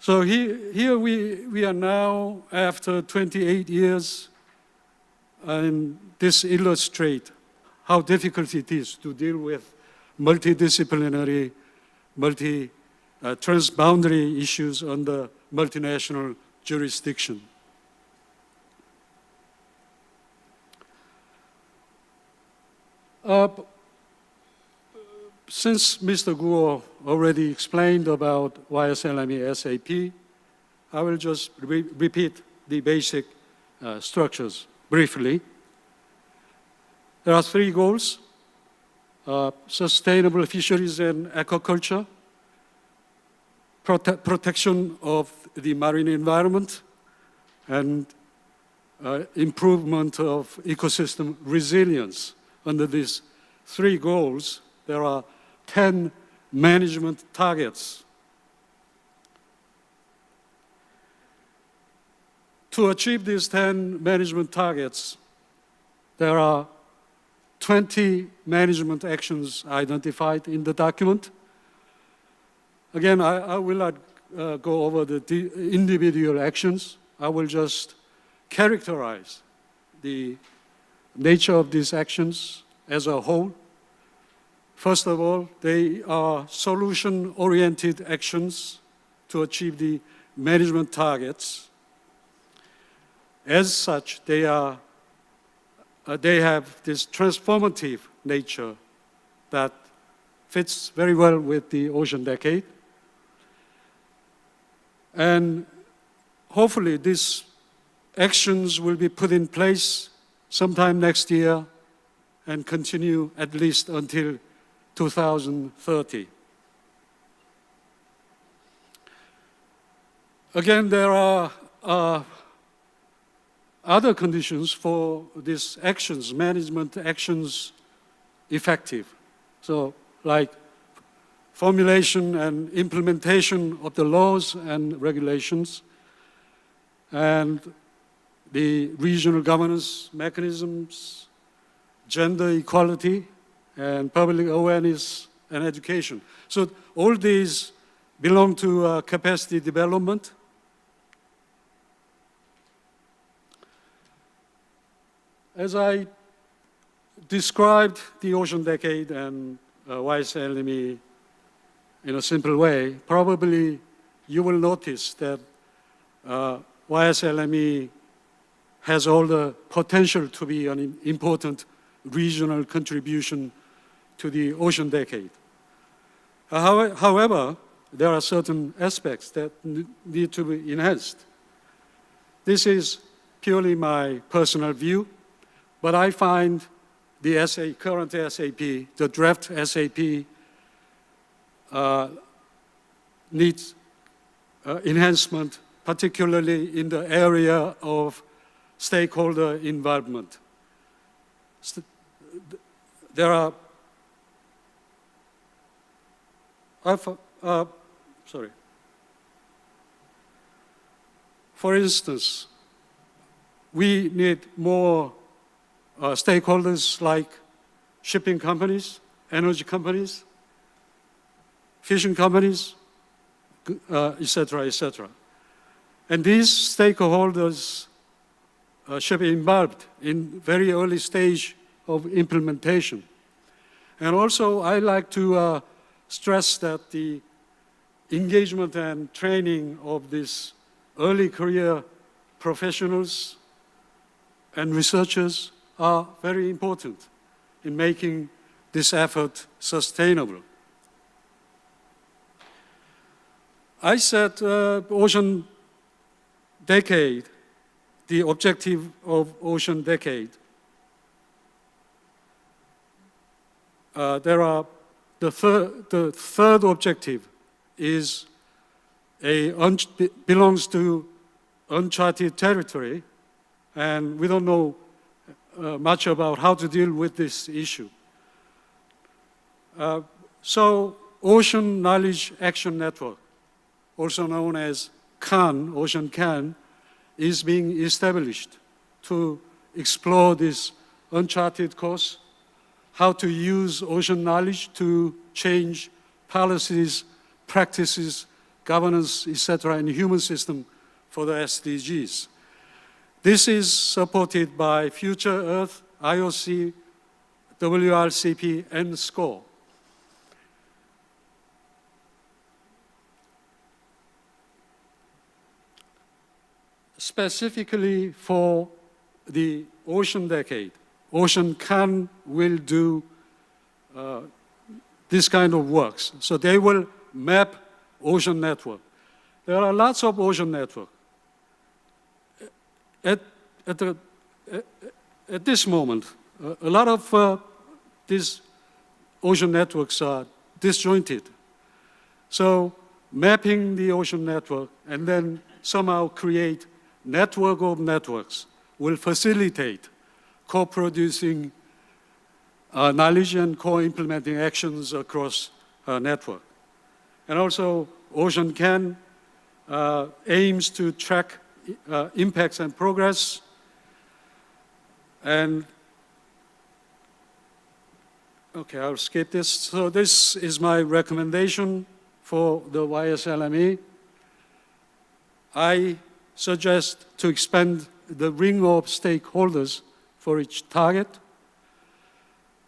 So here we are now after 28 years, and this illustrates how difficult it is to deal with multidisciplinary, transboundary issues under multinational jurisdiction. Since Mr. Guo already explained about YSLME SAP, I will just repeat the basic structures briefly. There are 3 goals: sustainable fisheries and aquaculture, protection of the marine environment, and improvement of ecosystem resilience. Under these 3 goals, there are 10 management targets. To achieve these 10 management targets, there are 20 management actions identified in the document. Again, I will not go over the individual actions. I will just characterize the nature of these actions as a whole. First of all, they are solution-oriented actions to achieve the management targets. As such, they have this transformative nature that fits very well with the Ocean Decade. And hopefully these actions will be put in place sometime next year and continue at least until 2030. Again, there are other conditions for these actions, management actions, effective. So, like formulation and implementation of the laws and regulations, and the regional governance mechanisms, gender equality, and public awareness and education. So all these belong to capacity development. As I described the Ocean Decade and YSLME in a simple way, probably you will notice that YSLME has all the potential to be an important regional contribution to the Ocean Decade. However, there are certain aspects that need to be enhanced. This is purely my personal view, but I find the current SAP, the draft SAP, needs enhancement, particularly in the area of stakeholder involvement. There are, for instance, we need more stakeholders like shipping companies, energy companies, fishing companies, etc., etc. And these stakeholders should be involved in very early stage of implementation. And also, I like to stress that the engagement and training of these early career professionals and researchers are very important in making this effort sustainable. I said Ocean Decade, the objective of Ocean Decade. The third objective is belongs to uncharted territory, and we don't know much about how to deal with this issue. So, Ocean Knowledge Action Network, also known as CAN, Ocean CAN, is being established to explore this uncharted course, how to use ocean knowledge to change policies, practices, governance, etc., in the human system for the SDGs. This is supported by Future Earth, IOC, WRCP, and SCORE. Specifically for the Ocean Decade, Ocean CAN will do this kind of works. So they will map ocean network. There are lots of ocean network. At this moment, a lot of these ocean networks are disjointed. So mapping the ocean network and then somehow create network of networks will facilitate co-producing knowledge and co-implementing actions across a network. And also, Ocean CAN aims to track impacts and progress. And, okay, I'll skip this. So this is my recommendation for the YSLME. I suggest to expand the ring of stakeholders for each target,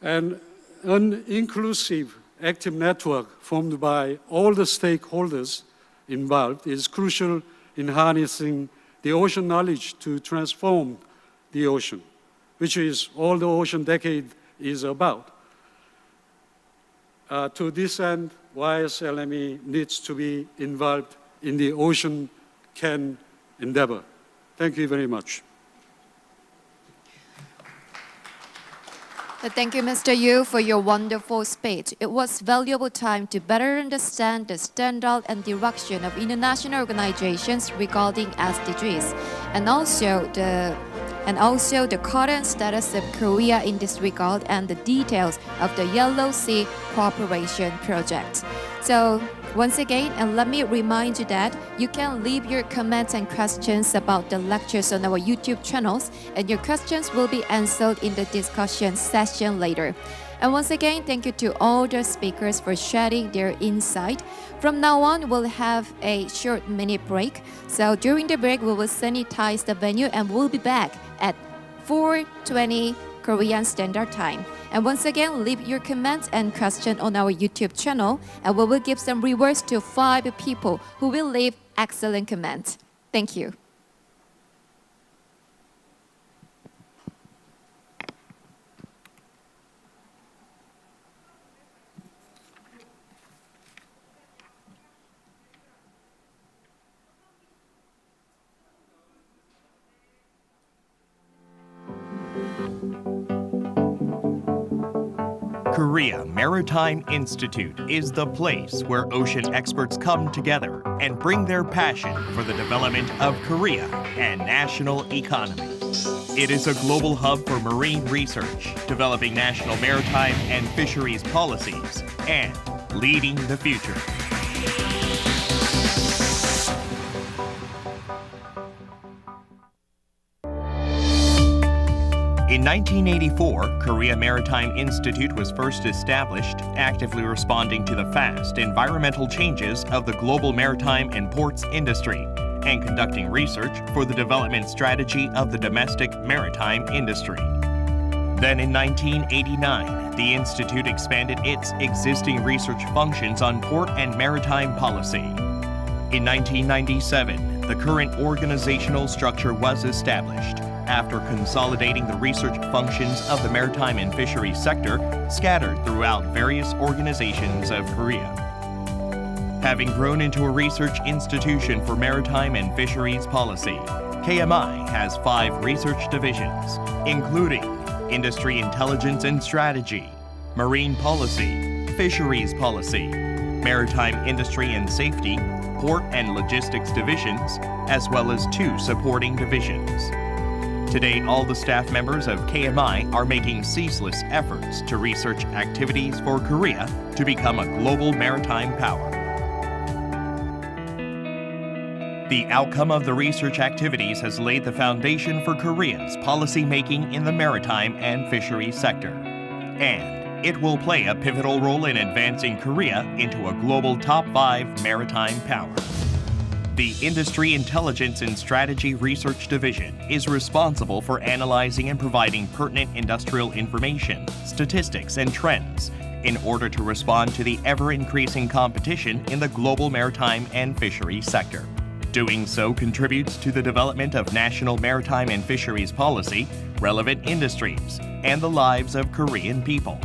and an inclusive active network formed by all the stakeholders involved is crucial in harnessing the ocean knowledge to transform the ocean, which is all the Ocean Decade is about. To this end, YSLME needs to be involved in the Ocean Can endeavor. Thank you very much. Thank you, Mr. Yu, for your wonderful speech. It was valuable time to better understand the standard and direction of international organizations regarding SDGs, and also the current status of Korea in this regard and the details of the Yellow Sea Cooperation Project. So once again, and let me remind you that you can leave your comments and questions about the lectures on our YouTube channels, and your questions will be answered in the discussion session later. And once again, thank you to all the speakers for sharing their insight. From now on, we'll have a short mini break. So during the break, we will sanitize the venue and we'll be back at 4:20 Korean Standard Time. And once again, leave your comments and questions on our YouTube channel, and we will give some rewards to 5 people who will leave excellent comments. Thank you. Korea Maritime Institute is the place where ocean experts come together and bring their passion for the development of Korea and national economy. It is a global hub for marine research, developing national maritime and fisheries policies, and leading the future. In 1984, Korea Maritime Institute was first established, actively responding to the fast environmental changes of the global maritime and ports industry, and conducting research for the development strategy of the domestic maritime industry. Then in 1989, the Institute expanded its existing research functions on port and maritime policy. In 1997, the current organizational structure was established, after consolidating the research functions of the maritime and fisheries sector scattered throughout various organizations of Korea. Having grown into a research institution for maritime and fisheries policy, KMI has 5 research divisions, including Industry Intelligence and Strategy, Marine Policy, Fisheries Policy, Maritime Industry and Safety, Port and Logistics divisions, as well as 2 supporting divisions. Today, all the staff members of KMI are making ceaseless efforts to research activities for Korea to become a global maritime power. The outcome of the research activities has laid the foundation for Korea's policy making in the maritime and fisheries sector, and it will play a pivotal role in advancing Korea into a global top 5 maritime power. The Industry Intelligence and Strategy Research Division is responsible for analyzing and providing pertinent industrial information, statistics, and trends in order to respond to the ever-increasing competition in the global maritime and fisheries sector. Doing so contributes to the development of national maritime and fisheries policy, relevant industries, and the lives of Korean people.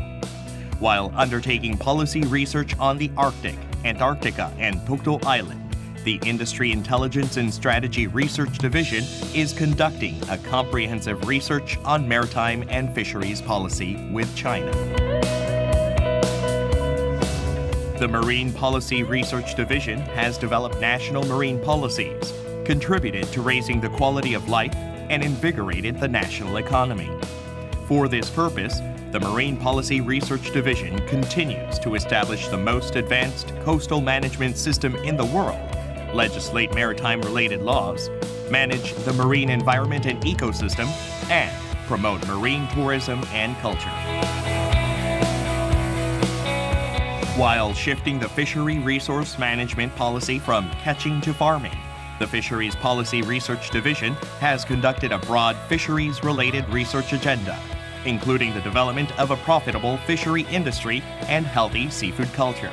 While undertaking policy research on the Arctic, Antarctica, and Dokdo Island, the Industry Intelligence and Strategy Research Division is conducting a comprehensive research on maritime and fisheries policy with China. The Marine Policy Research Division has developed national marine policies, contributed to raising the quality of life, and invigorated the national economy. For this purpose, the Marine Policy Research Division continues to establish the most advanced coastal management system in the world, legislate maritime-related laws, manage the marine environment and ecosystem, and promote marine tourism and culture. While shifting the fishery resource management policy from catching to farming, the Fisheries Policy Research Division has conducted a broad fisheries-related research agenda, including the development of a profitable fishery industry and healthy seafood culture.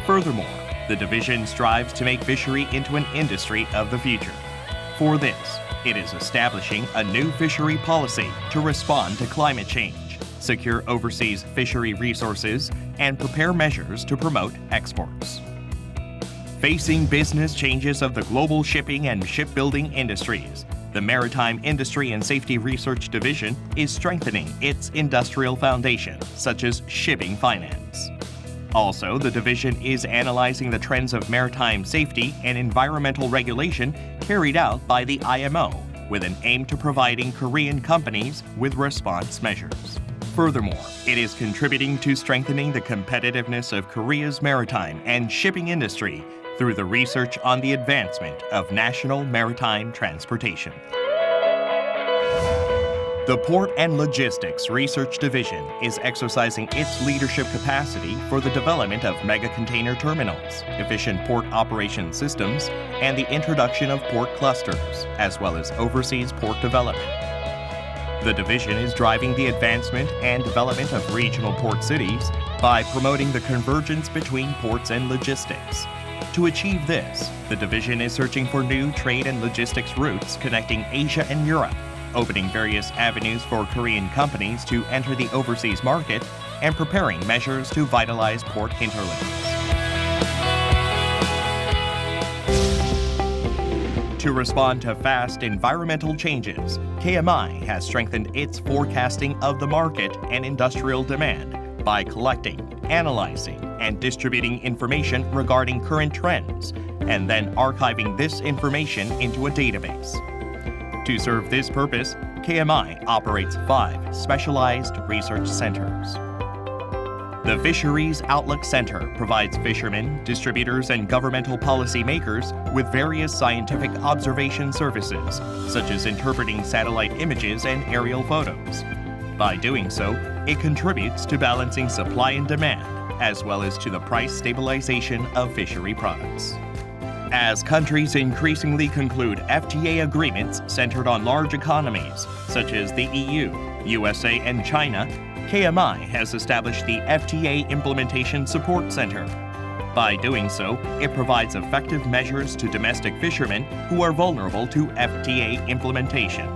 Furthermore, the division strives to make fishery into an industry of the future. For this, it is establishing a new fishery policy to respond to climate change, secure overseas fishery resources, and prepare measures to promote exports. Facing business changes of the global shipping and shipbuilding industries, the Maritime Industry and Safety Research Division is strengthening its industrial foundation, such as shipping finance. Also, the division is analyzing the trends of maritime safety and environmental regulation carried out by the IMO, with an aim to providing Korean companies with response measures. Furthermore, it is contributing to strengthening the competitiveness of Korea's maritime and shipping industry through the research on the advancement of national maritime transportation. The Port and Logistics Research Division is exercising its leadership capacity for the development of mega-container terminals, efficient port operation systems, and the introduction of port clusters, as well as overseas port development. The division is driving the advancement and development of regional port cities by promoting the convergence between ports and logistics. To achieve this, the division is searching for new trade and logistics routes connecting Asia and Europe, opening various avenues for Korean companies to enter the overseas market, and preparing measures to vitalize port interlinks. To respond to fast environmental changes, KMI has strengthened its forecasting of the market and industrial demand by collecting, analyzing, and distributing information regarding current trends, and then archiving this information into a database. To serve this purpose, KMI operates 5 specialized research centers. The Fisheries Outlook Center provides fishermen, distributors, and governmental policymakers with various scientific observation services, such as interpreting satellite images and aerial photos. By doing so, it contributes to balancing supply and demand, as well as to the price stabilization of fishery products. As countries increasingly conclude FTA agreements centered on large economies, such as the EU, USA, and China, KMI has established the FTA Implementation Support Center. By doing so, it provides effective measures to domestic fishermen who are vulnerable to FTA implementation.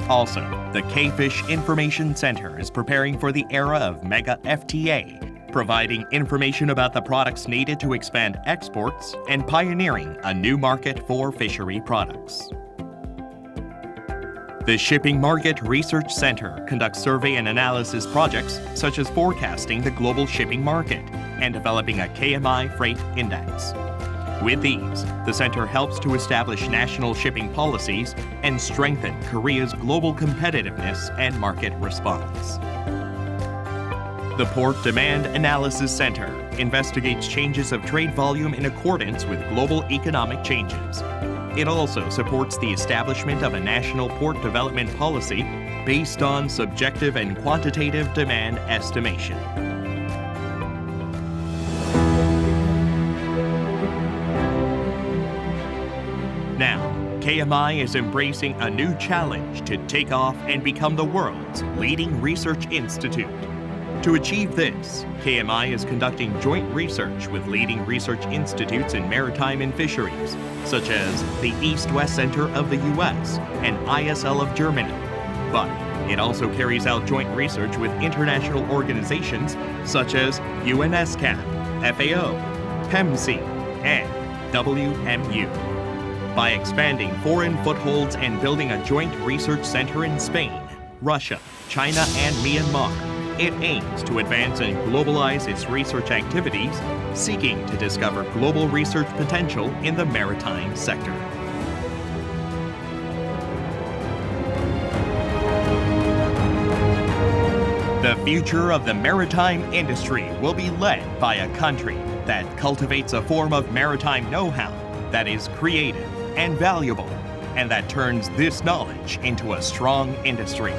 Also, the K-Fish Information Center is preparing for the era of mega FTA, providing information about the products needed to expand exports and pioneering a new market for fishery products. The Shipping Market Research Center conducts survey and analysis projects such as forecasting the global shipping market and developing a KMI Freight Index. With these, the center helps to establish national shipping policies and strengthen Korea's global competitiveness and market response. The Port Demand Analysis Center investigates changes of trade volume in accordance with global economic changes. It also supports the establishment of a national port development policy based on subjective and quantitative demand estimation. Now, KMI is embracing a new challenge to take off and become the world's leading research institute. To achieve this, KMI is conducting joint research with leading research institutes in maritime and fisheries, such as the East-West Center of the US and ISL of Germany. But it also carries out joint research with international organizations such as UNESCAP, FAO, PEMC, and WMU. By expanding foreign footholds and building a joint research center in Spain, Russia, China, and Myanmar, it aims to advance and globalize its research activities, seeking to discover global research potential in the maritime sector. The future of the maritime industry will be led by a country that cultivates a form of maritime know-how that is creative and valuable, and that turns this knowledge into a strong industry.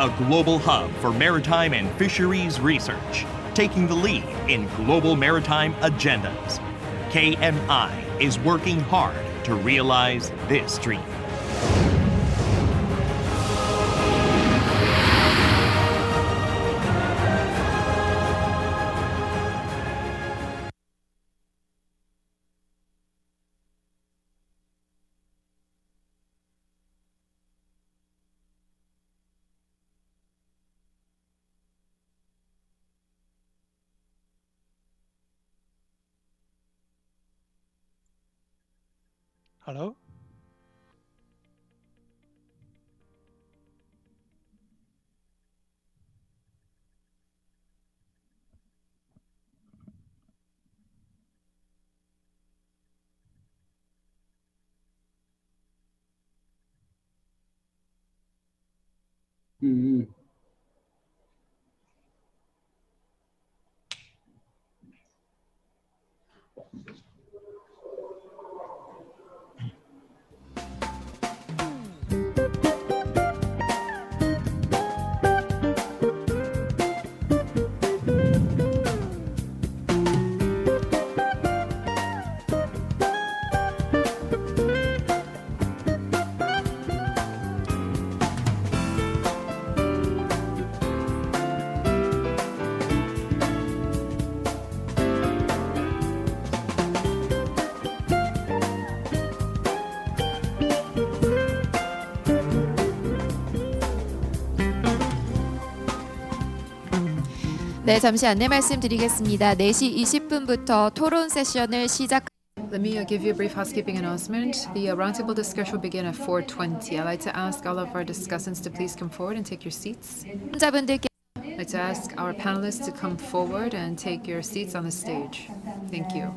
A global hub for maritime and fisheries research, taking the lead in global maritime agendas. KMI is working hard to realize this dream. Hello? 음. 네, 잠시 안내 말씀드리겠습니다. 4시 20분부터 토론 세션을 시작. Let me give you a brief housekeeping announcement. The roundtable discussion will begin at 4:20. I'd like to ask all of our discussants to please come forward and take your seats. 자분들께 I'd like to ask our panelists to come forward and take your seats on the stage. Thank you.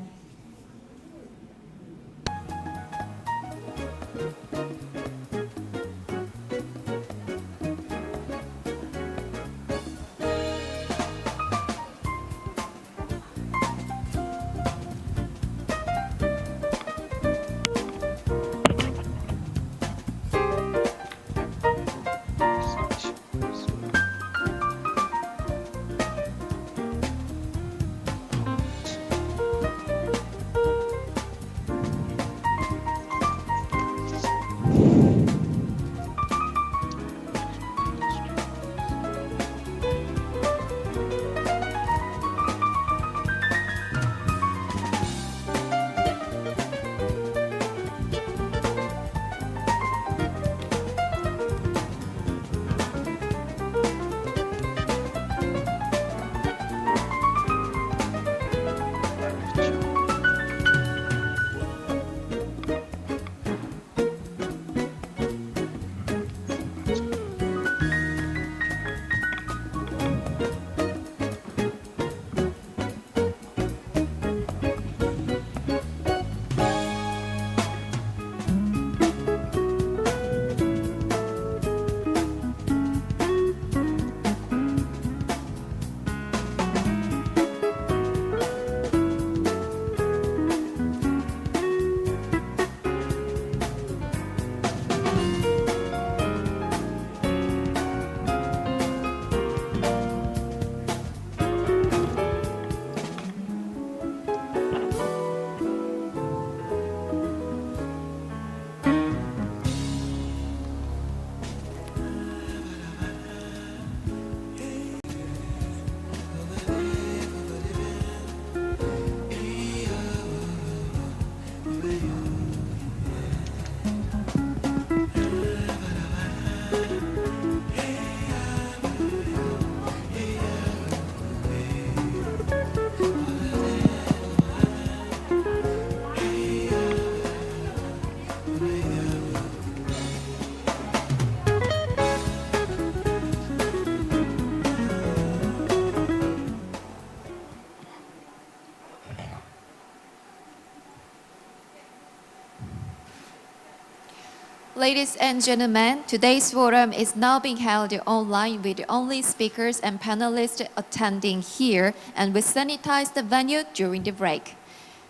Ladies and gentlemen, today's forum is now being held online with only speakers and panelists attending here, and we sanitize the venue during the break.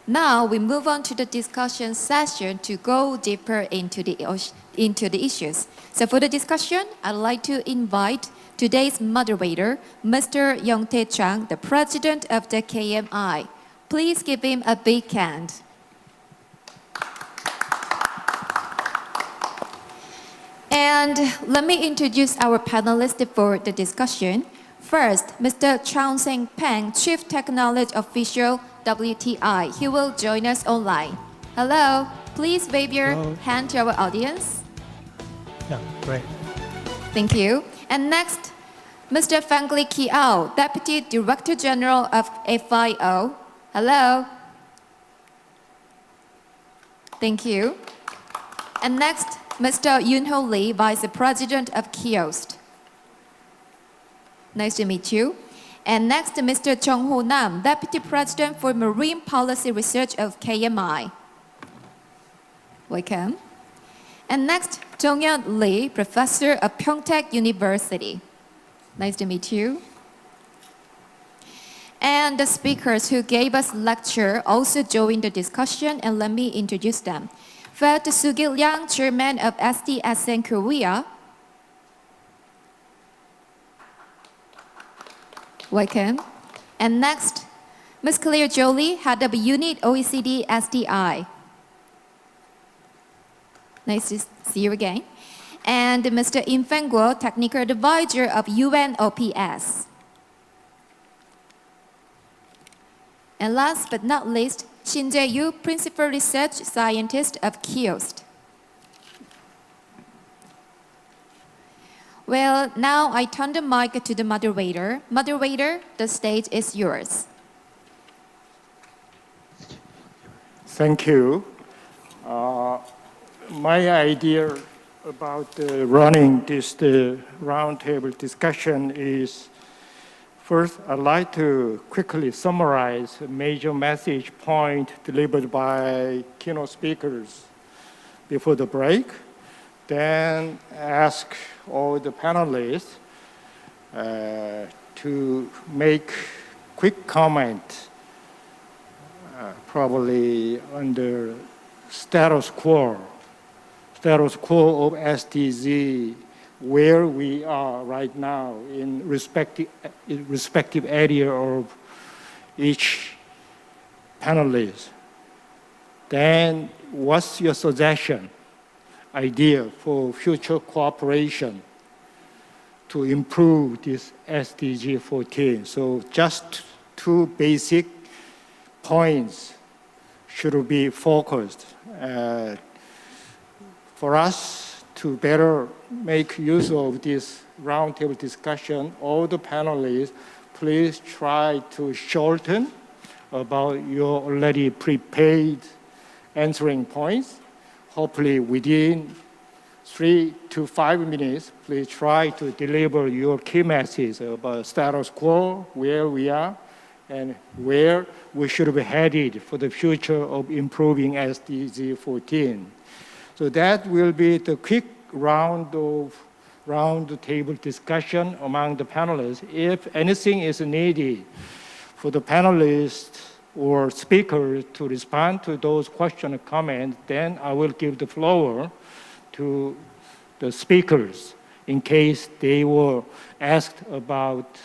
Now we move on to the discussion session to go deeper into the issues. So for the discussion, I'd like to invite today's moderator, Mr. Young-tae Chang, the president of the KMI. Please give him a big hand. And let me introduce our panelists for the discussion. First, Mr. Chang Seng-peng, Chief Technology Official, WTI. He will join us online. Hello, please wave your hand to our audience. Yeah, great. Thank you. And next, Mr. Fang-li Kiao, Deputy Director General of FIO. Hello. Thank you. And next, Mr. Yoon-ho Lee, Vice President of KIOST. Nice to meet you. And next, Mr. Jung-ho Nam, Deputy President for Marine Policy Research of KMI. Welcome. And next, Jong-yeon Lee, Professor of Pyeongtaek University. Nice to meet you. And the speakers who gave us lecture also joined the discussion, and let me introduce them. First, Soo-gil Yang, Chairman of SDSN Korea. Welcome. And next, Ms. Claire Jolie, Head of Unit OECD SDI. Nice to see you again. And Mr. Im Feng-guo, Technical Advisor of UNOPS. And last but not least, Shin Jae-yu, Principal Research Scientist of KIOST. Well, now I turn the mic to the moderator. Moderator, the stage is yours. Thank you. My idea about running this roundtable discussion is, first, I'd like to quickly summarize a major message point delivered by keynote speakers before the break, then ask all the panelists to make quick comment, probably on the status quo of SDG, where we are right now in respective area of each panelist. Then what's your suggestion, idea for future cooperation to improve this SDG 14? So just two basic points should be focused. For us to better make use of this roundtable discussion, all the panelists, please try to shorten about your already prepared answering points. Hopefully within 3 to 5 minutes, please try to deliver your key message about status quo, where we are, and where we should be headed for the future of improving SDG 14. So that will be the quick round table discussion among the panelists. If anything is needed for the panelists or speakers to respond to those questions and comments, then I will give the floor to the speakers in case they were asked about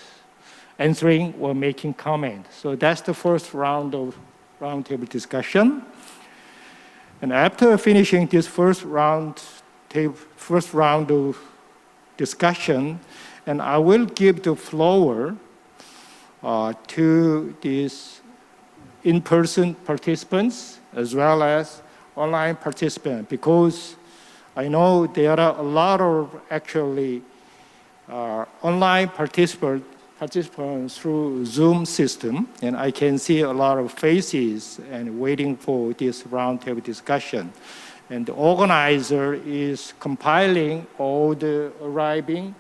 answering or making comments. So that's the first round of roundtable discussion. And after finishing this first round of discussion, and I will give the floor to these in-person participants as well as online participants, because I know there are a lot of actually online participants through Zoom system, and I can see a lot of faces and waiting for this roundtable discussion. And the organizer is compiling all the arriving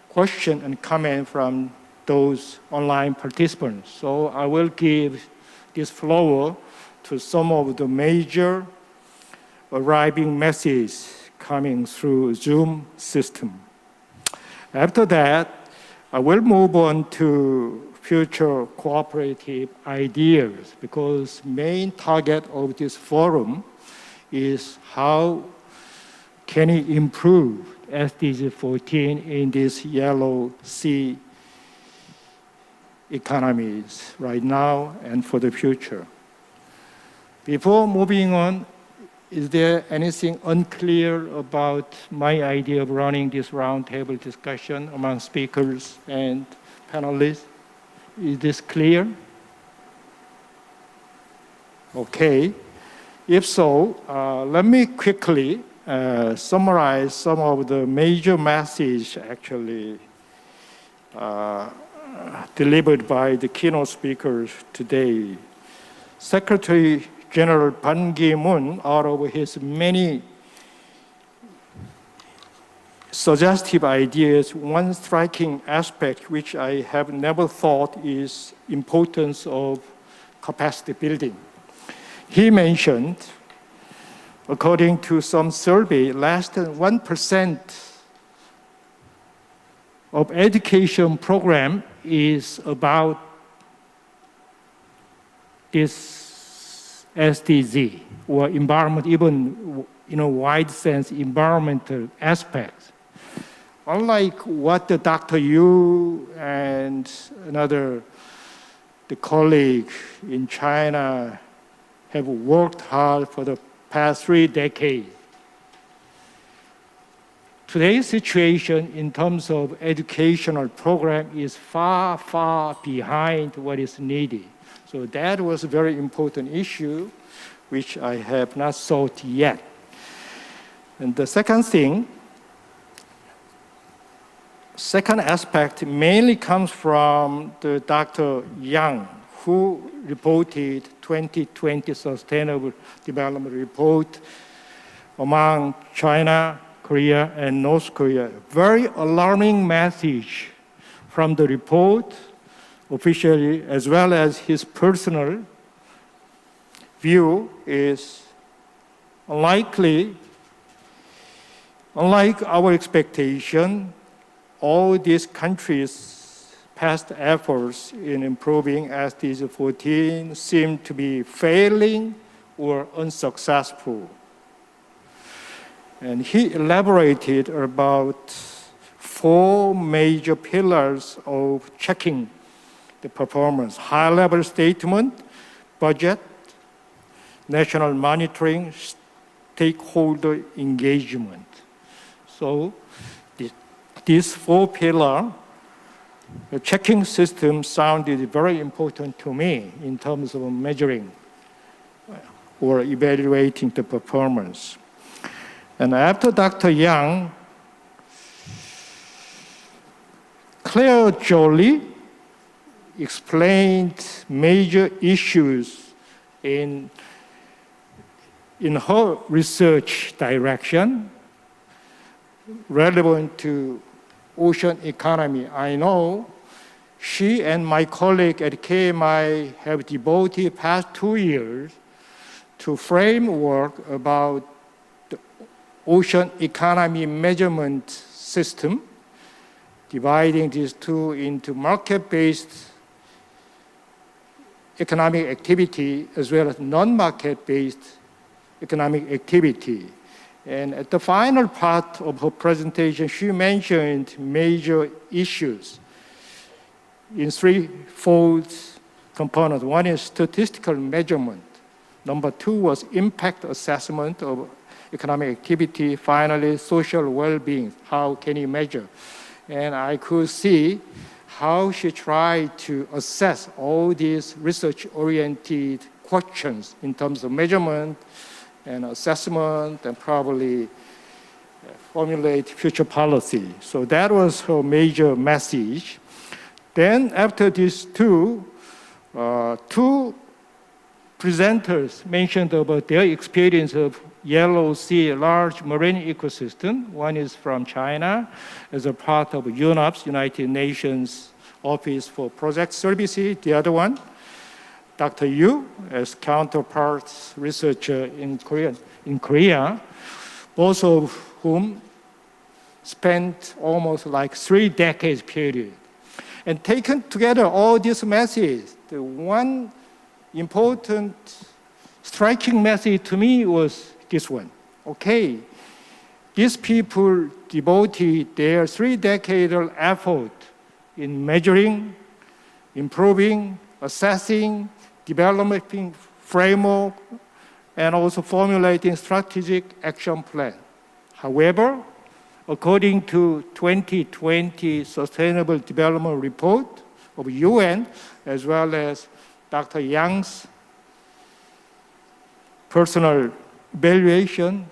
question and comment from those online participants. So I will give this floor to some of the major arriving messages coming through Zoom system. After that, I will move on to future cooperative ideas, because main target of this forum is how can it improve SDG 14 in these yellow sea economies right now and for the future. Before moving on, is there anything unclear about my idea of running this roundtable discussion among speakers and panelists? Is this clear? Okay. If so, let me quickly summarize some of the major messages actually delivered by the keynote speakers today. Secretary General Ban Ki-moon, out of his many suggestive ideas. One striking aspect which I have never thought is importance of capacity building. He mentioned, according to some survey, less than 1% of education program is about this SDG or environment, even in a wide sense, environmental aspects. Unlike what the Dr. Yu and the colleague in China have worked hard for the past 3 decades. Today's situation in terms of educational program is far, far behind what is needed. So that was a very important issue, which I have not solved yet. And the second aspect mainly comes from the Dr. Yang, who reported 2020 Sustainable Development Report among China, Korea, and North Korea. Very alarming message from the report, officially, as well as his personal view is unlike our expectation, all these countries' past efforts in improving SDG 14 seem to be failing or unsuccessful. And he elaborated about 4 major pillars of checking the performance: high-level statement, budget, national monitoring, stakeholder engagement. So these 4 pillars, the checking system sounded very important to me in terms of measuring or evaluating the performance. And after Dr. Yang clearly explained major issues in her research direction relevant to ocean economy. I know she and my colleague at KMI have devoted past 2 years to framework about the ocean economy measurement system, dividing these two into market-based economic activity as well as non-market-based economic activity. And at the final part of her presentation, she mentioned major issues in 3-fold components. One is statistical measurement. Number 2 was impact assessment of economic activity. Finally, social well-being. How can you measure? And I could see how she tried to assess all these research-oriented questions in terms of measurement and assessment, and probably formulate future policy. So that was her major message. Then after these two presenters mentioned about their experience of Yellow Sea large marine ecosystem. One is from China as a part of UNOPS, United Nations Office for Project Services. The other one, Dr. Yu, as counterparts researcher in Korea, both of whom spent almost like 3 decades period. And taken together all these messages, the one important striking message to me was this one. Okay, these people devoted their 3-decadal effort in measuring, improving, assessing, developing framework, and also formulating strategic action plan. However, according to 2020 Sustainable Development Report of UN, as well as Dr. Yang's personal evaluation,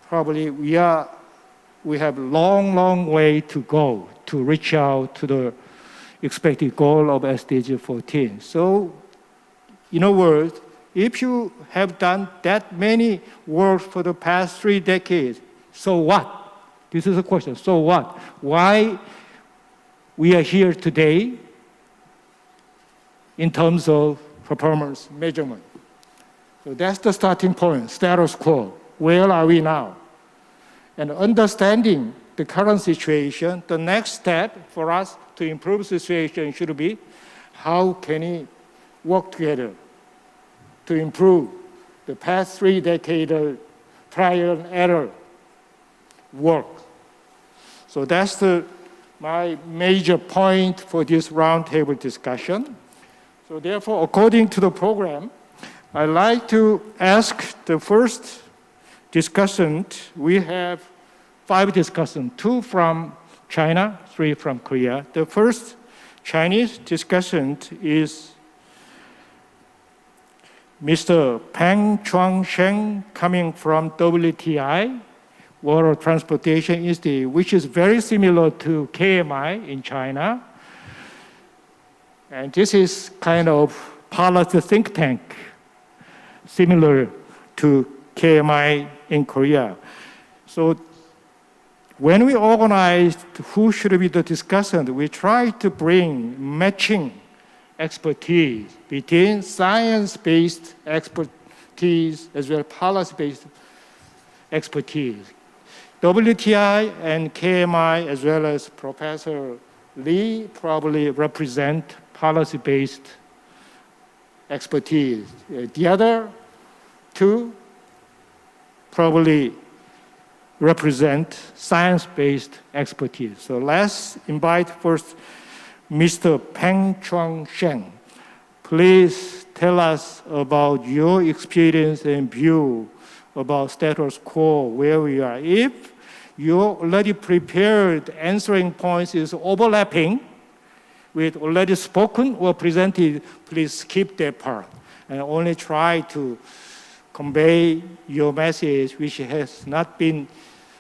probably we have long way to go to reach out to the expected goal of SDG 14. So, in a word, if you have done that many work for the past 3 decades, so what? This is a question. So what? Why we are here today in terms of performance measurement? So that's the starting point, status quo. Where are we now? And understanding the current situation, the next step for us to improve the situation should be how can we work together to improve the past 3 decades trial and error work. So that's my major point for this roundtable discussion. So therefore, according to the program, I'd like to ask the first discussant. We have 5 discussants, 2 from China, 3 from Korea. The first Chinese discussant is Mr. Peng Chuang-sheng, coming from WTI, World Transportation Institute, which is very similar to KMI in China. And this is kind of policy think tank, similar to KMI in Korea. So when we organized who should be the discussant, we tried to bring matching expertise between science-based expertise as well as policy-based expertise. WTI and KMI as well as Professor Lee probably represent policy-based expertise. The other 2 probably represent science-based expertise. So let's invite first Mr. Peng Chuang-sheng. Please tell us about your experience and view about status quo, where we are. If your already prepared answering points is overlapping with already spoken or presented, please skip that part and only try to convey your message which has not been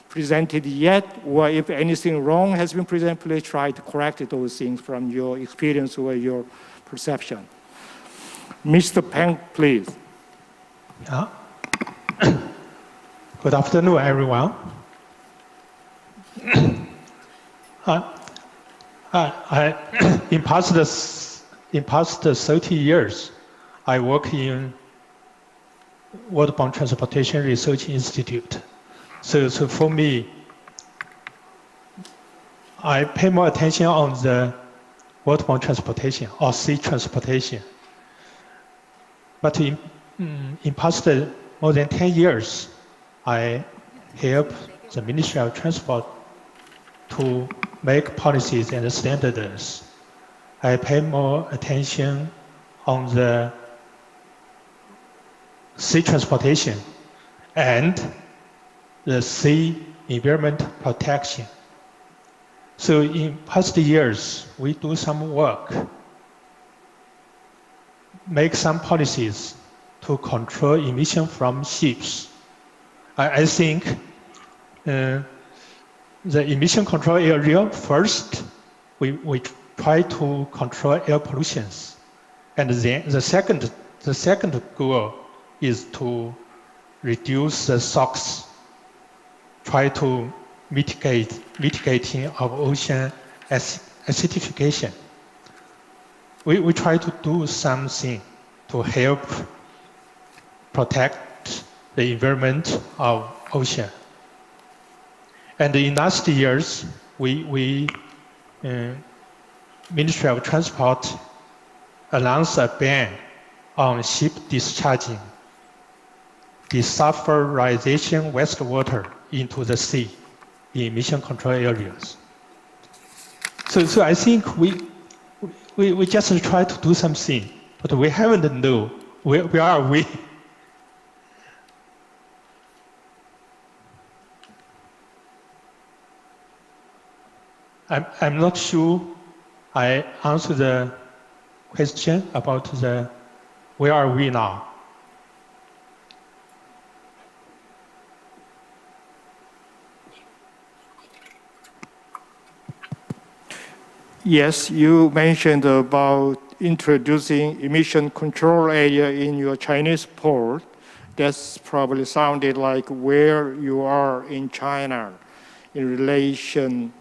presented yet, or if anything wrong has been presented, please try to correct those things from your experience or your perception. Mr. Peng, please. Good afternoon, everyone. In past 30 years, I work in World Transportation Research Institute. So for me, I pay more attention on the waterborne transportation or sea transportation. But in past more than 10 years, I help the Ministry of Transport to make policies and standards. I pay more attention on the sea transportation and the sea environment protection. So in past years, we do some work, make some policies to control emission from ships. I think the emission control area, first, we try to control air pollutions. And then the second goal is to reduce the SOx, try to mitigating of ocean acidification. We try to do something to help protect the environment of ocean. And in last years, we Ministry of Transport announced a ban on ship discharging desulfurization wastewater into the sea in emission control areas. So I think we just try to do something, but we haven't know where are we. I'm not sure I answered the question about the where are we now. Yes, you mentioned about introducing emission control area in your Chinese port. That's probably sounded like where you are in China. in relation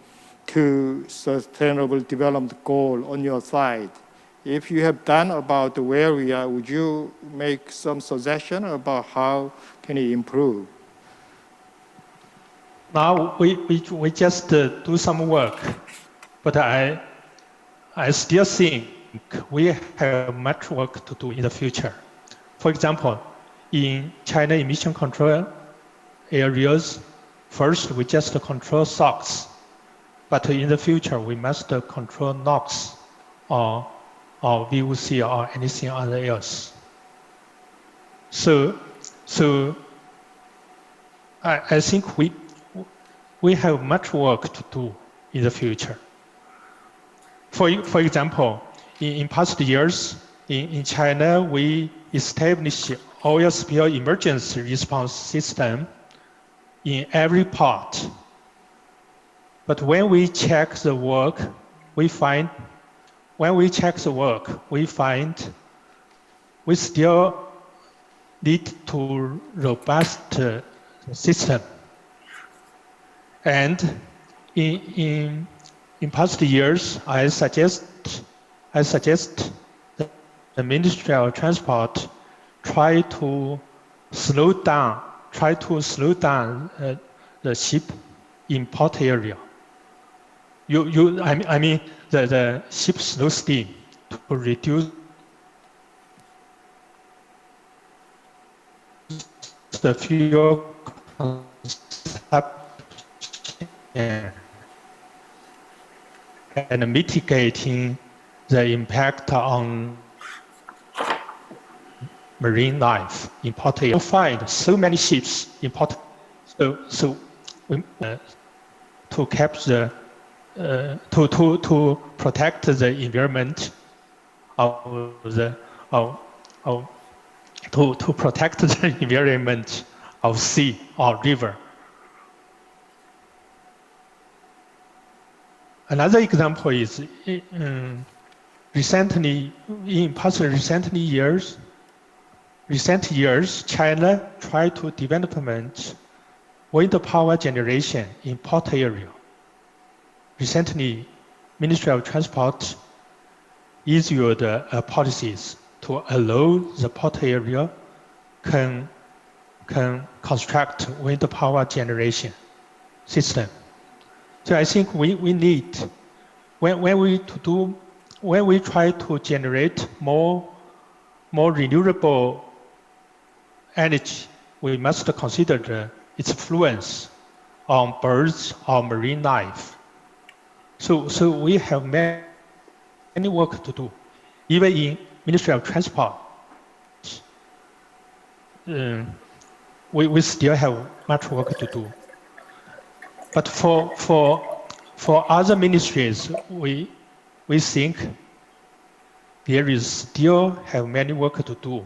to sustainable development goal on your side. If you have done about the area, would you make some suggestion about how can it improve? Now we just do some work, but I still think we have much work to do in the future. For example, in China emission control areas, first we just control SOx, but in the future we must control NOx or VOC or anything other else. So I think we have much work to do in the future. For example, in past years, in China, we established oil spill emergency response system in every part. But when we check the work, we find we still need to robust system. And in past years, I suggest the Ministry of Transport try to slow down the ship in port area. I mean the ship slow steam to reduce the fuel consumption and mitigating the impact on marine life in port area. You find so many ships in port, so we, to capture to protect the environment to protect the environment of sea or river. Another example is in recent years, China tried to development wind power generation in port area. Recently, Ministry of Transport issued policies to allow the port area can construct wind power generation system. So I think we need, when we try to generate more renewable energy, we must consider its influence on birds or marine life. So we have many work to do. Even in Ministry of Transport, we still have much work to do. But for other ministries, we think there is still have many work to do.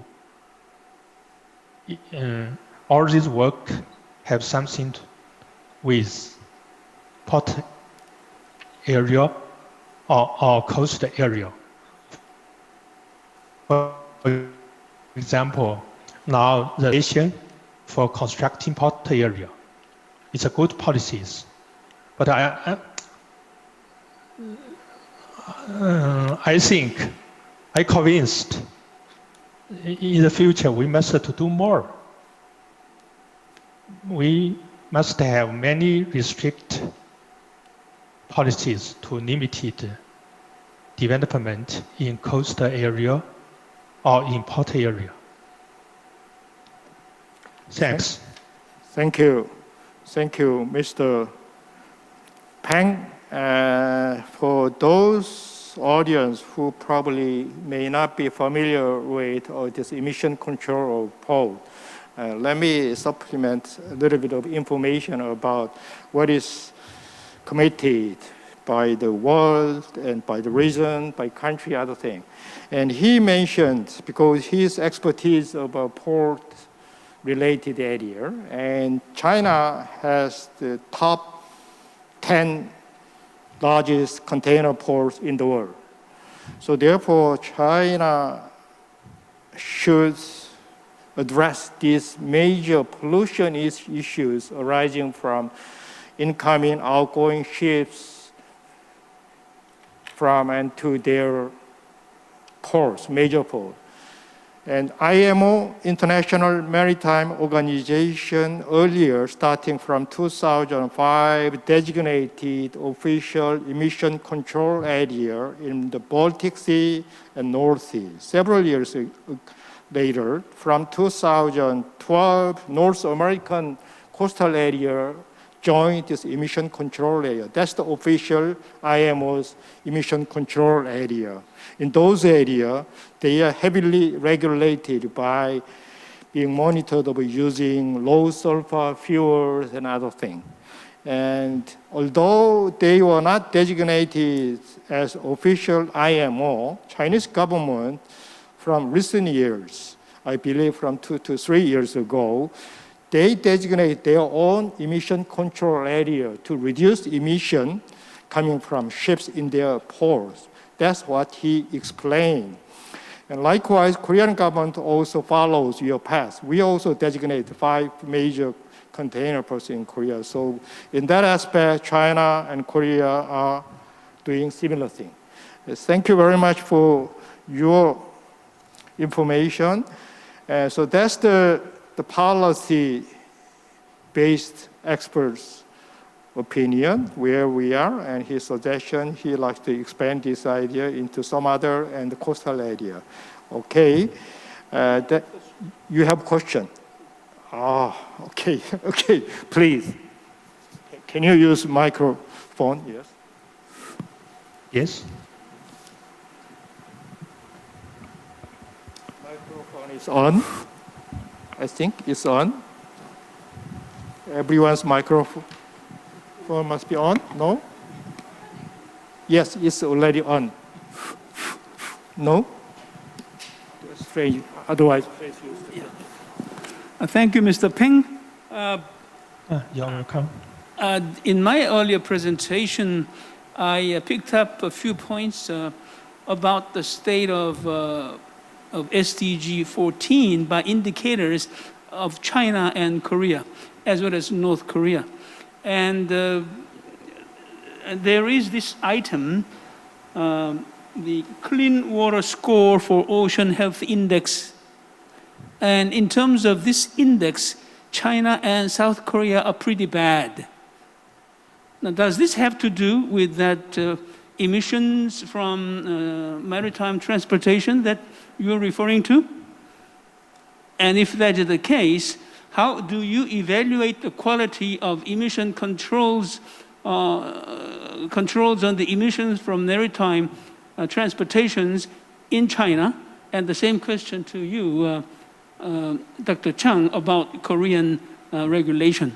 All this work have something with port area or coast area. For example, now the regulation for constructing port area, it's a good policies, but I think I convinced in the future we must to do more. We must have many restrict policies to limited development in coastal area or in port area. Thanks. Thank you. Thank you, Mr. Peng. For those audience who probably may not be familiar with this emission control pole, let me supplement a little bit of information about what is committed by the world and by the region, by country, other thing. And he mentioned, because his expertise about port-related area, and China has the top 10 largest container ports in the world. So therefore, China should address these major pollution issues arising from incoming, outgoing ships from and to their ports, major ports. And IMO, International Maritime Organization, earlier, starting from 2005, designated official emission control area in the Baltic Sea and North Sea. Several years later, from 2012, North American coastal area joined this emission control area. That's the official IMO's emission control area. In those areas, they are heavily regulated by being monitored by using low sulfur fuels and other things. And although they were not designated as official IMO, Chinese government from recent years, I believe from 2 to 3 years ago, they designate their own emission control area to reduce emission coming from ships in their ports. That's what he explained. And likewise, Korean government also follows your path. We also designate 5 major container ports in Korea. So in that aspect, China and Korea are doing similar things. Thank you very much for your information. So that's the policy-based experts' opinion, where we are, and his suggestion, he likes to expand this idea into some other and the coastal area. Okay, you have a question? Okay, okay, please. Can you use microphone? Yes. Yes. Microphone is on. I think it's on. Everyone's microphone must be on. No? Yes, it's already on. No? That's strange. Otherwise, please use it. Thank you, Mr. Peng. You're welcome. In my earlier presentation, I picked up a few points about the state of SDG 14 by indicators of China and Korea, as well as North Korea. And there is this item, the Clean Water Score for Ocean Health Index. And in terms of this index, China and South Korea are pretty bad. Now, does this have to do with that emissions from maritime transportation that you're referring to? And if that is the case, how do you evaluate the quality of emission controls on the emissions from maritime transportations in China? And the same question to you, Dr. Chang, about Korean regulation.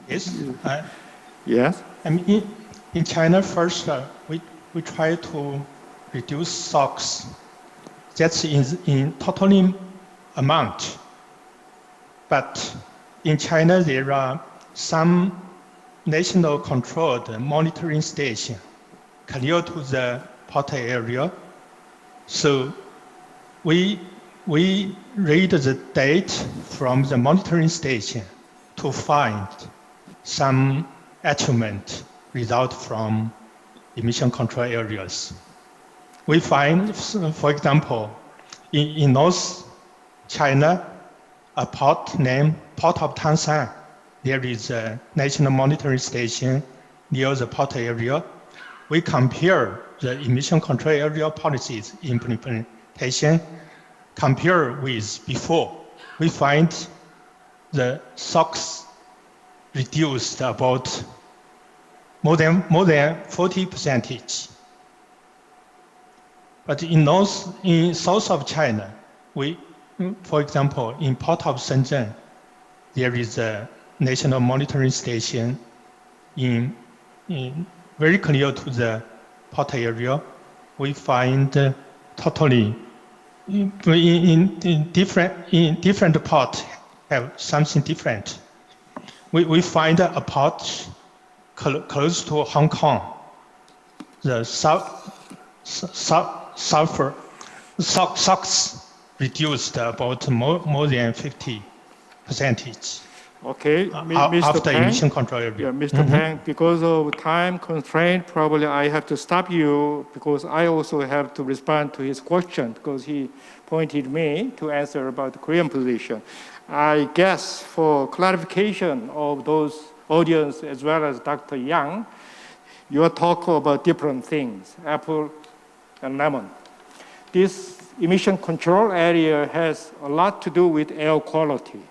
Yes. Yes. I mean, in China, first, we try to reduce SOx. That's in total amount. But in China, there are some national controlled monitoring stations clear to the port area. So we read the data from the monitoring station to find some achievement result from emission control areas. We find, for example, in North China, a port named Port of Tangshan. There is a national monitoring station near the port area. We compare the emission control area policies implementation, compare with before. We find the SOx reduced about more than 40%. But in south of China, for example, in Port of Shenzhen, there is a national monitoring station in very clear to the port area. We find totally in different port have something different. We find a port close to Hong Kong. The sulfur SOx reduced about more than 50%. Okay, Mr. After Peng. emission control review. Yeah, Mr. Peng, because of time constraint, probably I have to stop you because I also have to respond to his question because he pointed me to answer about the Korean position. I guess for clarification of those audience as well as Dr. Yang, you are talking about different things, apple and lemon. This emission control area has a lot to do with air quality.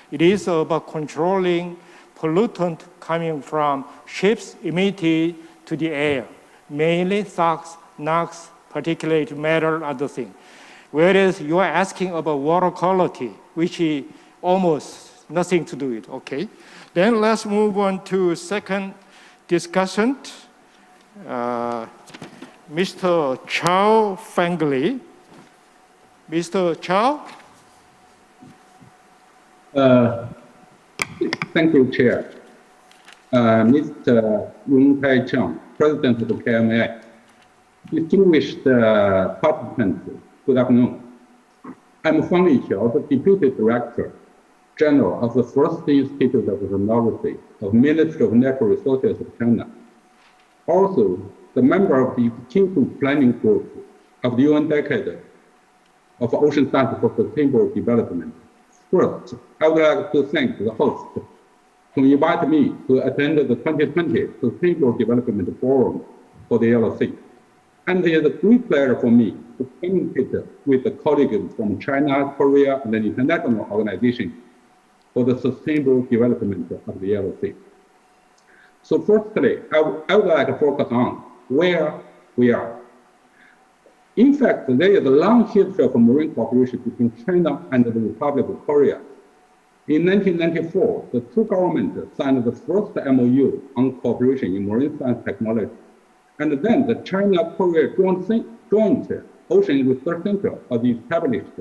It is about controlling pollutant coming from ships emitted to the air, mainly SOx, NOx, particulate matter, other things. Whereas you are asking about water quality, which is almost nothing to do with, okay? Then let's move on to second discussion. Mr. Chow Fengli. Mr. Chow? Thank you, Chair. Mr. Yun Tai Cheng, President of the KMA, distinguished participants, good afternoon. I'm Fang Liqiao, the Deputy Director General of the First Institute of Oceanography of Ministry of Natural Resources of China. Also, the member of the Executive Planning Group of the UN Decade of Ocean Science for Sustainable Development. First, I would like to thank the host who invited me to attend the 2020 Sustainable Development Forum for the Yellow Sea. And it is a great pleasure for me to communicate with the colleagues from China, Korea, and the international organization for the sustainable development of the Yellow Sea. So firstly, I would like to focus on where we are. In fact, there is a long history of marine cooperation between China and the Republic of Korea. In 1994, the two governments signed the first MOU on cooperation in marine science technology. And then the China-Korea Joint Ocean Research Center was established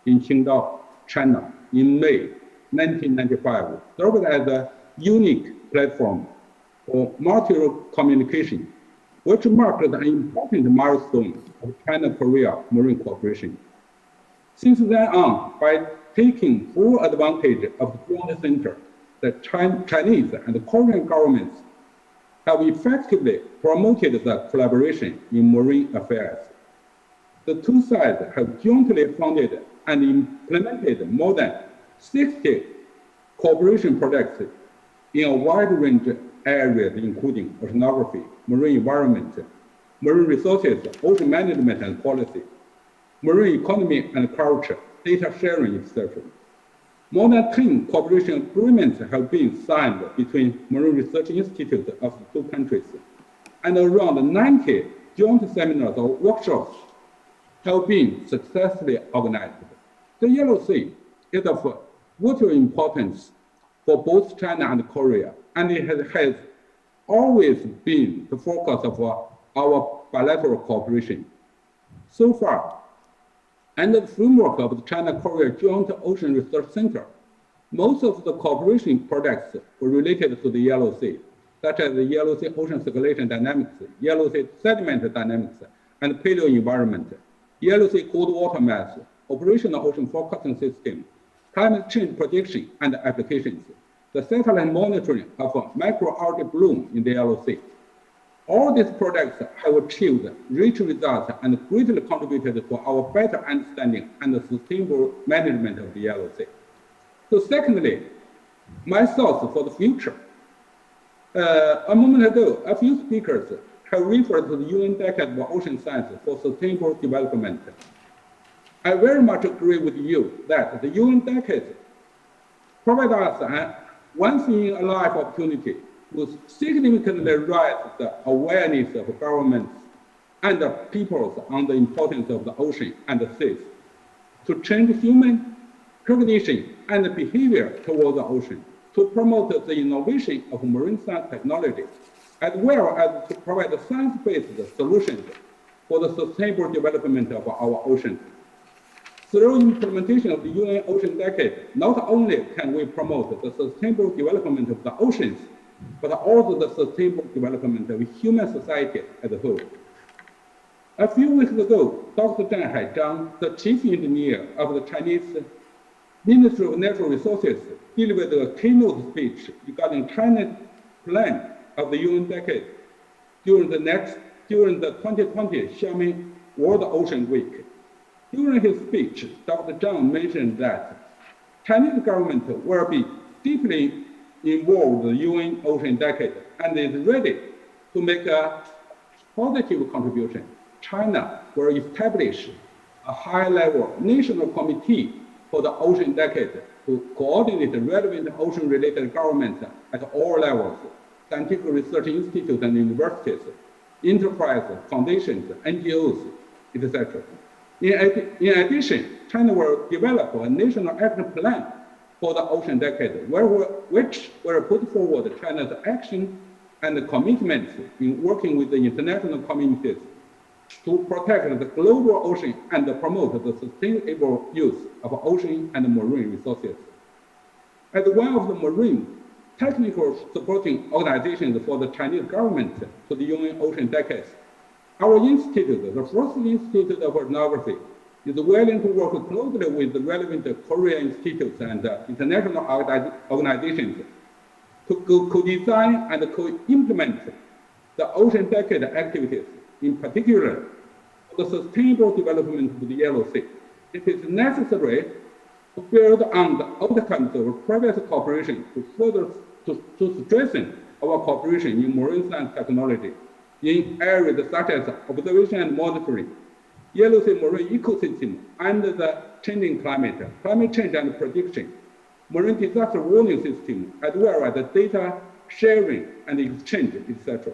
in Qingdao, China in May 1995, served as a unique platform for multilateral communication, which marked an important milestone of China-Korea marine cooperation. Since then on, by taking full advantage of the Joint Center, the Chinese and the Korean governments have effectively promoted the collaboration in marine affairs. The two sides have jointly funded and implemented more than 60 cooperation projects in a wide range of areas, including oceanography, marine environment, marine resources, ocean management and policy, marine economy and culture, data sharing, etc. More than 10 cooperation agreements have been signed between marine research institutes of the two countries, and around 90 joint seminars or workshops have been successfully organized. The Yellow Sea is of vital importance for both China and Korea, and it has always been the focus of our bilateral cooperation. So far, under the framework of the China-Korea Joint Ocean Research Center, most of the cooperation projects were related to the Yellow Sea, such as the Yellow Sea ocean circulation dynamics, Yellow Sea sediment dynamics, and paleo-environment, Yellow Sea cold water mass, operational ocean forecasting system, climate change prediction and applications, the satellite monitoring of microalgae bloom in the Yellow Sea. All these projects have achieved rich results and greatly contributed to our better understanding and the sustainable management of the Yellow Sea. So secondly, my thoughts for the future. A moment ago, a few speakers have referred to the UN Decade of Ocean Science for Sustainable Development. I very much agree with you that the UN Decade provides us a once-in-a-life opportunity to significantly raise the awareness of governments and the peoples on the importance of the ocean and the seas, to change human cognition and behavior toward the ocean, to promote the innovation of marine science technology, as well as to provide science-based solutions for the sustainable development of our oceans. Through implementation of the UN Ocean Decade, not only can we promote the sustainable development of the oceans, but also the sustainable development of human society as a whole. A few weeks ago, Dr. Zhang Haizhang, the chief engineer of the Chinese Minister of Natural Resources delivered a keynote speech regarding China's plan of the UN decade during the 2020 Xiamen World Ocean Week. During his speech, Dr. Zhang mentioned that Chinese government will be deeply involved in the UN Ocean Decade and is ready to make a positive contribution. China will establish a high-level national committee for the Ocean Decade to coordinate relevant ocean-related governments at all levels, scientific research institutes and universities, enterprises, foundations, NGOs, etc. In addition, China will develop a national action plan for the Ocean Decade, which will put forward China's action and commitments in working with the international communities to protect the global ocean and promote the sustainable use of ocean and marine resources. As one of the marine technical supporting organizations for the Chinese government to the UN Ocean Decade, our institute, the first institute of oceanography, is willing to work closely with the relevant Korean institutes and international organizations to co-design and co-implement the Ocean Decade activities, in particular for the sustainable development of the Yellow Sea. It is necessary to build on the outcomes of previous cooperation to strengthen our cooperation in marine science technology in areas such as observation and monitoring, Yellow Sea marine ecosystem under the changing climate change and prediction, marine disaster warning system, as well as data sharing and exchange, etc.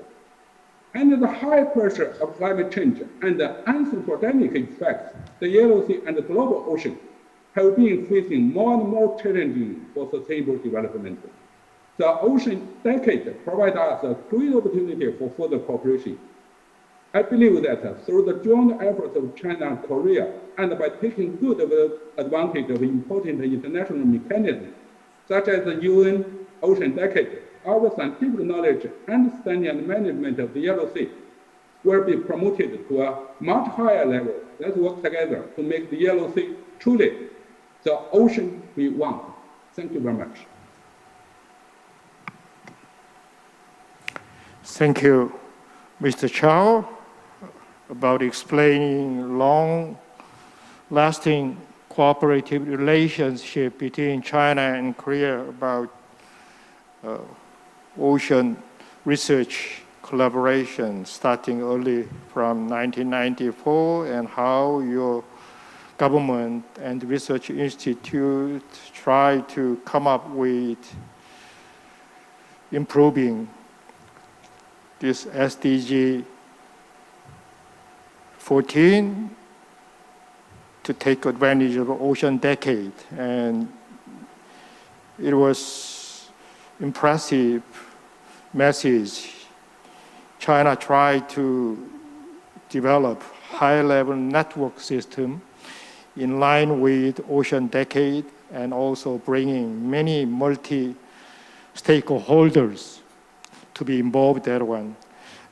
Under the high pressure of climate change and the anthropogenic effects, the Yellow Sea and the global ocean have been facing more and more challenging for sustainable development. The Ocean Decade provides us a great opportunity for further cooperation. I believe that through the joint efforts of China and Korea, and by taking good advantage of important international mechanisms, such as the UN Ocean Decade, our scientific knowledge, understanding, and management of the Yellow Sea will be promoted to a much higher level. Let's work together to make the Yellow Sea truly the ocean we want. Thank you very much. Thank you, Mr. Chow, about explaining long-lasting cooperative relationship between China and Korea about ocean research collaboration starting early from 1994 and how your government and research institute try to come up with improving this SDG 14 to take advantage of the Ocean Decade. And it was impressive message. China tried to develop high-level network system in line with Ocean Decade and also bringing many multi-stakeholders to be involved in that one.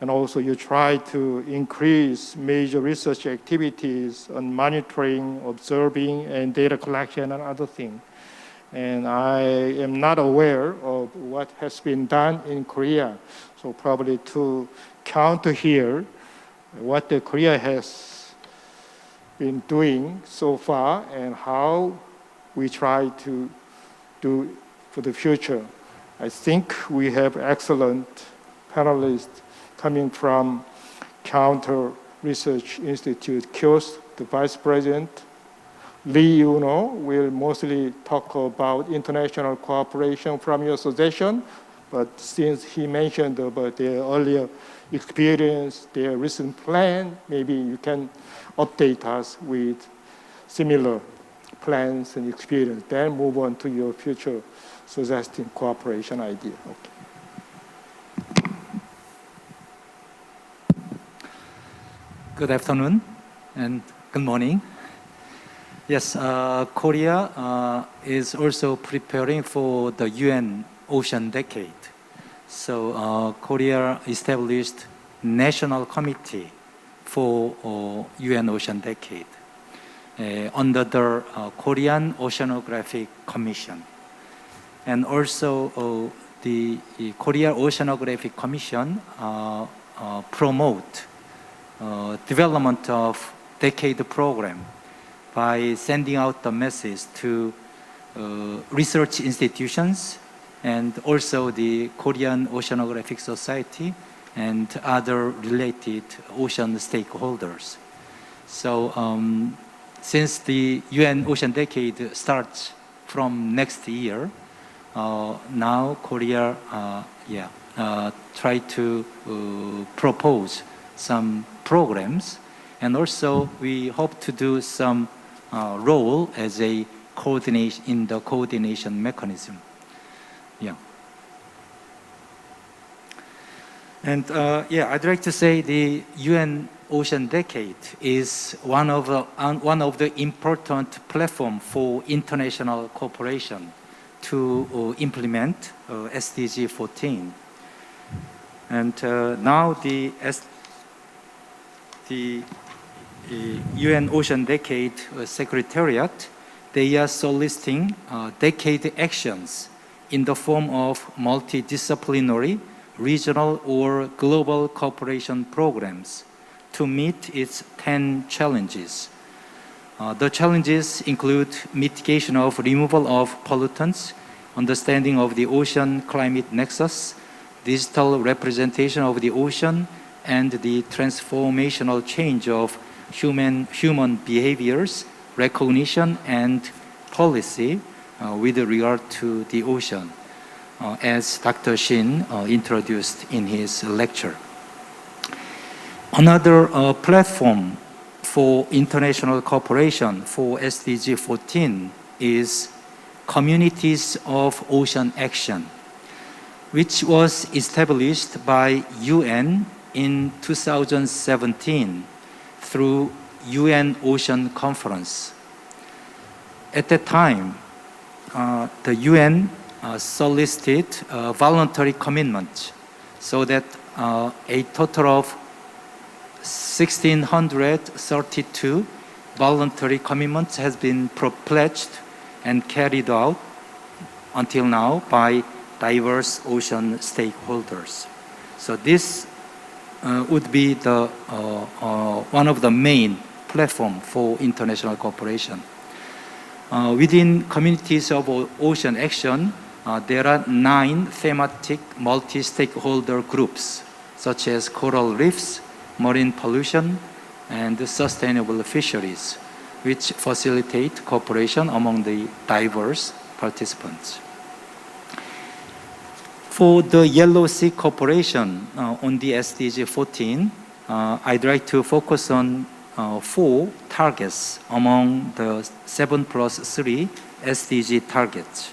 And also you try to increase major research activities on monitoring, observing, and data collection and other things. And I am not aware of what has been done in Korea. So probably to counter here what the Korea has been doing so far and how we try to do for the future. I think we have excellent panelists coming from Counter Research Institute, KIOS, the Vice President. Lee Yuno will mostly talk about international cooperation from your Sdocean, but since he mentioned about their earlier experience, their recent plan, maybe you can update us with similar plans and experience, then move on to your future suggesting cooperation idea. Okay. Good afternoon and good morning. Yes, Korea is also preparing for the UN Ocean Decade. So Korea established National Committee for UN Ocean Decade. under the Korean Oceanographic Commission. And also the Korea Oceanographic Commission promote development of decade program by sending out the message to research institutions and also the Korean Oceanographic Society and other related ocean stakeholders. So since the UN Ocean Decade starts from next year, now Korea try to propose some programs, and also we hope to do some role as a coordination in the coordination mechanism. Yeah. And I'd like to say the UN Ocean Decade is one of the important platform for international cooperation to implement SDG 14. And now the UN Ocean Decade Secretariat, they are soliciting decade actions in the form of multidisciplinary, regional or global cooperation programs to meet its 10 challenges. The challenges include mitigation of removal of pollutants, understanding of the ocean climate nexus, digital representation of the ocean, and the transformational change of human behaviors, recognition, and policy with regard to the ocean, as Dr. Shin introduced in his lecture. Another platform for international cooperation for SDG 14 is Communities of Ocean Action, which was established by UN in 2017 through UN Ocean Conference. At that time, the UN solicited voluntary commitment so that a total of 1,632 voluntary commitments has been pledged and carried out until now by diverse ocean stakeholders. So this would be the one of the main platform for international cooperation. Within Communities of Ocean Action, there are 9 thematic multi-stakeholder groups, such as coral reefs, marine pollution, and sustainable fisheries, which facilitate cooperation among the diverse participants. For the Yellow Sea cooperation on the SDG 14, I'd like to focus on 4 targets among the 7+3 SDG targets.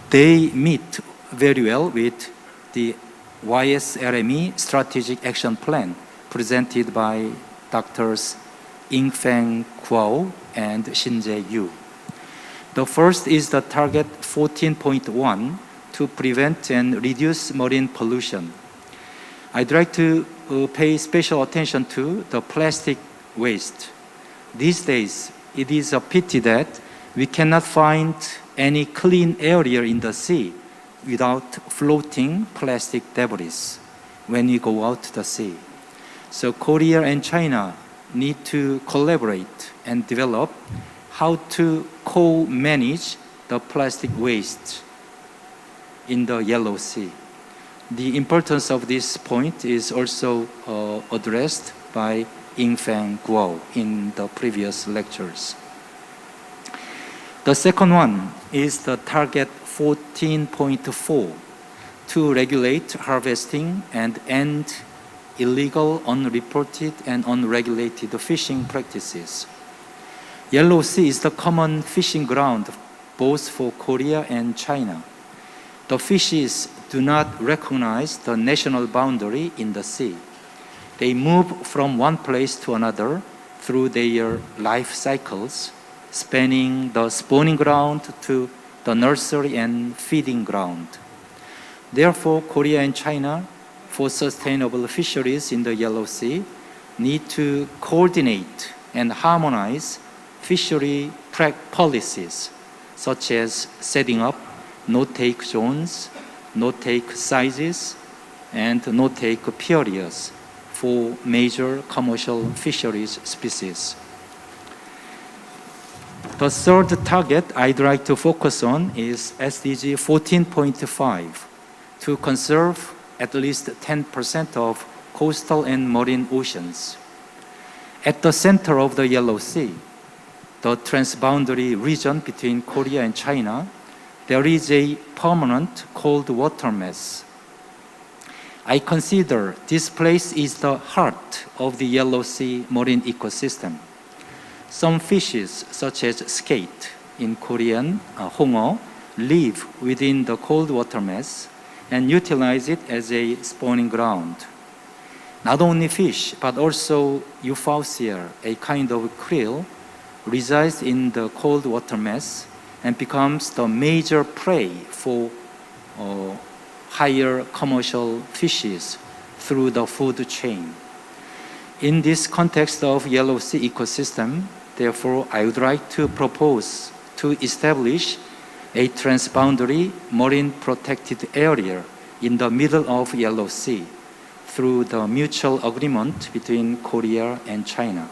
They meet very well with the YSLME Strategic Action Plan presented by Drs. Yingfeng Guo and Shinjae Yu. The first is the target 14.1 to prevent and reduce marine pollution. I'd like to pay special attention to the plastic waste. These days, it is a pity that we cannot find any clean area in the sea without floating plastic debris when we go out to the sea. So Korea and China need to collaborate and develop how to co-manage the plastic waste in the Yellow Sea. The importance of this point is also addressed by Yingfeng Guo in the previous lectures. The second one is the target 14.4 to regulate harvesting and end illegal, unreported, and unregulated fishing practices. Yellow Sea is the common fishing ground both for Korea and China. The fishes do not recognize the national boundary in the sea. They move from one place to another through their life cycles, spanning the spawning ground to the nursery and feeding ground. Therefore, Korea and China, for sustainable fisheries in the Yellow Sea, need to coordinate and harmonize fishery policies, such as setting up no-take zones, no-take sizes, and no-take periods for major commercial fisheries species. The third target I'd like to focus on is SDG 14.5, to conserve at least 10% of coastal and marine oceans. At the center of the Yellow Sea, the transboundary region between Korea and China, there is a permanent cold water mass. I consider this place is the heart of the Yellow Sea marine ecosystem. Some fishes, such as skate, in Korean, 홍어, live within the cold water mass and utilize it as a spawning ground. Not only fish, but also Euphausia, a kind of krill, resides in the cold water mass and becomes the major prey for higher commercial fishes through the food chain. In this context of Yellow Sea ecosystem, therefore, I would like to propose to establish a transboundary marine protected area in the middle of Yellow Sea through the mutual agreement between Korea and China.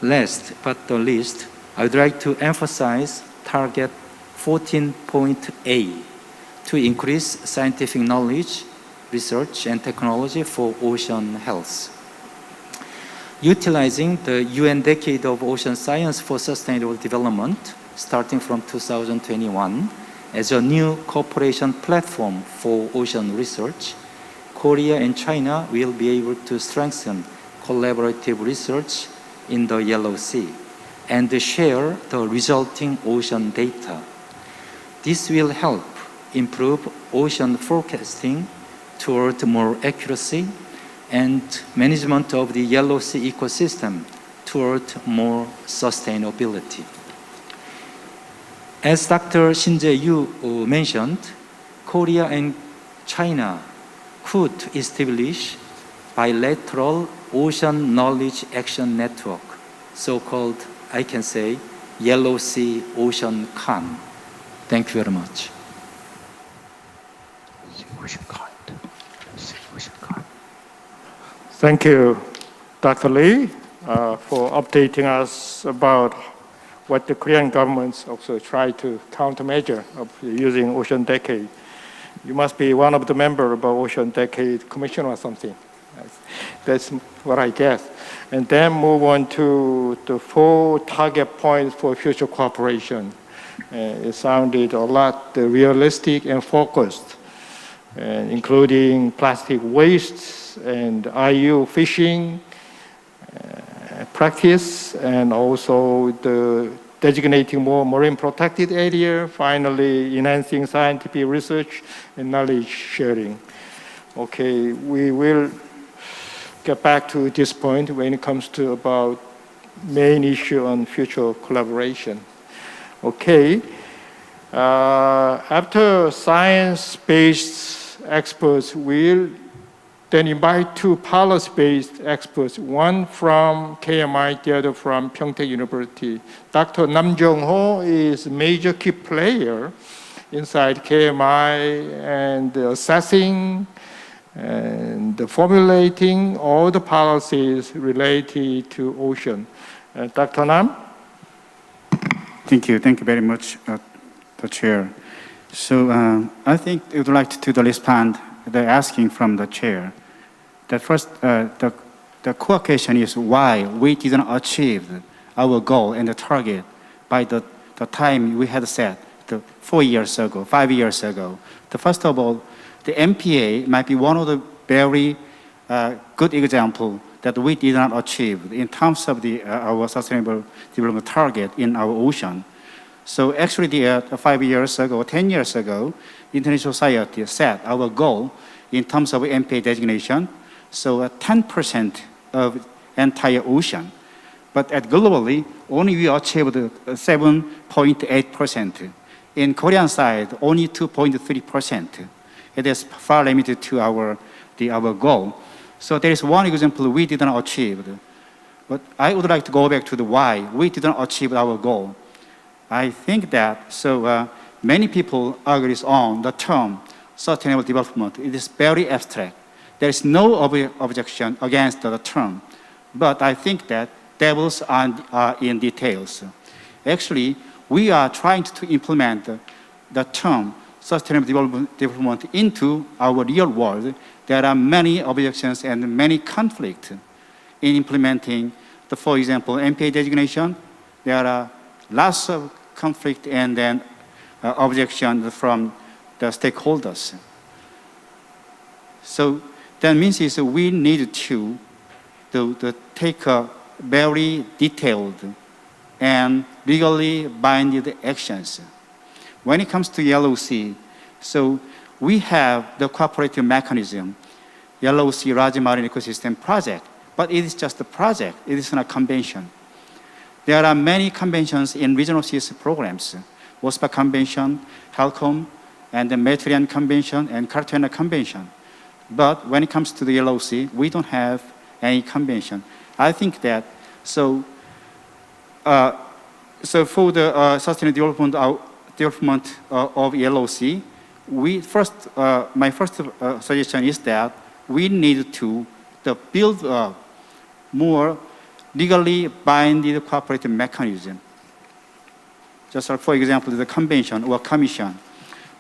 Last but not least, I would like to emphasize target 14.A to increase scientific knowledge, research, and technology for ocean health. Utilizing the UN Decade of Ocean Science for Sustainable Development, starting from 2021, as a new cooperation platform for ocean research, Korea and China will be able to strengthen collaborative research in the Yellow Sea and share the resulting ocean data. This will help improve ocean forecasting toward more accuracy and management of the Yellow Sea ecosystem toward more sustainability. As Dr. Shin-jae-yu mentioned, Korea and China could establish bilateral ocean knowledge action network, so-called, I can say, Yellow Sea Ocean Con. Thank you very much. Thank you, Dr. Lee, for updating us about what the Korean governments also try to countermeasure of using Ocean Decade. You must be one of the members of the Ocean Decade Commission or something. That's what I guess. And then move on to the 4 target points for future cooperation. It sounded a lot realistic and focused, including plastic waste and IU fishing practice, and also the designating more marine protected area, finally enhancing scientific research and knowledge sharing. Okay, we will get back to this point when it comes to about main issue on future collaboration. Okay, after science-based experts, we'll then invite 2 policy-based experts, one from KMI, the other from Pyeongtaek University. Dr. Nam Jung-ho is a major key player inside KMI and assessing and formulating all the policies related to ocean. Dr. Nam? Thank you very much, the chair. So I think I would like to respond the asking from the chair. The first, the core question is why we didn't achieve our goal and the target by the time we had set 4 years ago, 5 years ago. First of all, the MPA might be one of the very good example that we did not achieve in terms of our sustainable development target in our ocean. So actually, 5 years ago, 10 years ago, international society set our goal in terms of MPA designation, so 10% of entire ocean. But at globally, only we achieved 7.8%. In Korean side, only 2.3%. It is far limited to our goal. So there is one example we didn't achieve. But I would like to go back to the why we didn't achieve our goal. I think that many people agree on the term sustainable development. It is very abstract. There is no objection against the term. But I think that devils are in details. Actually, we are trying to implement the term sustainable development into our real world. There are many objections and many conflicts in implementing, for example, MPA designation. There are lots of conflict and then objection from the stakeholders. So that means is we need to take a very detailed and legally binding actions. When it comes to Yellow Sea, so we have the cooperative mechanism, Yellow Sea Large Marine Ecosystem Project, but it is just a project, it is not a convention. There are many conventions in regional seas programs, WOSPA Convention, HELCOM, and the Mediterranean Convention, and Cartagena Convention. But when it comes to the Yellow Sea, we don't have any convention. I think that, so for the sustainable development of Yellow Sea, my first suggestion is that we need to build a more legally binding cooperative mechanism. Just like, for example, the convention or commission.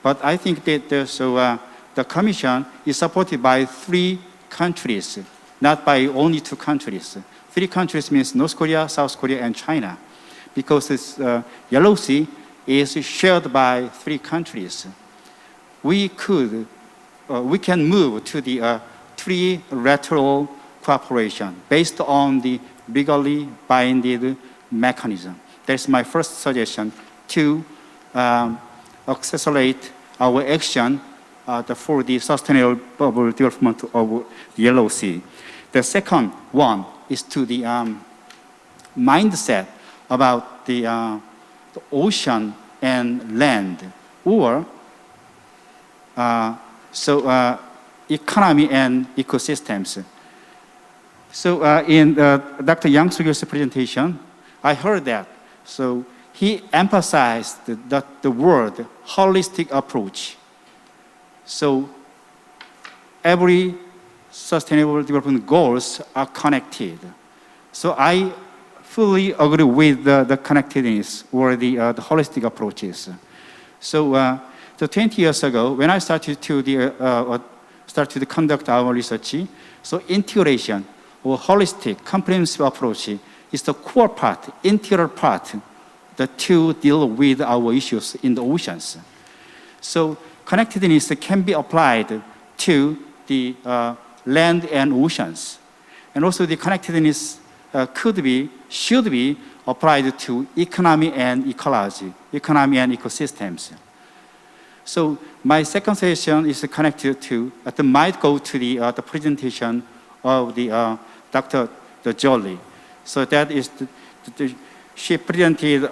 But I think that the commission is supported by 3 countries, not by only 2 countries. 3 countries means North Korea, South Korea, and China, because this Yellow Sea is shared by 3 countries. We can move to the trilateral cooperation based on the legally binding mechanism. That's my first suggestion to accelerate our action for the sustainable development of the Yellow Sea. The second one is to the mindset about the ocean and land, or economy and ecosystems. So in Dr. Yang Soo-gyul's presentation, I heard that. So he emphasized the word holistic approach. So every sustainable development goals are connected. So I fully agree with the connectedness or the holistic approaches. So 20 years ago, when I started to conduct our research, so integration or holistic, comprehensive approach is the core part, integral part, to deal with our issues in the oceans. So connectedness can be applied to the land and oceans. And also the connectedness should be applied to economy and ecology, economy and ecosystems. So my second suggestion is connected to, might go to the presentation of the Dr. Jolie. So that is, she presented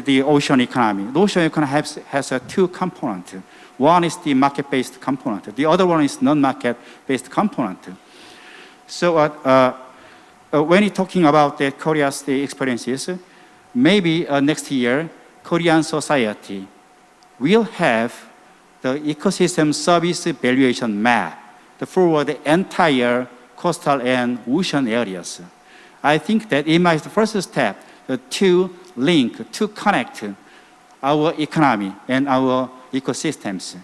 the ocean economy. The ocean economy has 2 components. One is the market-based component. The other one is non-market-based component. So when you're talking about Korea's experiences, maybe next year, Korean society will have the ecosystem service valuation map for the entire coastal and ocean areas. I think that it might be the first step to link, to connect our economy and our ecosystems.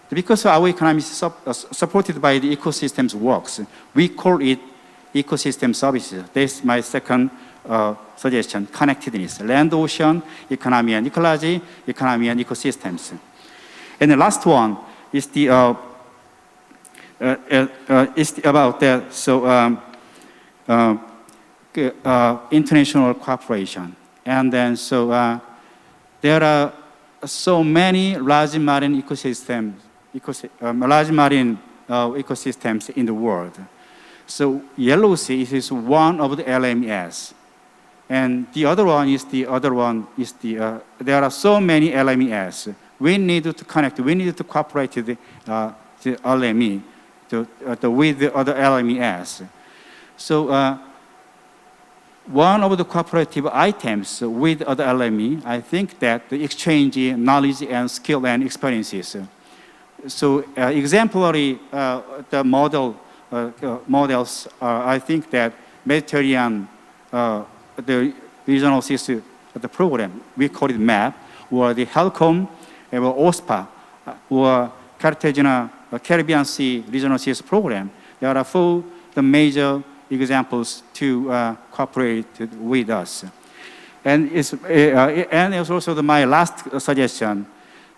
Because our economy is supported by the ecosystems works, we call it ecosystem services. That's my second suggestion, connectedness, land, ocean, economy and ecology, economy and ecosystems. And the last one is about that, international cooperation. And then there are so many large marine ecosystems in the world. So Yellow Sea is one of the LMS. And the other one is there are so many LMEs. We need to connect, we need to cooperate with the LME with the other LMEs. So one of the cooperative items with other LME, I think that the exchange knowledge and skill and experiences. So exemplary the models are, I think that Mediterranean, the regional system, the program, we call it MAP, or the HELCOM, or OSPA, or Cartagena Caribbean Sea Regional Seas Program. There are four the major examples to cooperate with us. And it's also my last suggestion.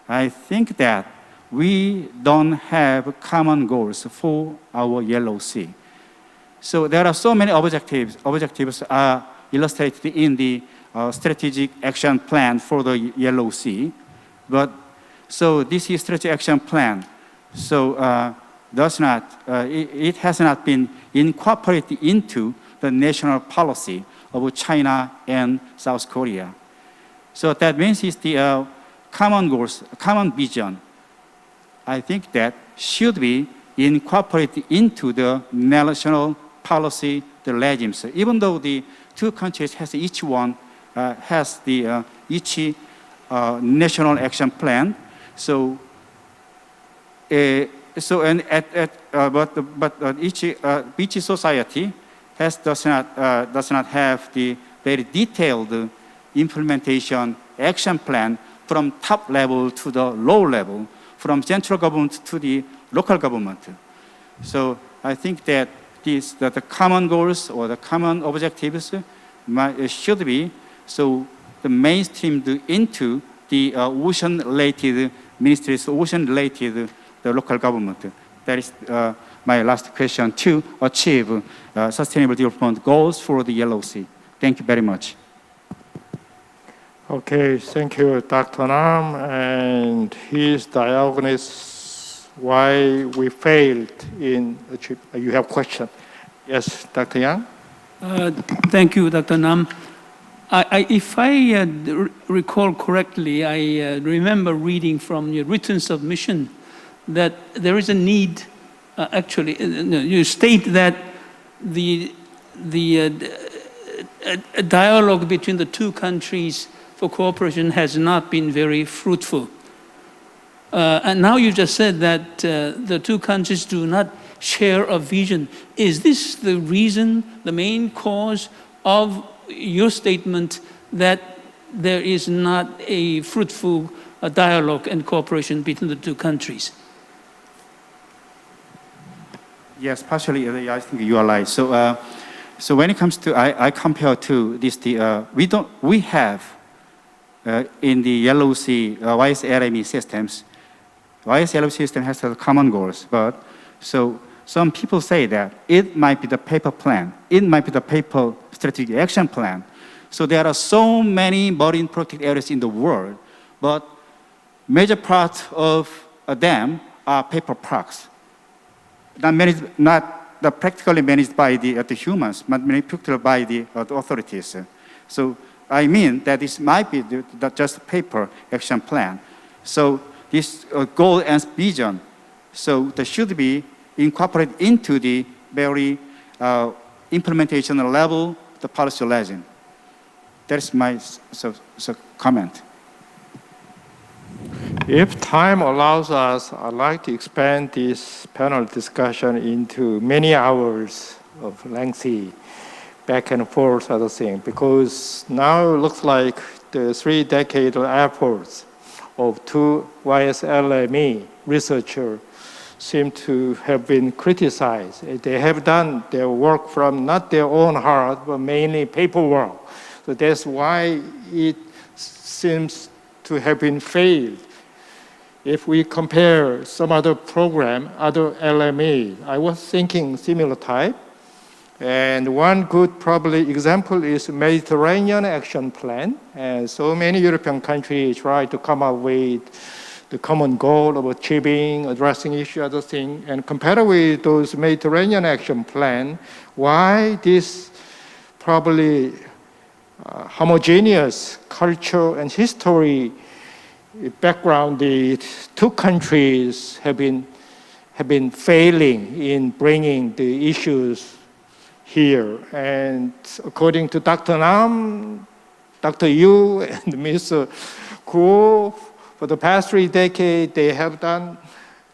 I think that we don't have common goals for our Yellow Sea. So there are so many objectives. Objectives are illustrated in the strategic action plan for the Yellow Sea. But so this is strategic action plan. So it has not been incorporated into the national policy of China and South Korea. So that means it's the common goals, common vision. I think that should be incorporated into the national policy, the regimes. Even though the two countries has each one has the each national action plan. So but each society does not have the very detailed implementation action plan from top level to the low level, from central government to the local government. So I think that the common goals or the common objectives should be so the mainstreamed into the ocean-related ministries, ocean-related the local government. That is my last question to achieve sustainable development goals for the Yellow Sea. Thank you very much. Okay, thank you, Dr. Nam, and his diagnosis why we failed in achieving. You have a question? Yes, Dr. Yang? Thank you, Dr. Nam. If I recall correctly, I remember reading from your written submission that there is a need, actually, you state that the dialogue between the two countries for cooperation has not been very fruitful. And now you just said that the two countries do not share a vision. Is this the reason, the main cause of your statement that there is not a fruitful dialogue and cooperation between the two countries? Yes, partially, I think you are right. So, so when it comes to, I compare to this, we have in the Yellow Sea YSLME systems, YSLME system has common goals, but so some people say that it might be the paper plan, it might be the paper strategic action plan. So there are so many marine protected areas in the world, but major part of them are paper parks. Not practically managed by the humans, but managed by the authorities. So I mean that this might be just a paper action plan. So this goal and vision, so that should be incorporated into the very implementation level, the policy legend. That's my comment. If time allows us, I'd like to expand this panel discussion into many hours of lengthy back and forth other thing, because now it looks like the 3-decade efforts of two YSLME researchers seem to have been criticized. They have done their work from not their own heart, but mainly paperwork. So that's why it seems to have been failed. If we compare some other program, other LME, I was thinking similar type. And one good probably example is Mediterranean Action Plan. And so many European countries try to come up with the common goal of achieving, addressing issue, other thing. And compared with those Mediterranean Action Plan, why this probably homogeneous culture and history background, the two countries have been failing in bringing the issues here. And according to Dr. Nam, Dr. Yu, and Mr. Kuo, for the past 3 decades, they have done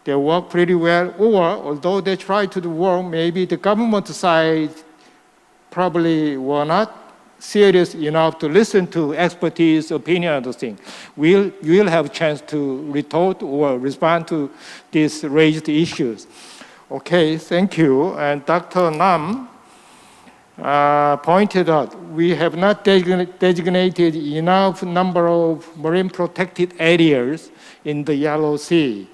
their work pretty well. Or, although they try to do work, maybe the government side probably were not serious enough to listen to expertise, opinion, and those things. You will have a chance to retort or respond to these raised issues. Okay, thank you. And Dr. Nam pointed out we have not designated enough number of marine protected areas in the Yellow Sea.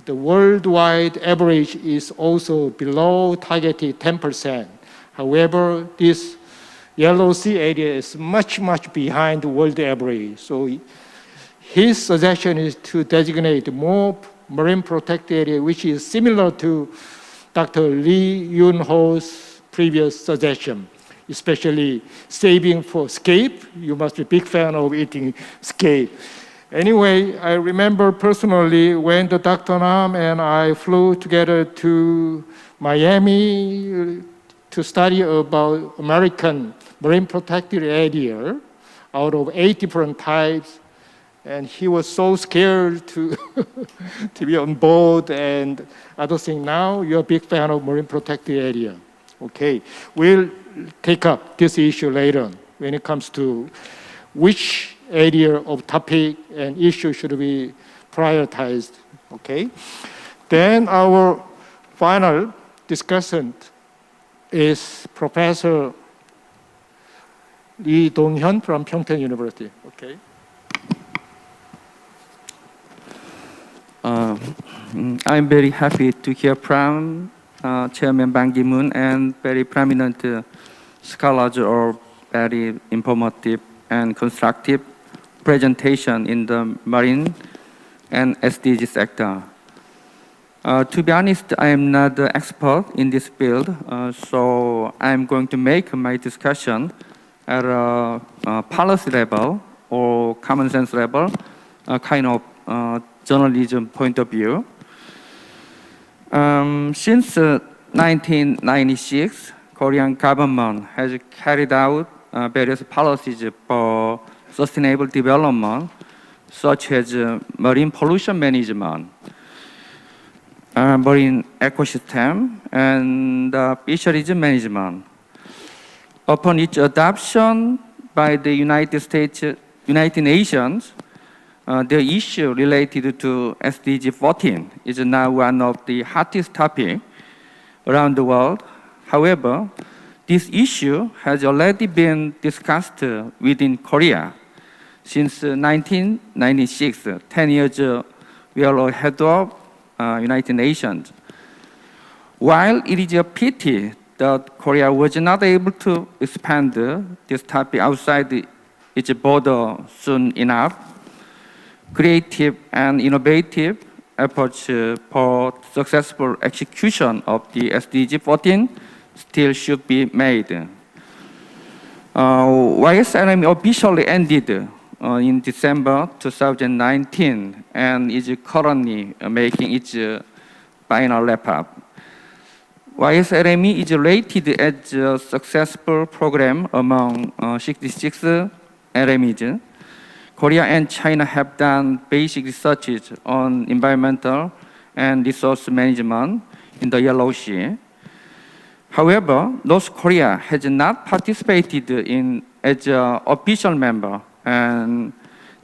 The worldwide average is also below targeted 10%. However, this Yellow Sea area is much, much behind the world average. So his suggestion is to designate more marine protected area, which is similar to Dr. Lee Yun-ho's previous suggestion, especially saving for scape. You must be a big fan of eating scape. Anyway, I remember personally when the Dr. Nam and I flew together to Miami to study about American marine protected area out of 8 different types. And he was so scared to, to be on board and other things. Now you're a big fan of marine protected area. Okay, we'll take up this issue later on when it comes to which area of topic and issue should be prioritized. Okay, then our final discussant is Professor Lee Dong-hyun from Pyeongtaek University. Okay. I'm very happy to hear from Chairman Ban Ki-moon and very prominent scholars or very informative and constructive presentation in the marine and SDG sector. To be honest, I am not the expert in this field, so I'm going to make my discussion at a policy level or common sense level, kind of journalism point of view. Since 1996, Korean government has carried out various policies for sustainable development, such as marine pollution management, marine ecosystem, and fisheries management. Upon its adoption by the United Nations, the issue related to SDG 14 is now one of the hottest topics around the world. However, this issue has already been discussed within Korea since 1996, 10 years we are ahead of United Nations. While it is a pity that Korea was not able to expand this topic outside its border soon enough, creative and innovative efforts for successful execution of the SDG 14 still should be made. YSLM officially ended in December 2019 and is currently making its final wrap-up. YSLME is rated as a successful program among 66 LMEs. Korea and China have done basic research on environmental and resource management in the Yellow Sea. However, North Korea has not participated in as an official member, and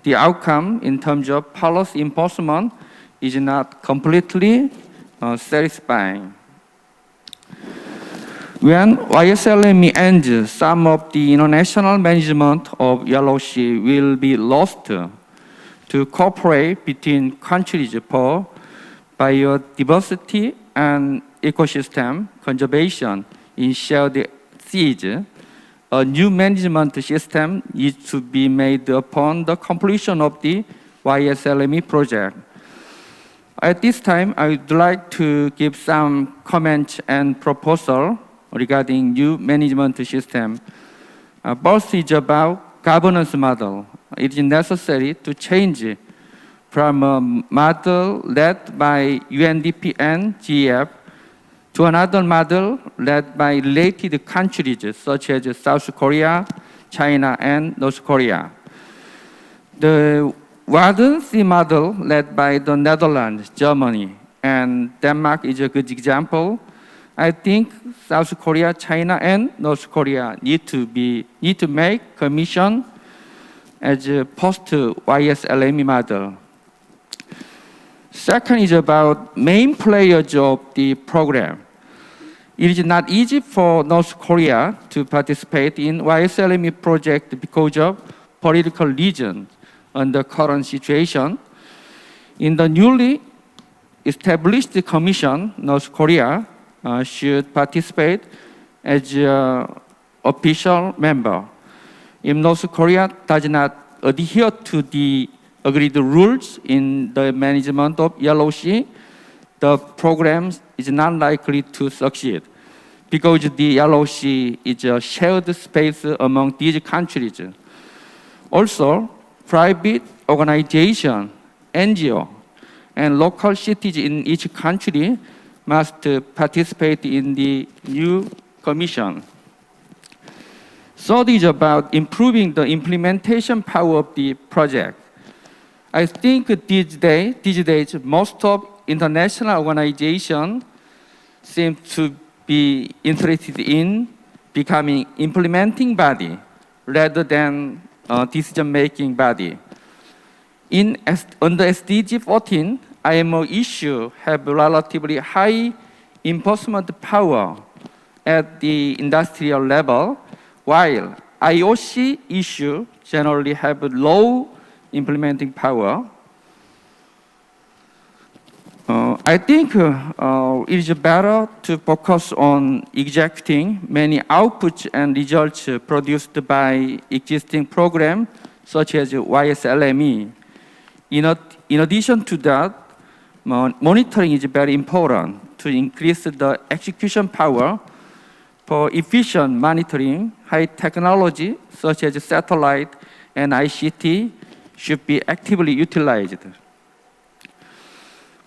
the outcome in terms of policy enforcement is not completely satisfying. When YSLME ends, some of the international management of Yellow Sea will be lost to cooperate between countries for biodiversity and ecosystem conservation in shared seas. A new management system needs to be made upon the completion of the YSLME project. At this time, I would like to give some comments and proposals regarding new management system. First is about governance model. It is necessary to change from a model led by UNDP and GEF to another model led by related countries such as South Korea, China, and North Korea. The Wadden Sea model led by the Netherlands, Germany, and Denmark is a good example. I think South Korea, China, and North Korea need to make commission as a post-YSLME model. Second is about main players of the program. It is not easy for North Korea to participate in YSLME project because of political reasons on the current situation. In the newly established commission, North Korea should participate as an official member. If North Korea does not adhere to the agreed rules in the management of Yellow Sea, the program is not likely to succeed because the Yellow Sea is a shared space among these countries. Also, private organizations, NGO, and local cities in each country must participate in the new commission. Third is about improving the implementation power of the project. I think these days most of international organizations seem to be interested in becoming implementing body rather than decision-making body. Under SDG 14, IMO issues have relatively high enforcement power at the industrial level, while IOC issues generally have low implementing power. I think it is better to focus on executing many outputs and results produced by existing programs such as YSLME. In addition to that, monitoring is very important to increase the execution power for efficient monitoring. High technology such as satellite and ICT should be actively utilized.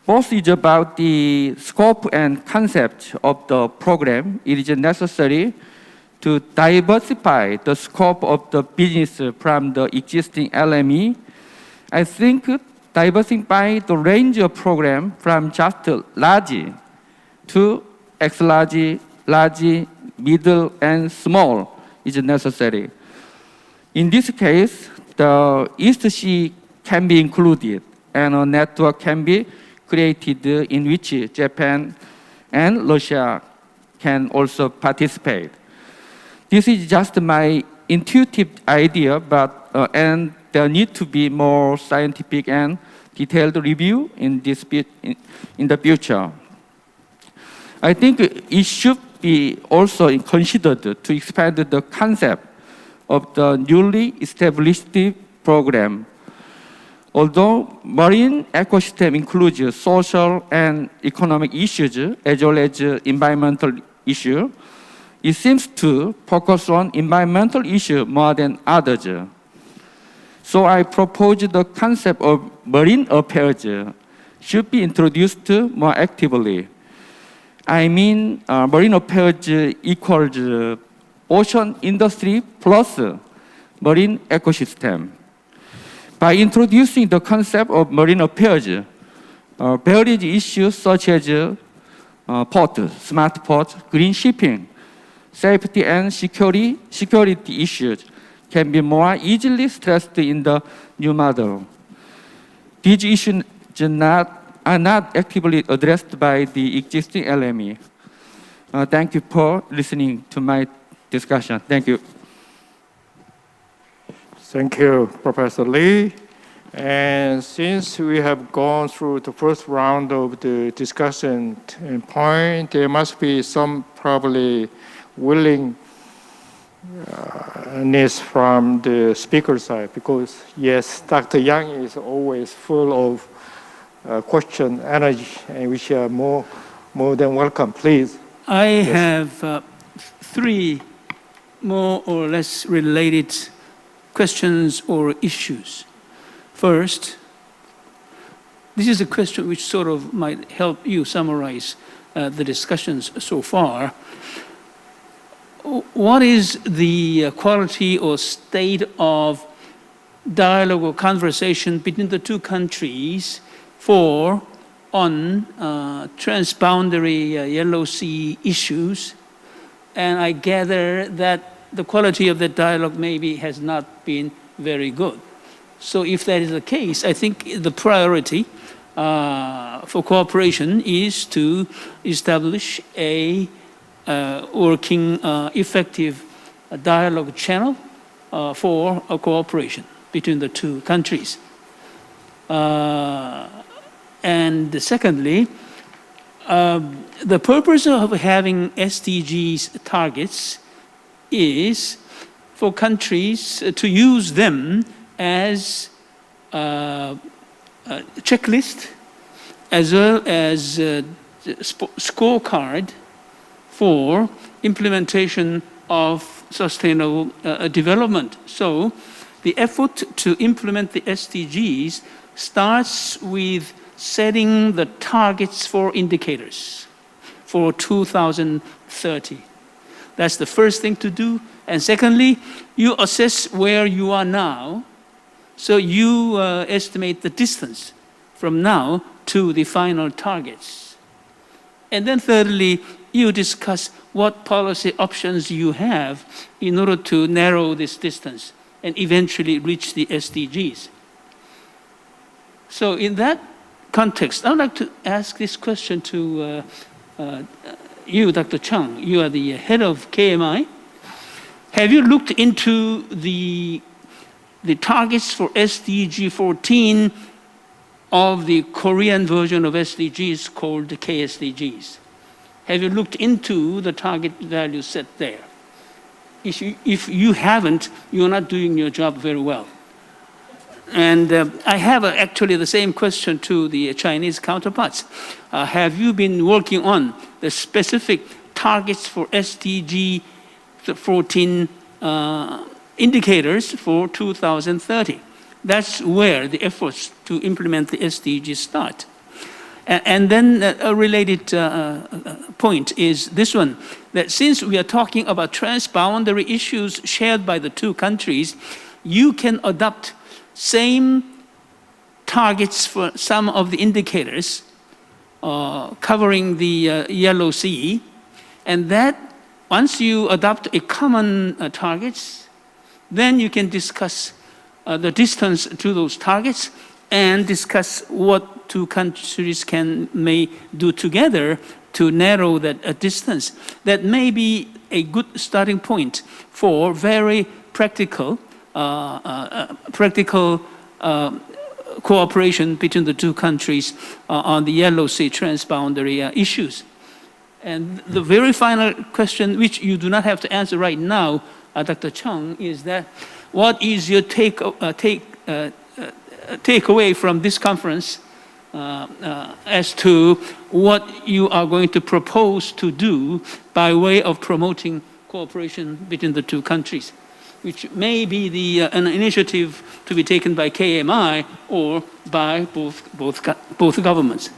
Both is about the scope and concept of the program. It is necessary to diversify the scope of the business from the existing LME. I think diversify the range of program from just large to extra large, middle, and small is necessary. In this case, the East Sea can be included, and a network can be created in which Japan and Russia can also participate. This is just my intuitive idea, but and there need to be more scientific and detailed review in the future. I think it should be also considered to expand the concept of the newly established program. Although marine ecosystem includes social and economic issues as well as environmental issues, it seems to focus on environmental issues more than others. So I propose the concept of marine affairs should be introduced more actively. I mean, marine affairs equals ocean industry plus marine ecosystem. By introducing the concept of marine affairs, various issues such as port, smart port, green shipping, safety and security issues can be more easily stressed in the new model. These issues are not actively addressed by the existing LME. Thank you for listening to my discussion. Thank you. Thank you, Professor Lee. And since we have gone through the first round of the discussion point, there must be some probably willingness from the speaker side, because yes, Dr. Yang is always full of question, energy, and which are more than welcome. Please. I have three more or less related questions or issues. First, this is a question which sort of might help you summarize the discussions so far. What is the quality or state of dialogue or conversation between the two countries on transboundary Yellow Sea issues? And I gather that the quality of the dialogue maybe has not been very good. So if that is the case, I think the priority for cooperation is to establish a working, effective dialogue channel for a cooperation between the two countries. And secondly, the purpose of having SDGs targets is for countries to use them as a checklist as well as a scorecard for implementation of sustainable development. So the effort to implement the SDGs starts with setting the targets for indicators for 2030. That's the first thing to do. And secondly, you assess where you are now. So you estimate the distance from now to the final targets. And then thirdly, you discuss what policy options you have in order to narrow this distance and eventually reach the SDGs. So in that context, I would like to ask this question to you, Dr. Chung. You are the head of KMI. Have you looked into the targets for SDG 14 of the Korean version of SDGs called the KSDGs? Have you looked into the target values set there? If you haven't, you're not doing your job very well. And I have actually the same question to the Chinese counterparts. Have you been working on the specific targets for SDG 14 indicators for 2030? That's where the efforts to implement the SDGs start. And then a related point is this one, that since we are talking about transboundary issues shared by the two countries, you can adopt same targets for some of the indicators covering the Yellow Sea, and that once you adopt a common targets, then you can discuss the distance to those targets and discuss what two countries may do together to narrow that distance. That may be a good starting point for very practical cooperation between the two countries on the Yellow Sea transboundary issues. And the very final question, which you do not have to answer right now, Dr. Chung, is that what is your takeaway from this conference as to what you are going to propose to do by way of promoting cooperation between the two countries, which may be an initiative to be taken by KMI or by both governments?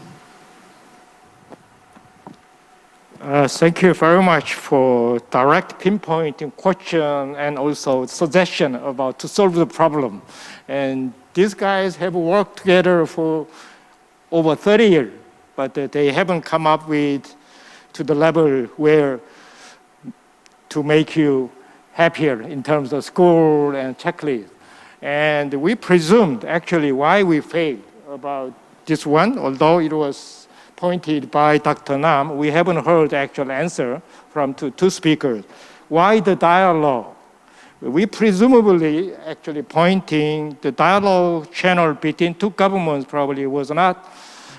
Thank you very much for direct pinpointing question and also suggestion about to solve the problem. And these guys have worked together for over 30 years, but they haven't come up with to the level where to make you happier in terms of score and checklist. And we presumed actually why we failed about this one, although it was pointed by Dr. Nam, we haven't heard actual answer from two speakers. Why the dialogue? We presumably actually pointing the dialogue channel between two governments probably was not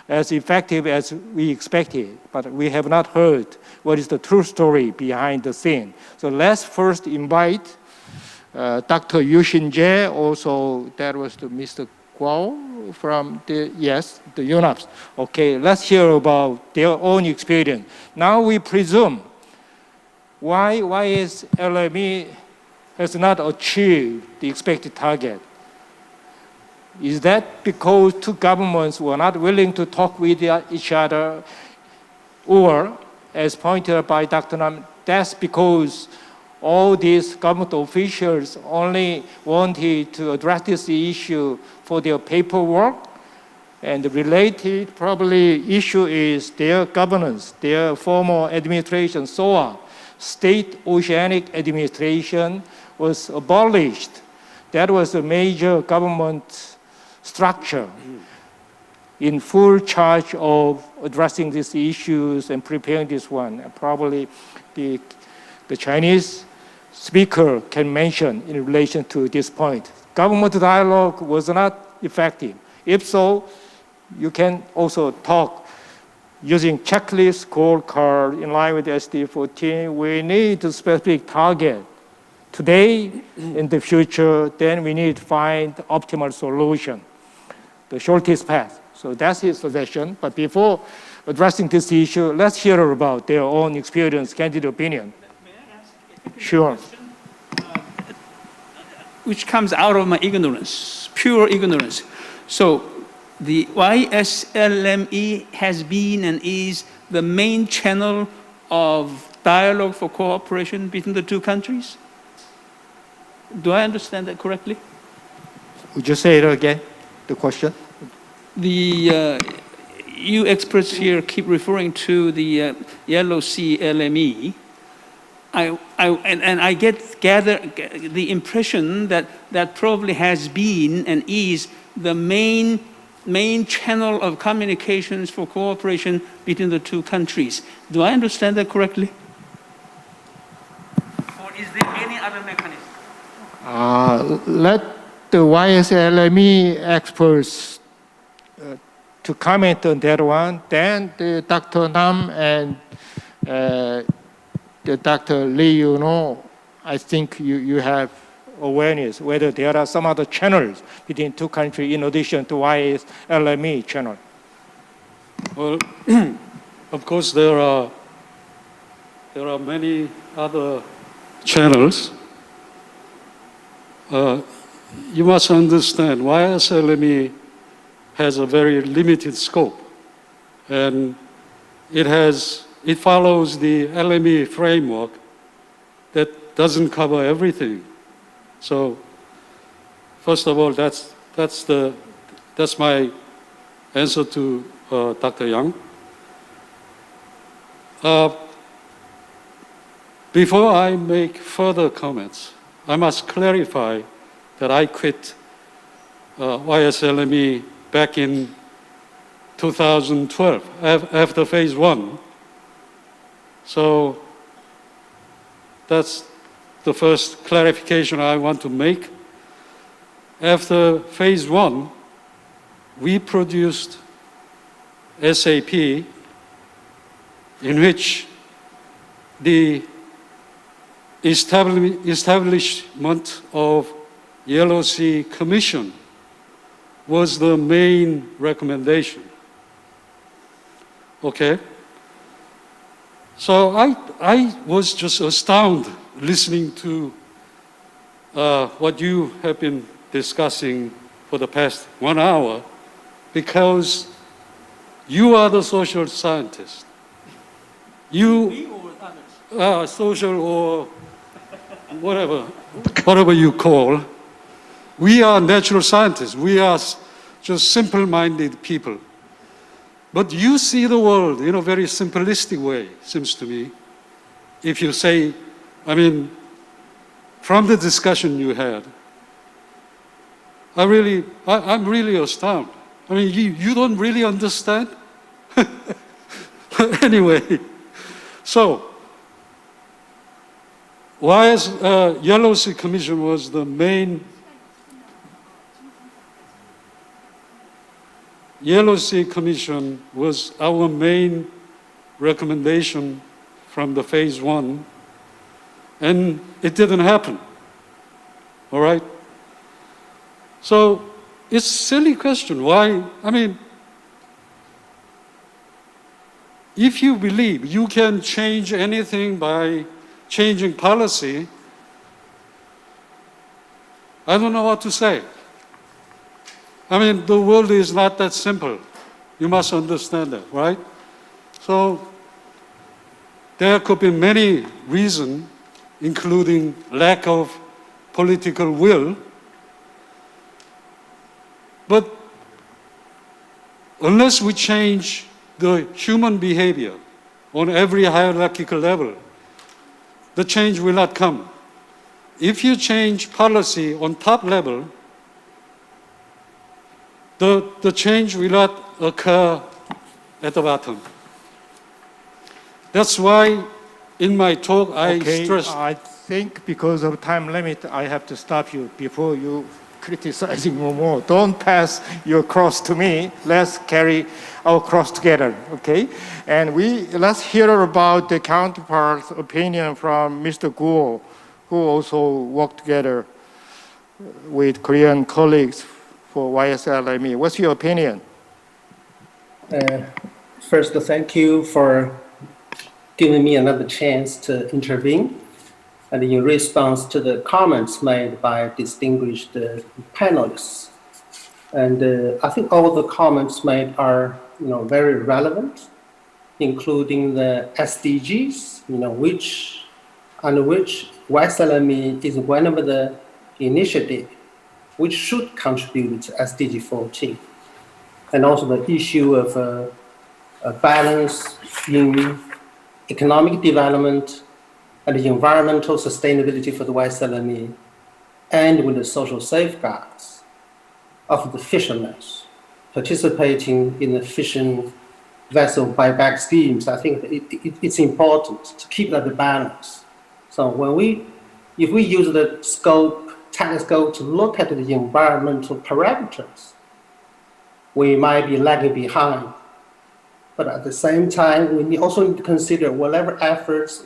as effective as we expected, but we have not heard what is the true story behind the scene. So let's first invite Dr. Yushin Jae, also that was the Mr. Guo from the UNAPS. Okay, let's hear about their own experience. Now we presume why is LME has not achieved the expected target? Is that because two governments were not willing to talk with each other Or, as pointed out by Dr. Nam, that's because all these government officials only wanted to address this issue for their paperwork, and the related probably issue is their governance, their formal administration, so on. State Oceanic Administration was abolished. That was a major government structure in full charge of addressing these issues and preparing this one. And probably the Chinese speaker can mention in relation to this point. Government dialogue was not effective. If so, you can also talk using checklist, scorecard in line with SD14. We need a specific target today, in the future, then we need to find the optimal solution, the shortest path. So that's his suggestion. But before addressing this issue, let's hear about their own experience, candid opinion. May I ask Sure. Which comes out of my ignorance, pure ignorance. So the YSLME has been and is the main channel of dialogue for cooperation between the two countries? Do I understand that correctly? Would you say it again, the question? You experts here keep referring to the Yellow Sea LME. I gather the impression that that probably has been and is the main channel of communications for cooperation between the two countries. Do I understand that correctly? Or is there any other mechanism? Let the YSLME experts to comment on that one. Then Dr. Nam and Dr. Lee, you know, I think you have awareness whether there are some other channels between two countries in addition to YSLME channel. Well, of course, there are many other channels. You must understand, YSLME has a very limited scope, and it follows the LME framework that doesn't cover everything. So, first of all, that's my answer to Dr. Yang. Before I make further comments, I must clarify that I quit YSLME back in 2012 after phase 1. So that's the first clarification I want to make. After phase 1, we produced SAP in which the establishment of Yellow Sea Commission was the main recommendation. Okay? So I was just astounded listening to what you have been discussing for the past 1 hour, because you are the social scientist. You, social or whatever you call. We are natural scientists. We are just simple-minded people. But you see the world in a very simplistic way, seems to me. If you say, I mean, from the discussion you had, I'm really astounded. I mean, you don't really understand? Anyway, so, why is Yellow Sea Commission was the main Yellow Sea Commission was our main recommendation from the phase 1, and it didn't happen. All right? So it's a silly question. Why? I mean, if you believe you can change anything by changing policy, I don't know what to say. I mean, the world is not that simple. You must understand that, right? So There could be many reasons, including lack of political will. But unless we change the human behavior on every hierarchical level, the change will not come. If you change policy on top level, the change will not occur at the bottom. That's why in my talk I stressed. I think because of time limit, I have to stop you before you criticizing more. Don't pass your cross to me. Let's carry our cross together, okay? And let's hear about the counterpart's opinion from Mr. Guo, who also worked together with Korean colleagues for YSLME. What's your opinion? First, thank you for giving me another chance to intervene. And in response to the comments made by distinguished panelists. And I think all the comments made are very relevant, including the SDGs, under which YSLME is one of the initiatives which should contribute to SDG 14. And also the issue of a balance in economic development and the environmental sustainability for the YSLME, and with the social safeguards of the fishermen participating in the fishing vessel buyback schemes. I think it's important to keep that balance. So if we use the telescope to look at the environmental parameters, we might be lagging behind. But at the same time, we also need to consider whatever efforts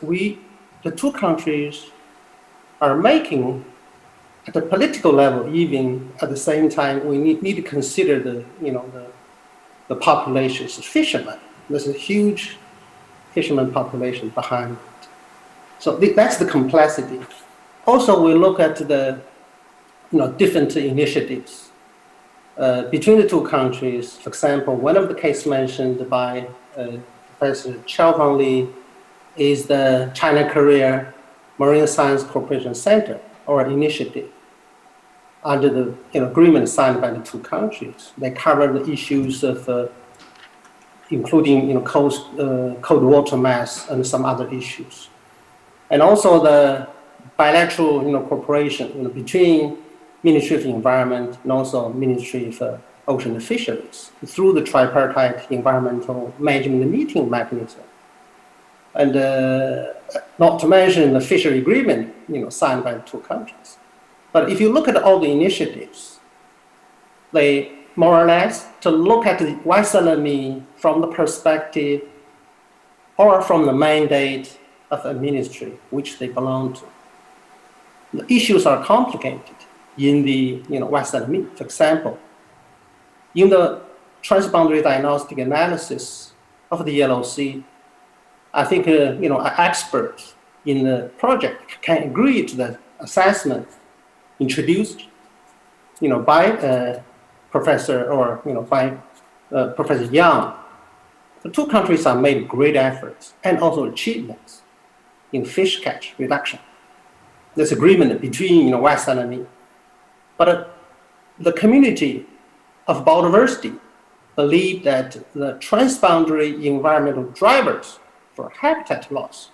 the two countries are making at the political level. Even at the same time, we need to consider the populations of fishermen. There's a huge fishermen population behind it. So that's the complexity. Also, we look at the different initiatives between the two countries. For example, one of the cases mentioned by Professor Xiaofang Li is the China-Korea Marine Science Cooperation Center, or initiative, under the agreement signed by the two countries. They cover the issues of including cold water mass and some other issues, and also the bilateral cooperation between Ministry of Environment and also Ministry of Ocean and Fisheries through the tripartite environmental management meeting mechanism. And not to mention the fishery agreement, signed by the two countries. But if you look at all the initiatives, they more or less to look at the YSLME from the perspective or from the mandate of a ministry which they belong to. The issues are complicated in the YSLME. For example, in the transboundary diagnostic analysis of the Yellow Sea, I think an expert in the project can agree to the assessment introduced by Professor Professor Yang. The two countries have made great efforts and also achievements in fish catch reduction. There's agreement between YSLME, but the community of biodiversity believe that the transboundary environmental drivers for habitat loss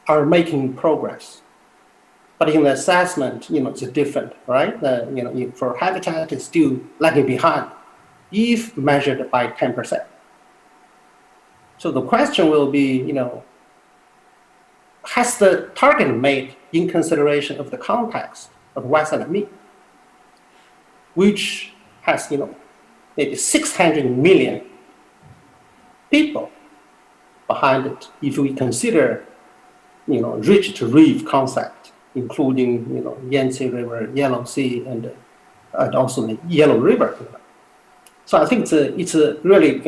are making progress. But in the assessment, it's different, right? For habitat, it's still lagging behind, if measured by 10%. So the question will be, has the target made in consideration of the context of YSLME, which has, maybe 600 million people behind it, if we consider, reach to reef concept, including, Yangtze River, Yellow Sea, and also the Yellow River. So I think it's a really,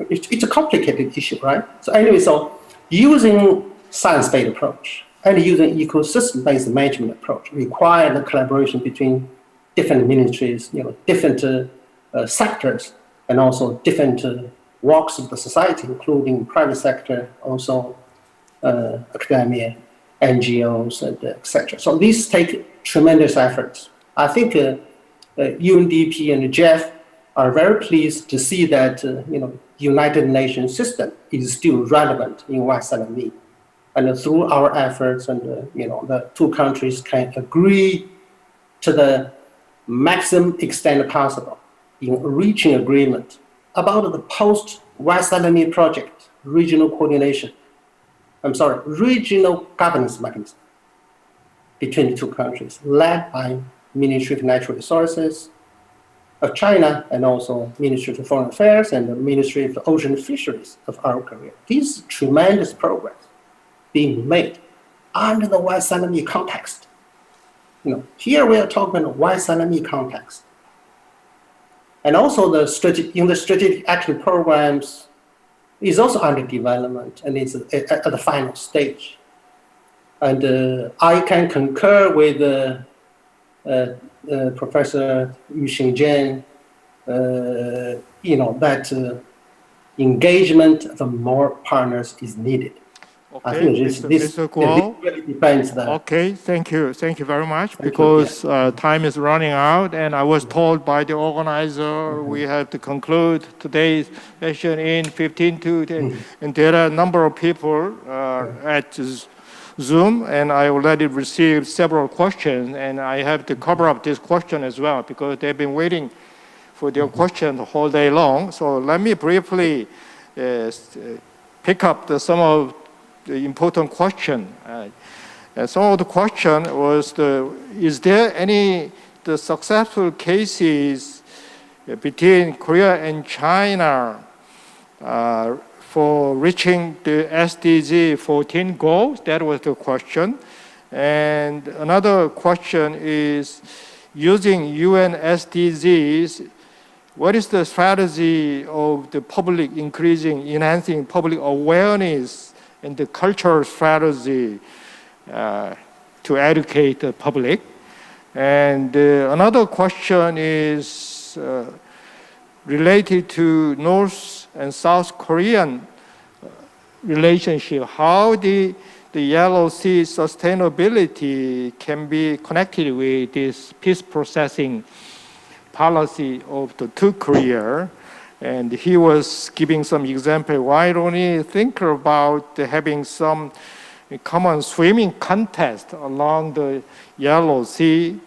it's a complicated issue, right? So anyway, so using science-based approach and using ecosystem-based management approach require the collaboration between different ministries, different sectors, and also different walks of the society, including private sector, also academia, NGOs, and etc. So these take tremendous efforts. I think UNDP and Jeff are very pleased to see that United Nations system is still relevant in West LME. And through our efforts, and the two countries can agree to the maximum extent possible in reaching agreement about the post-West LME project regional coordination. Regional governance mechanism between the two countries, led by Ministry of Natural Resources of China and also Ministry of Foreign Affairs and the Ministry of Ocean Fisheries of our Korea. These tremendous progress being made under the West LME context. Here we are talking about West LME context. And also the strategic action programs is also under development and is at the final stage. And I can concur with Professor Yu Xingjian, that engagement of more partners is needed. Okay, I think this really depends. Okay, thank you very much. Because time is running out, and I was told by the organizer we have to conclude today's session in 15 to 10, and there are a number of people at Zoom, and I already received several questions, and I have to cover up this question as well because they've been waiting for their question the whole day long. So let me briefly pick up some of the important question. Some of the question was is there any successful cases between Korea and China for reaching the SDG 14 goals? That was the question. And another question is, using UN SDGs, what is the strategy of the public enhancing public awareness and the cultural strategy to educate the public? And another question is related to North and South Korean relationship, how the Yellow Sea sustainability can be connected with this peace processing policy of the two Korea. And he was giving some example. Why don't we think about having some common swimming contest along the Yellow Sea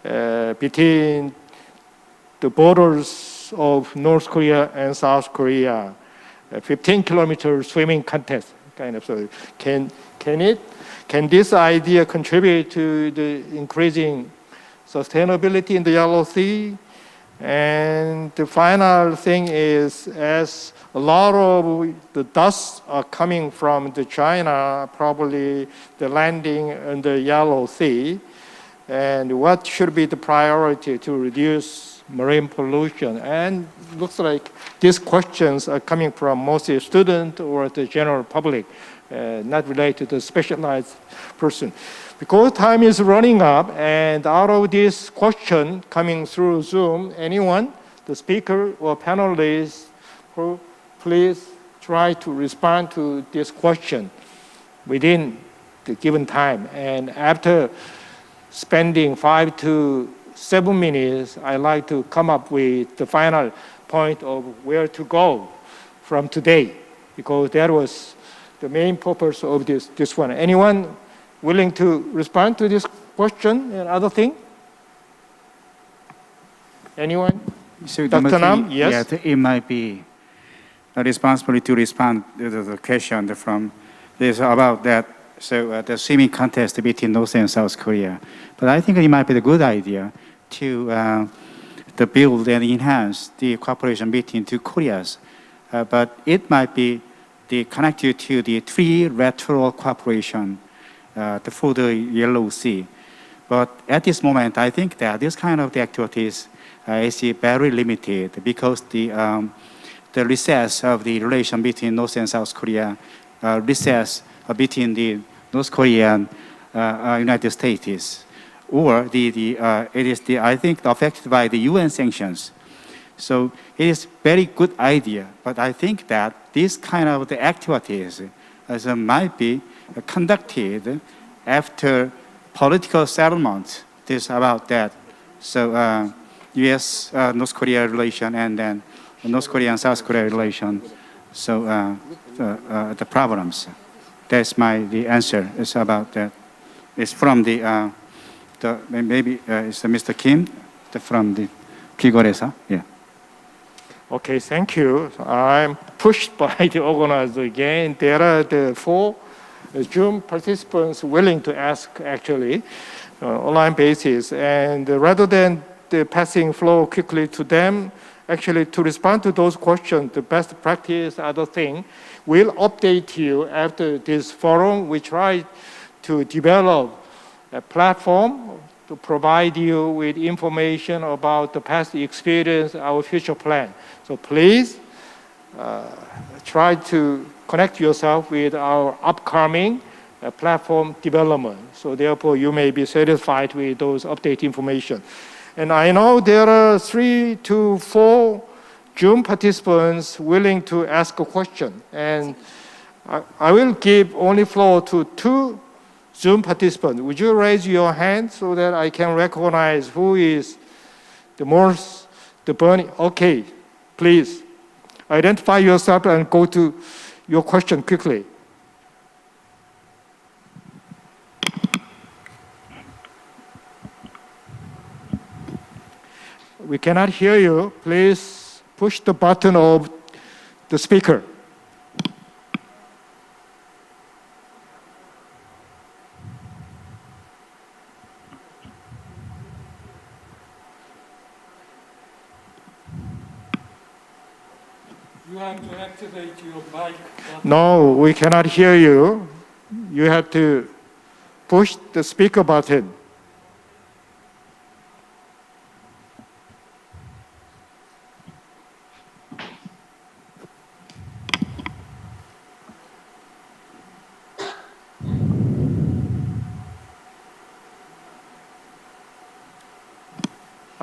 between the borders of North Korea and South Korea? 15-kilometer swimming contest, kind of. So can this idea contribute to the increasing sustainability in the Yellow Sea? And the final thing is, as a lot of the dust are coming from the China, probably the landing in the Yellow Sea, and what should be the priority to reduce marine pollution? And looks like these questions are coming from mostly students or the general public, not related to specialized person. Because time is running up, and out of this question coming through Zoom, anyone, the speaker or panelists, please try to respond to this question within the given time. And after spending 5 to 7 minutes, I'd like to come up with the final point of where to go from today, because that was the main purpose of this one. Anyone willing to respond to this question and other thing? Anyone? So Dr. Nam, yes? Yeah, it might be a responsibility to respond to the question from this about that. So the swimming contest between North and South Korea. But I think it might be a good idea to build and enhance the cooperation between two Koreas. But it might be connected to the trilateral cooperation for the Yellow Sea. But at this moment, I think that this kind of the activities is very limited because the recess of the relation between North and South Korea, recess between the North Korea and United States, or it is I think affected by the UN sanctions. So it is very good idea, but I think that this kind of the activities might be conducted after political settlement. This about that. So U.S. North Korea relation and then North Korea and South Korea relation. So the problems. That's the answer. It's about that. It's from the maybe it's Mr. Kim from the Pigoresa. Yeah. Okay, thank you. I'm pushed by the organizer again. There are the 4 Zoom participants willing to ask actually online basis, and rather than the passing floor quickly to them, actually to respond to those questions, the best practice, other thing, we'll update you after this forum. We try to develop a platform to provide you with information about the past experience, our future plan. So please try to connect yourself with our upcoming platform development. So therefore, you may be satisfied with those update information. And I know there are 3 to 4 Zoom participants willing to ask a question. And I will give only floor to 2 Zoom participants. Would you raise your hand so that I can recognize who is the burning? Okay, please identify yourself and go to your question quickly. We cannot hear you. Please push the button of the speaker. You have to activate your mic button. No, we cannot hear you. You have to push the speaker button.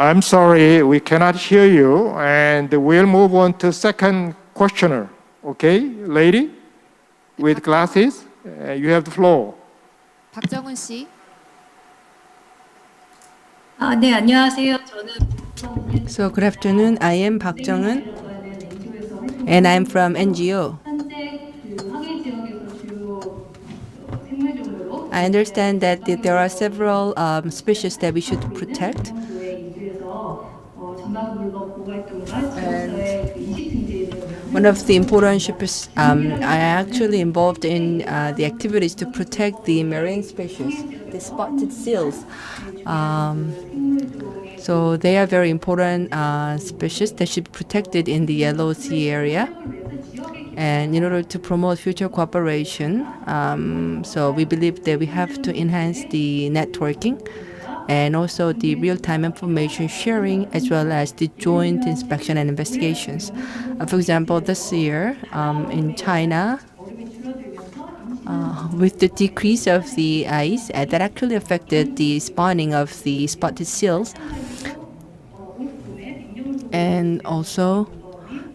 I'm sorry, we cannot hear you, and we'll move on to second questioner. Okay, lady with glasses, you have the floor. 박정훈 씨. 네, 안녕하세요. So good afternoon. I am Park Jung-eun, and I'm from NGO. I understand that there are several species that we should protect. One of the important ships, I actually involved in the activities to protect the marine species, the spotted seals. So they are very important species that should be protected in the Yellow Sea area. And in order to promote future cooperation, so we believe that we have to enhance the networking and also the real-time information sharing, as well as the joint inspection and investigations. For example, this year in China, with the decrease of the ice, that actually affected the spawning of the spotted seals. And also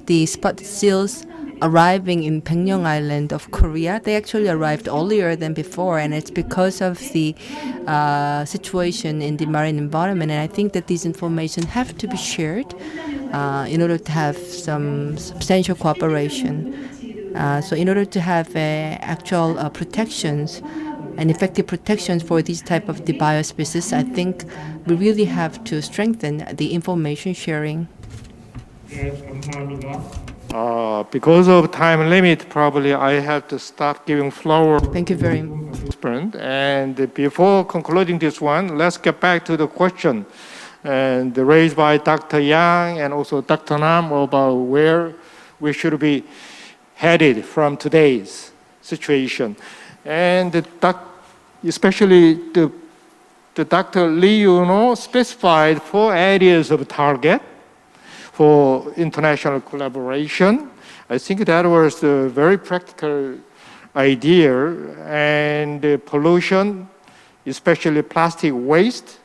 the spotted seals arriving in Baekneung Island of Korea, they actually arrived earlier than before, and it's because of the situation in the marine environment. And I think that these information have to be shared in order to have some substantial cooperation. So in order to have actual protections and effective protections for these type of the biospecies, I think we really have to strengthen the information sharing. Because of time limit, probably I have to start giving floor. Thank you very much. And before concluding this one, let's get back to the question and raised by Dr. Yang and also Dr. Nam about where we should be headed from today's situation. And especially the Dr. Lee specified 4 areas of target for international collaboration. I think that was a very practical idea. And pollution, especially plastic waste.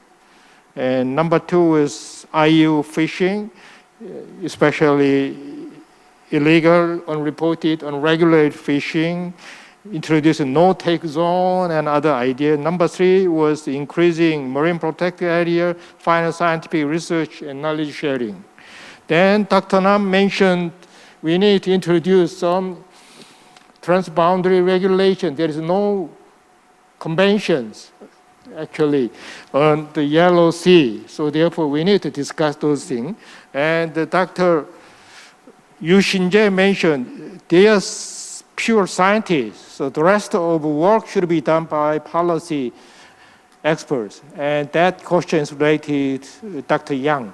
And number 2 is IU fishing. especially illegal, unreported, unregulated fishing, introduce a no-take zone and other ideas. Number 3 was increasing marine protected area, final scientific research and knowledge sharing. Then Dr. Nam mentioned we need to introduce some transboundary regulation. There is no conventions actually on the Yellow Sea. So therefore we need to discuss those things. And Dr. Yu Shin-jae mentioned they are pure scientists. So the rest of the work should be done by policy experts. And that question is related to Dr. Yang.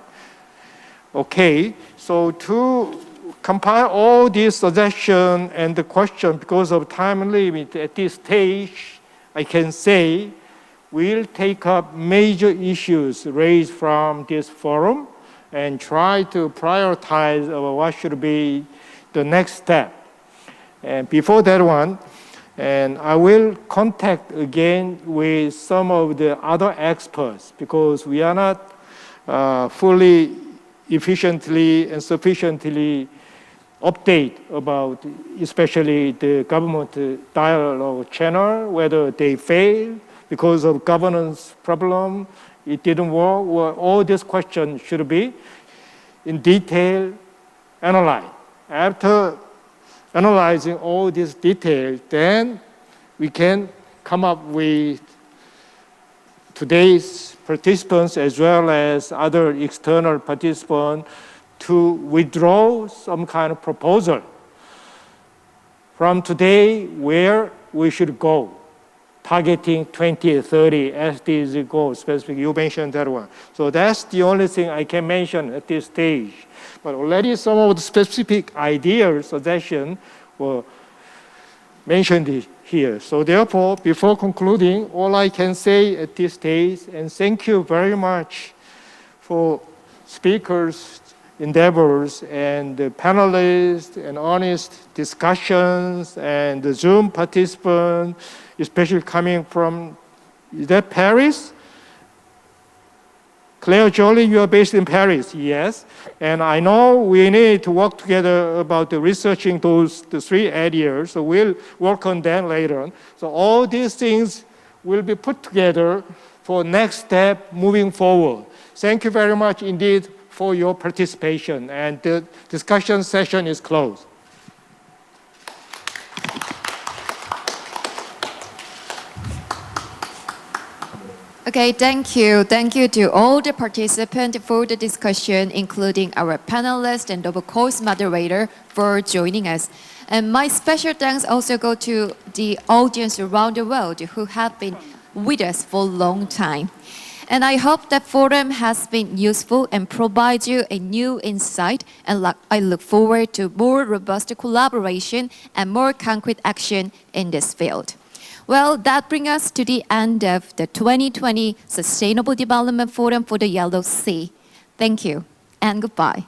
Okay, so to compile all these suggestions and the question, because of time limit at this stage, I can say we'll take up major issues raised from this forum and try to prioritize what should be the next step. And before that one, and I will contact again with some of the other experts because we are not fully efficiently and sufficiently update about especially the government dialogue channel, whether they fail because of governance problem, it didn't work, or all these questions should be in detail analyzed. After analyzing all these details, then we can come up with today's participants as well as other external participants to withdraw some kind of proposal from today where we should go, targeting 2030 SDG goals, specific, you mentioned that one. So that's the only thing I can mention at this stage. But already some of the specific ideas, suggestions were mentioned here. So therefore, before concluding, all I can say at this stage, and thank you very much for speakers' endeavors and the panelists and honest discussions and the Zoom participants, especially coming from, is that Paris? Claire Jolie, you are based in Paris, yes. And I know we need to work together about the researching the 3 areas, so we'll work on that later on. So all these things will be put together for next step moving forward. Thank you very much indeed for your participation, and the discussion session is closed. Okay, thank you. Thank you to all the participants for the discussion, including our panelists and the course moderator for joining us. And my special thanks also go to the audience around the world who have been with us for a long time. And I hope that forum has been useful and provides you a new insight, and I look forward to more robust collaboration and more concrete action in this field. Well, that brings us to the end of the 2020 Sustainable Development Forum for the Yellow Sea. Thank you and goodbye.